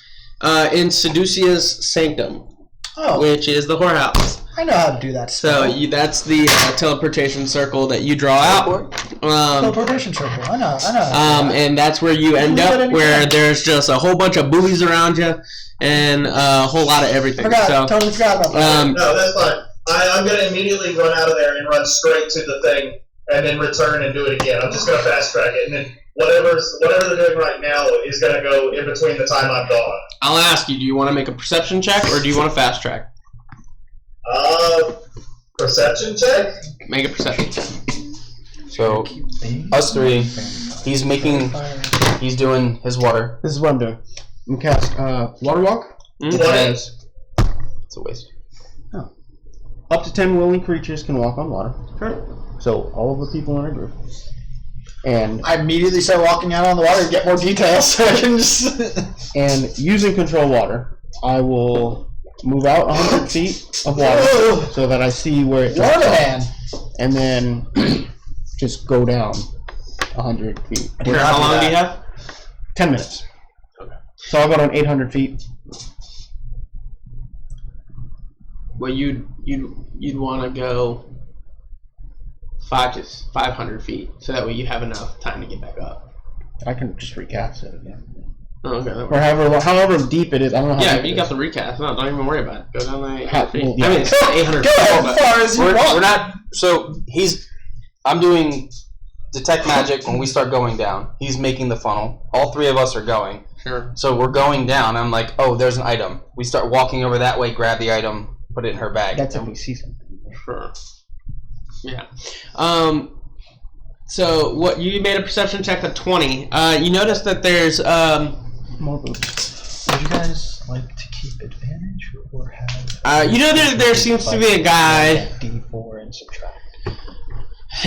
in Seducia's sanctum, Oh, which is the whorehouse. I know how to do that. So that's the teleportation circle that you draw out. Teleportation circle. I know. How to do that. And that's where you end up, where there's just a whole bunch of buoys around you, and a whole lot of everything. Totally forgot about that. No, that's fine. I'm going to immediately run out of there and run straight to the thing and then return and do it again. I'm just going to fast track it. And then whatever they're doing right now is going to go in between the time I'm gone. I'll ask you, do you want to make a perception check, or do you want to fast track? Perception check? Make a perception check. So, us three, he's doing his water. This is what I'm doing. I'm cast water walk. Mm-hmm. It says It's a waste. up to 10 willing creatures can walk on water. Sure. So all of the people in our group. And I immediately start walking out on the water to get more details so I can just... and using control water, I will move out 100 feet of water so that I see where it drops Water off, man! and then just go down 100 feet. Sure. How long do you have? 10 minutes. Okay. So I'll go down 800 feet. Well, you'd want to go 500 feet, so that way you have enough time to get back up. I can just recast it again. Oh, okay. That Or works. however deep it is. I don't know how Yeah, deep if you it got is. the recast, no, don't even worry about it. Go down the 800 Well, feet. yeah. I mean, it's 800 Go feet, as but far as you We're want! not. So I'm doing detect magic when we start going down. He's making the funnel. All three of us are going. sure. So we're going down. I'm like, oh, there's an item. We start walking over that way, grab the item, put it in her bag. That's if we see something. Sure. Yeah. So what you made a perception check of 20. You notice that there's More boots. Would you guys like to keep advantage or have? you know there seems to be a guy D4 and subtract.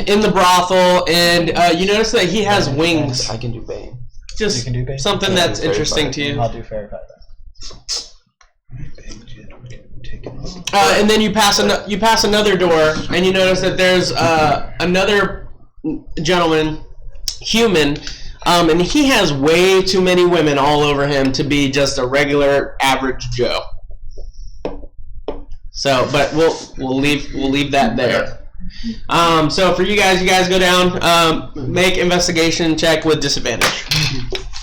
in the brothel, and you notice that he has wings. I can do Bane. You Just can do Bane? something Yeah, that's do fairy interesting fire. to you. I'll do fairy fire then. Bane, And then you pass another door, and you notice that there's another gentleman, human, and he has way too many women all over him to be just a regular average Joe. So, but we'll leave that there. So for you guys go down, make investigation check with disadvantage.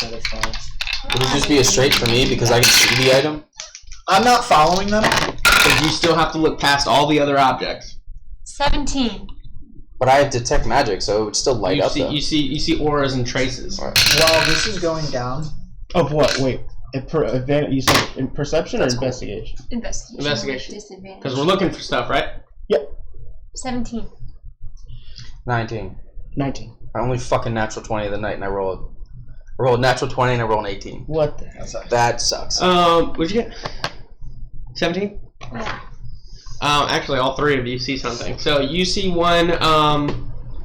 Would it just be a straight for me because I can see the item? I'm not following them. Because you still have to look past all the other objects. 17. But I have detect magic, so it would still light up. You see auras and traces. While this is going down. Of what? Wait. You said in perception or investigation? Investigation. Because we're looking for stuff, right? Yep. 17. 19. 19. I only fucking natural 20 of the night, and I roll a natural 20 and I roll an 18. What the hell? That sucks. What'd you get? 17? Yeah. Actually, all three of you see something. So you see one.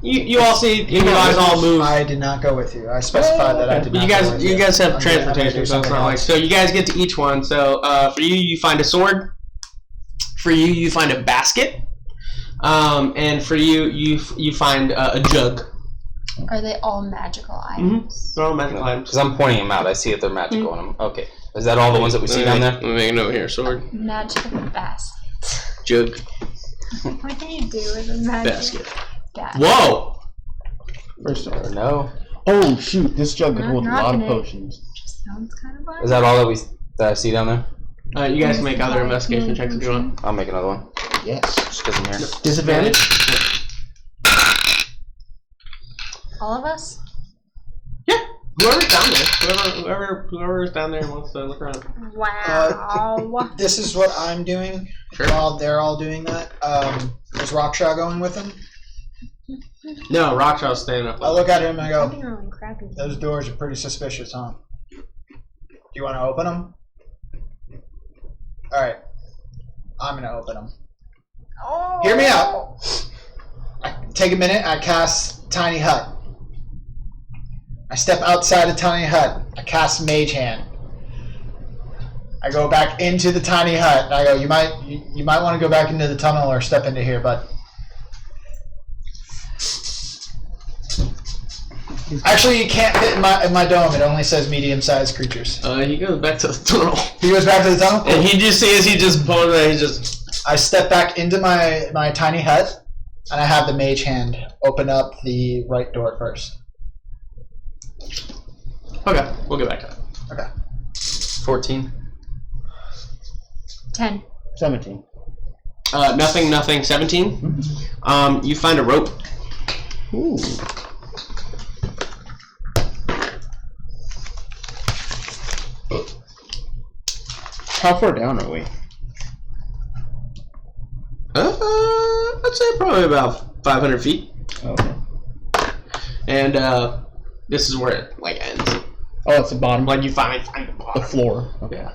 You all see. You guys all move. I did not go with you. I specified that I did not. You guys have transportation, so it's not like. So you guys get to each one. So for you find a sword. For you find a basket. And for you find a jug. Are they all magical items? They're all magical items. Because I'm pointing them out. I see that they're magical. And okay. Is that all the ones that we see down there? Let me make a note here. Sword. Magical basket. Jug. What can you do with a magic Basket. Whoa! First of all, No. oh shoot! This jug could hold a lot of it. potions. Just sounds kind of fun. Is that all that I see down there? You guys can make other investigation checks if you want. I'll make another one. Yes. Just because I'm here. Disadvantage? All of us? Yeah. Whoever's down there. Whoever's down there wants to look around. Wow. This is what I'm doing Sure. while they're all doing that. Is Rockshaw going with them? No, Rockshaw's staying up. I look at him and I go, Something really crappy. those doors are pretty suspicious, huh? Do you want to open them? Alright. I'm going to open them. Oh. Hear me out. I take a minute, I cast Tiny Hut. I step outside the Tiny Hut. I cast Mage Hand. I go back into the Tiny Hut and I go, you might want to go back into the tunnel or step into here, but actually you can't fit in my dome. It only says medium-sized creatures. He goes back to the tunnel. He goes back to the tunnel? And he just sees, I step back into my tiny hut and I have the Mage Hand open up the right door first. Okay, we'll get back to it. Okay. 14. 10. 17. Nothing, 17. You find a rope. Ooh. How far down are we? I'd say probably about 500 feet. Okay. And this is where it ends. Oh, it's the bottom. You find the bottom. The floor. Okay. Yeah.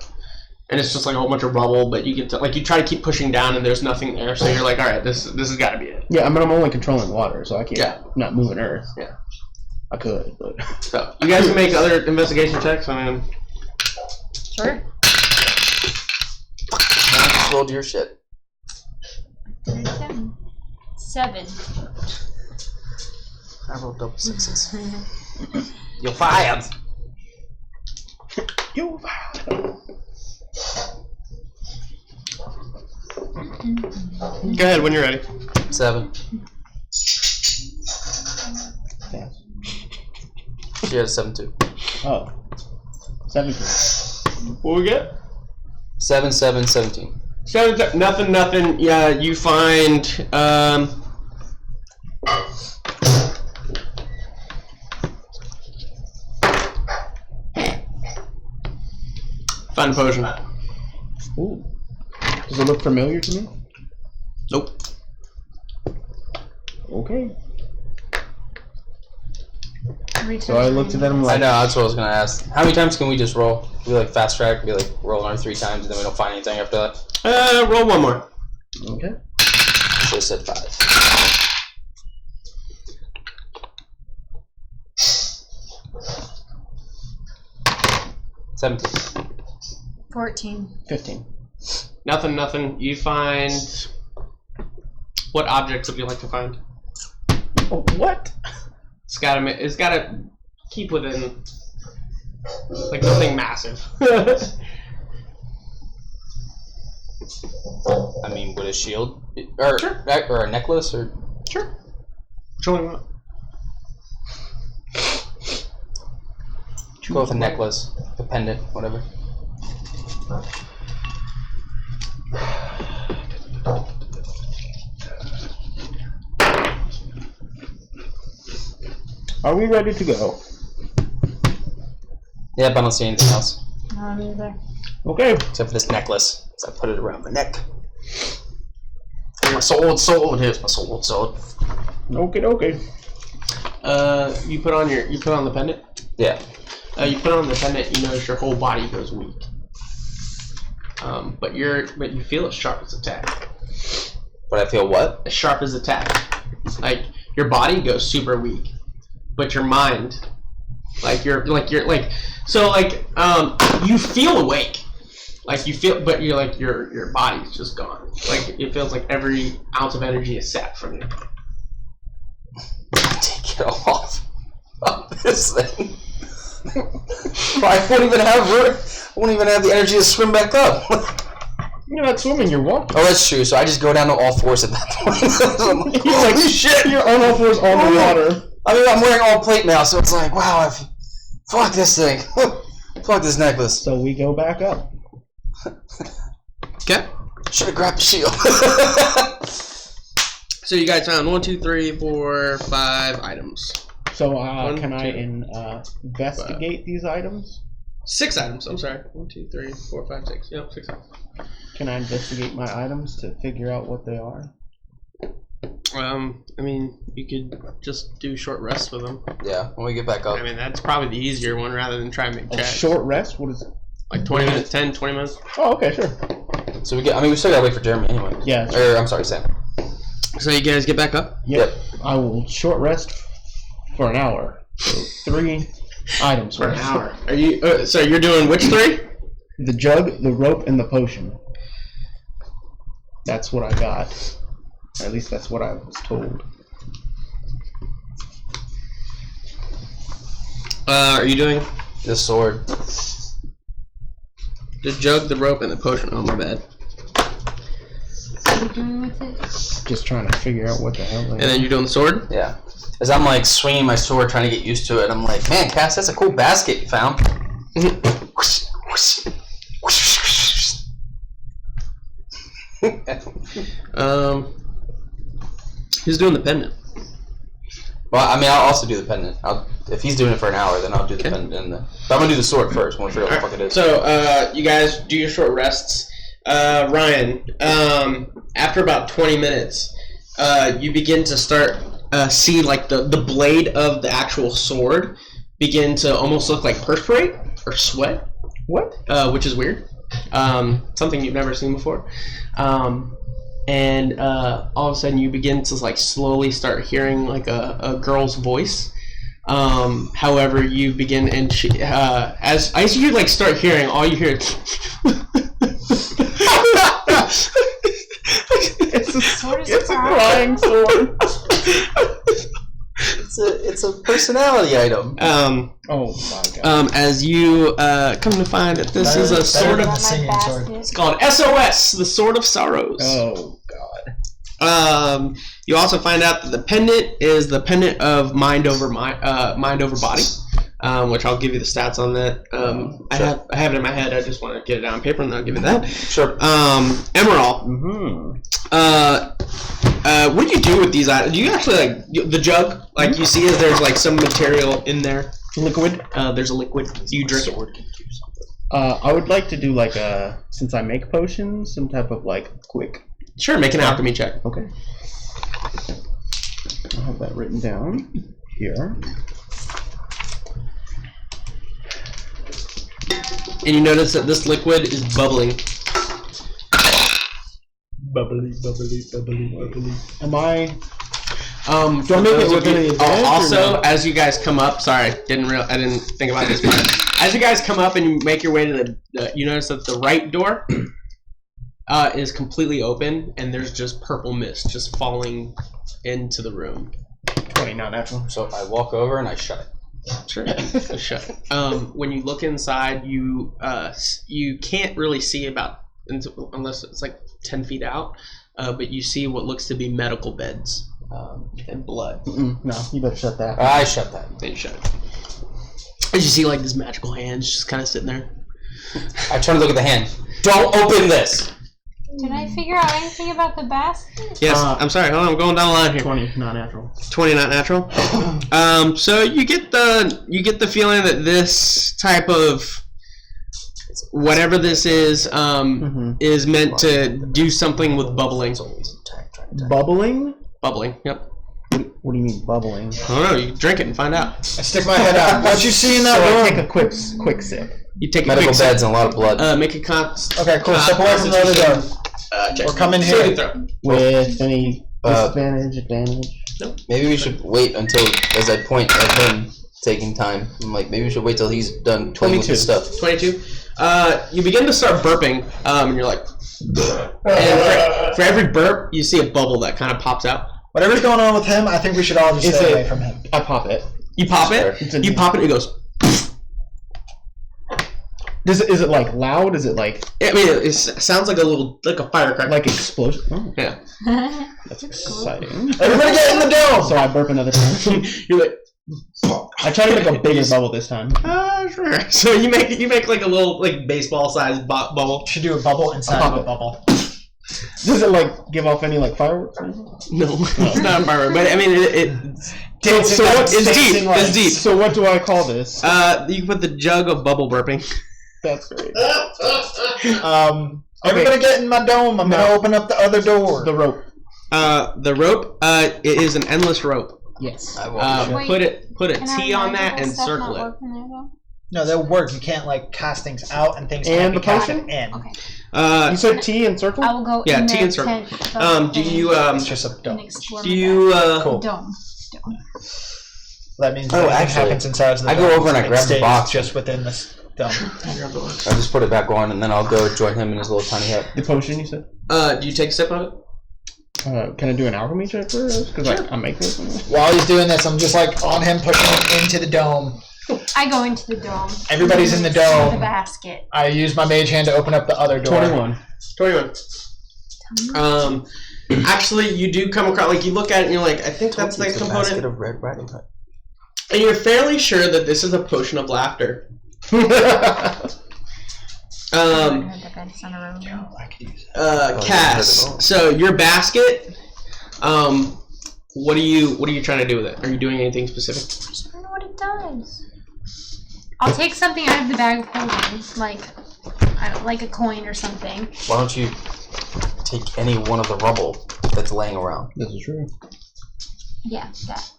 And it's just a whole bunch of rubble, but you get to you try to keep pushing down, and there's nothing there. So you're like, all right, this has got to be it. Yeah, I mean, I'm only controlling water, so I can't. Yeah. Not moving earth. Yeah. I could, but. So you guys can make other investigation checks. I mean. Sure. I just rolled your shit. 7. I rolled double sixes. You're fired. You fired. Go ahead when you're ready. 7. Yeah. She had a 7 too. Oh. 17. What we get? 7, 7, 17. Nothing. Yeah, you find find a potion. Ooh. Does it look familiar to me? Nope. Okay. So I looked at them I like. know, that's what I was gonna ask. How many times can we just roll? Can we fast track? Be roll another 3 times and then we don't find anything after that? Roll one more. Okay. Should have said 5. $17. 14. 15. Nothing. You find... What objects would you like to find? Oh, what? It's gotta keep within... Like, nothing massive. I mean, would a shield or a necklace or Sure. Which one do you want? go with a necklace, a pendant, whatever. Are we ready to go? Yep, I don't see anything else Not either. Okay. except for this necklace. So I put it around my neck. My sword. Here's my sword. Okay. You put on the pendant? Yeah. You put on the pendant, you notice your whole body goes weak. But you feel as sharp as attack. But I feel what? As sharp as attack. Like your body goes super weak, but your mind, you feel awake. Like you feel, but you're like your body's just gone. Like it feels like every ounce of energy is sapped from you. Take it off this thing. I won't even have the energy to swim back up. You're not swimming, you're walking. Oh, that's true. So I just go down to all fours at that point. So I'm like, holy shit! You're on all fours on the water. I mean, I'm wearing all plate now, so it's like, wow, fuck this thing. Fuck this necklace. So we go back up. Okay. Should have grabbed the shield. So you guys found 1, 2, 3, 4, 5 items. So One, can I two, investigate these items? 6 items. I'm sorry. 1, 2, 3, 4, 5, 6. Yep, 6 items. Can I investigate my items to figure out what they are? I mean, you could just do short rests with them. Yeah, when we get back up. I mean, that's probably the easier one rather than try and make A checks. short rest? What is it? Like 20 minutes, 10, 20 minutes. Oh, okay, sure. So we still gotta wait for Jeremy anyway. Yeah. Or, I'm sorry, Sam. So you guys get back up? Yep. I will short rest for an hour. So 3 items For an hour. Are you? So you're doing which 3? The jug, the rope, and the potion. That's what I got. Or at least that's what I was told. Are you doing The sword. the jug, the rope, and the potion? Oh, my bad. What are you doing with it? Just trying to figure out what the hell they And then you're doing the sword? Yeah. As I'm like swinging my sword, trying to get used to it, I'm like, man, Cass, that's a cool basket you found. Who's doing the pendant? Well, I mean, I'll also do the pendant. If he's doing it for an hour, then I'll do the pendant. But I'm gonna do the sword first. I want to figure out what the fuck it is. So, you guys do your short rests. Ryan, after about 20 minutes, you begin to start see like the blade of the actual sword begin to almost look like perspirate or sweat. What? Which is weird. Something you've never seen before. And all of a sudden you begin to like slowly start hearing like a girl's voice. However, you begin and as you like start hearing, all you hear is it's a crying sword. It's a personality item. Oh my god. As you come to find that this is a sort of it's called SOS, the Sword of Sorrows. Oh god. You also find out that the pendant is the pendant of mind over body, which I'll give you the stats on that. Sure. I have it in my head. I just want to get it down on paper, and I'll give you that. Sure. Emerald. Mm-hmm. What do you do with these items? Do you actually like the jug? Like you see, there's like some material in there. Liquid. There's a liquid. Do you drink it? I would like to do like since I make potions, some type of like quick. Sure, make an alchemy check. Okay. I'll have that written down here. And you notice that this liquid is bubbling. Bubbly, bubbly, bubbly, bubbly. Am I? Do I make it with any advantage? Also, as you guys come up, sorry, I didn't think about this part. As you guys come up and you make your way to the you notice that the right door is completely open, and there's just purple mist just falling into the room. 20, not natural. So I walk over and I shut it. Sure. Shut. When you look inside, you can't really see unless it's like 10 feet out, but you see what looks to be medical beds and blood. No, you better shut that. I shut that. Then you shut it. As you see like these magical hands just kind of sitting there. I turn to look at the hand. Don't open this! Did I figure out anything about the basket? Yes, I'm sorry. Hold on, I'm going down the line here. 20, not natural. 20, not natural. So you get the feeling that this type of whatever this is meant to do something with bubbling. Bubbling? Bubbling. Yep. What do you mean bubbling? I don't know. You drink it and find out. I stick my head out. What you see in that So I room? take a quick sip. You take a Medical quick beds sip. and a lot of blood. Make a Okay, cool. Step away from the other door. Or come in here. With any advantage? Maybe we should wait until, as I point at him, taking time. I'm like, maybe we should wait till he's done playing with his stuff. 22. You begin to start burping, and you're like, and for every burp, you see a bubble that kind of pops out. Whatever's going on with him, I think we should all just stay away from him. I pop it. You pop it. You pop it. It goes. Is it like loud? Is it like? I mean, it sounds like a firecracker. Like explosion. Oh. Yeah. That's exciting. Everybody get in the dome! So I burp another time. You're like. I try to make a bigger bubble this time. Sure. So you make like a little like baseball sized bubble. Should do a bubble inside of a bubble. Does it like give off any like fireworks? No, it's not a firework, but I mean it's deep. It's deep. So what do I call this? You can put the jug of bubble burping. That's great. Everybody get in my dome. I'm gonna open up the other door. The rope. The rope. It is an endless rope. Yes. Put a T on that and circle it. No, they'll work. You can't like cast things out and things And can't the be casted potion? in. Okay. You said T and circle? I will go Yeah, in T the and circle. tent. Do you It's just a and dome. explore do you Cool. dome. That means Oh, everything actually, happens inside the I dome. go over and I It grab the stays box. just within this dome. I just put it back on, and then I'll go join him in his little tiny hut. The potion you said? do you take a sip of it? Can I do an alchemy check first? Because I'm making this one. While he's doing this, I'm just like on him, pushing him into the dome. I go into the dome. Everybody's in the The dome. basket. I use my mage hand to open up the other door. 21. Actually, you do come across, like, you look at it and you're like, I think that's the Basket component. of Red Riding Hood. And you're fairly sure that this is a potion of laughter. Cass. So your basket, what are you trying to do with it? Are you doing anything specific? I just don't know what it does. I'll take something out of the bag of holding, like a coin or something. Why don't you take any one of the rubble that's laying around? This is true. Yeah, that.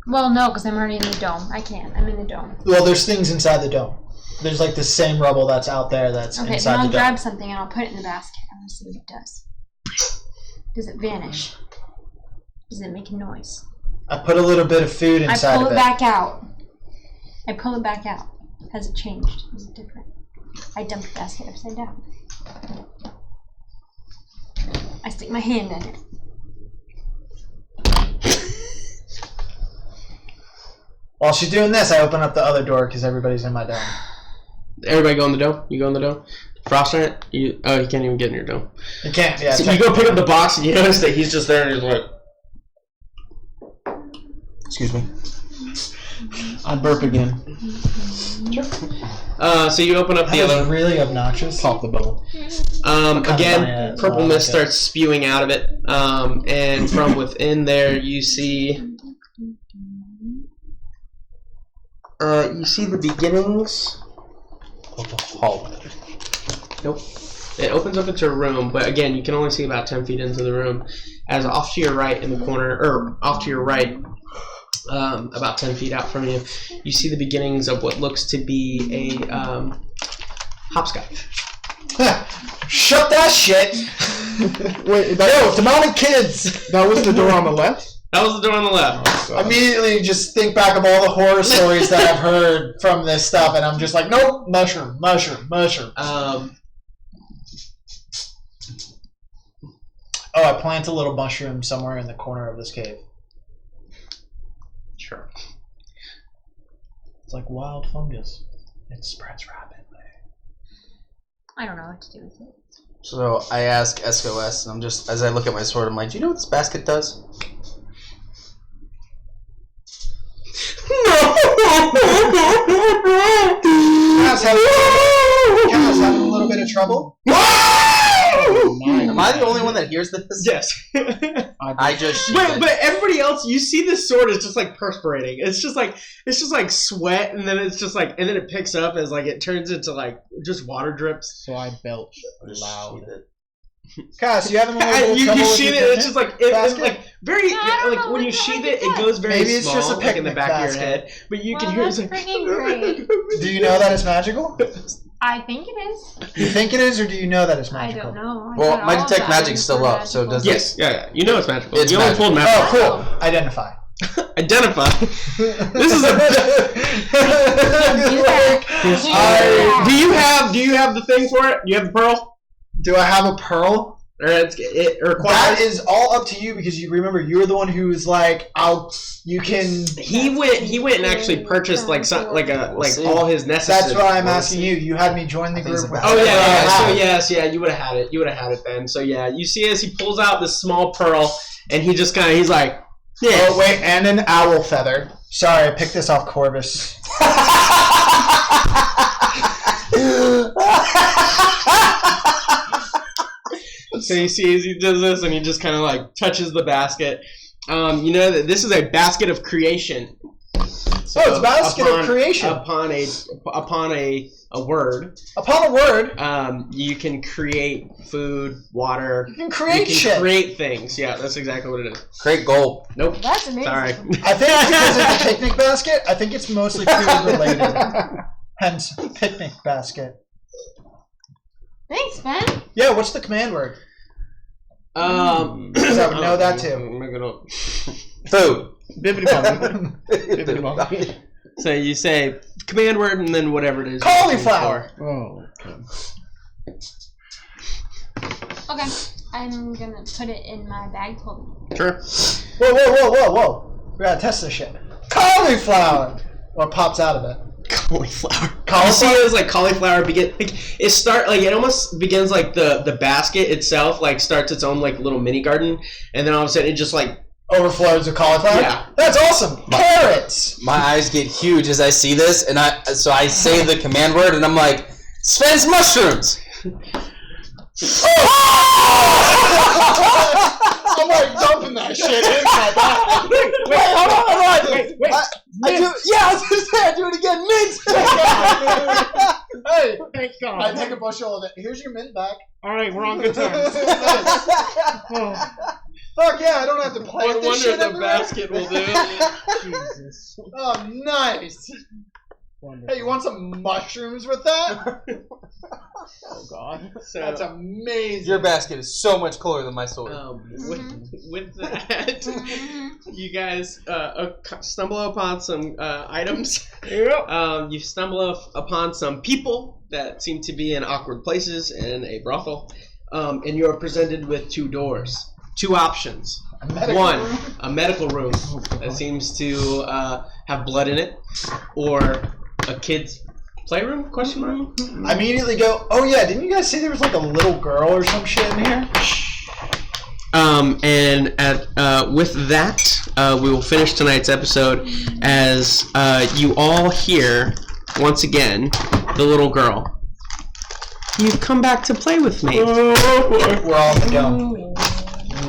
Well, no, because I'm already in the dome. I can't. I'm in the dome. Well, there's things inside the dome. There's like the same rubble that's out there that's Okay, then inside I'll the dome. grab something and I'll put it in the basket. I want to see what it does. Does it vanish? Does it make a noise? I put a little bit of food inside I pull of it it. back out. I pull it back out. Has it changed? Is it different? I dump the basket upside down. I stick my hand in it. While she's doing this, I open up the other door because everybody's in my dome. Everybody go in the dome? You go in the dome? Frost on it? You can't even get in your dome. You can't, yeah. So you go pick up the box and you notice that he's just there and he's like... Excuse me. I burp again. So you open up the That other... was really obnoxious. Pop the bubble. Again, purple mist starts spewing out of it. And from within there you see... you see the beginnings... Of the hallway. Nope. It opens up into a room, but again, you can only see about 10 feet into the room. As off to your right in the corner, or off to your right, about 10 feet out from you, you see the beginnings of what looks to be a hopscotch. Shut that shit! Wait, Yo, demonic kids! that was the door on the left? That was the door on the left. Immediately just think back of all the horror stories that I've heard from this stuff, and I'm just like, nope, mushroom. I plant a little mushroom somewhere in the corner of this cave. Sure. It's like wild fungus. It spreads rapidly. I don't know what to do with it. So I ask SOS, and I'm just, as I look at my sword, I'm like, do you know what this basket does? Kaz having a little bit of trouble? Am I the only one that hears this? Yes. I just but everybody else, you see this sword is just like perspirating. It's just like sweat, and then it's just like, and then it picks up as like it turns into like just water drips. So I belch loud. Kaz, you having a little bit of You trouble with sheath your it. It's just like it's like very No, I don't like know when what you the sheath heck it, is it that? goes very Maybe it's small, just a like in the picnic back of basket. your head. But you can Well, hear it's that's like. freaking great. Do you know that it's magical? I think it is. Do you think it is, or do you know that it's I magical? don't know. I Well, thought my all of detect the magic's items still were up, so magical. does Yes, yeah, you know it's magical. It's you only magical. pulled Oh, magic. cool. Identify. Identify. This is a. Do you have the thing for it? Do you have the pearl? Do I have a pearl? Or it requires. That is all up to you because you remember you're the one who was like, you can. He went and actually purchased like all his necessities. That's why I'm asking you. You had me join the group. With Oh yeah. So yes, yeah, you would have had it. You would have had it then. So yeah, you see as he pulls out this small pearl, and he just he's like, yeah. Oh wait, and an owl feather. Sorry, I picked this off Corvus. So you see as he does this, and he just kind of like touches the basket. You know that this is a basket of creation. So it's a basket of creation. Upon a word. Upon a word. You can create food, water. You can create shit. Create things. Yeah, that's exactly what it is. Create gold. Nope. That's amazing. Sorry. I think it's because it's a picnic basket. I think it's mostly food related. Hence, picnic basket. Thanks, Ben. Yeah, what's the command word? So I would know that too. Food. Bibbidi bop. So you say command word and then whatever it is. Cauliflower. Oh, Okay, I'm gonna put it in my bag. Hold on. Sure. Whoa. We gotta test this shit. Cauliflower! What pops out of it? Cauliflower. You see it as like cauliflower begin. Like, it almost begins like the basket itself like starts its own like little mini garden, and then all of a sudden it just like overflows with cauliflower. Yeah, that's awesome. Carrots. My eyes get huge as I see this, and I say the command word, and I'm like, Sven's mushrooms. I'm like dumping that shit inside that. Wait, hold on. Wait. I do. Yeah, I was gonna say I do it again. Mint. Hey, thank God. I take a bushel of it. Here's your mint back. All right, we're on good terms. Fuck yeah, I don't have to plant this shit the basket will do. Jesus. Oh, nice. Wonderful. Hey, you want some mushrooms with that? Oh God, that's amazing. Your basket is so much cooler than my sword. With that, you guys stumble upon some items. You stumble upon some people that seem to be in awkward places in a brothel, and you are presented with two doors, two options. One, a medical room that seems to have blood in it, or a kid's playroom? Question mark. I immediately go, oh yeah, didn't you guys say there was like a little girl or some shit in here? And with that, we will finish tonight's episode as you all hear once again the little girl. You've come back to play with me. We're all in the dome.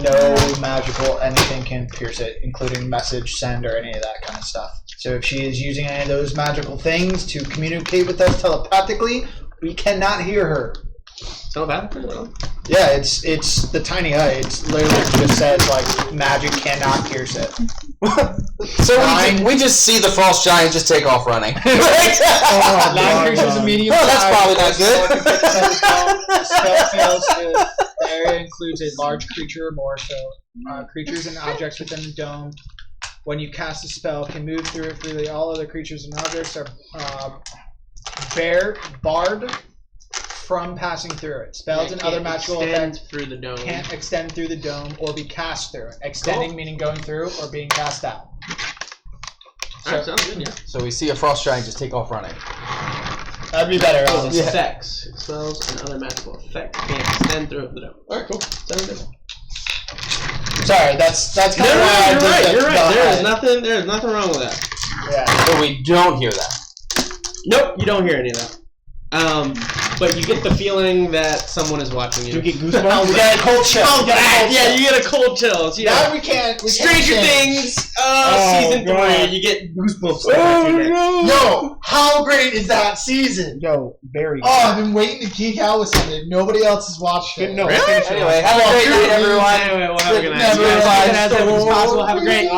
No magical anything can pierce it, including message, send, or any of that kind of stuff. So if she is using any of those magical things to communicate with us telepathically, we cannot hear her. Telepathically? Yeah, it's the tiny eye. It's literally just says like magic cannot pierce it. So we just see the false giant just take off running. 9 creatures of medium size. Oh, that's probably not good. Spell fails to there includes a large creature or more. So creatures and objects within the dome. When you cast a spell, can move through it freely. All other creatures and objects are barred from passing through it. Spells and other magical extend effects through the dome. can't extend through the dome or be cast through it. Extending meaning going through or being cast out. Alright, sounds good, yeah. So we see a frost giant, just take off running. That'd be better. Oh, honestly. effects. Spells and other magical effects can't extend through the dome. Alright, cool. Sounds good. Sorry, that's kind of No, why I you're did right, the- you're right. the- There's nothing wrong with that. Yeah. So we don't hear that. Nope, you don't hear any of that. But you get the feeling that someone is watching you. Do you get goosebumps? We got a cold chill. Oh, We got a God, cold yeah, chill. you get a cold chill. You Now know, we can't. Stranger change. Things, Oh, season 3, God. you get goosebumps. Oh, no. Yo, how great is that season? Yo, very. Oh, I've been waiting to geek out with something. Nobody else has watched it. No, Really? Anyway, have a great night, everyone. Anyway, we'll have a good night. Never You guys mind. keep it as open as possible. Have a great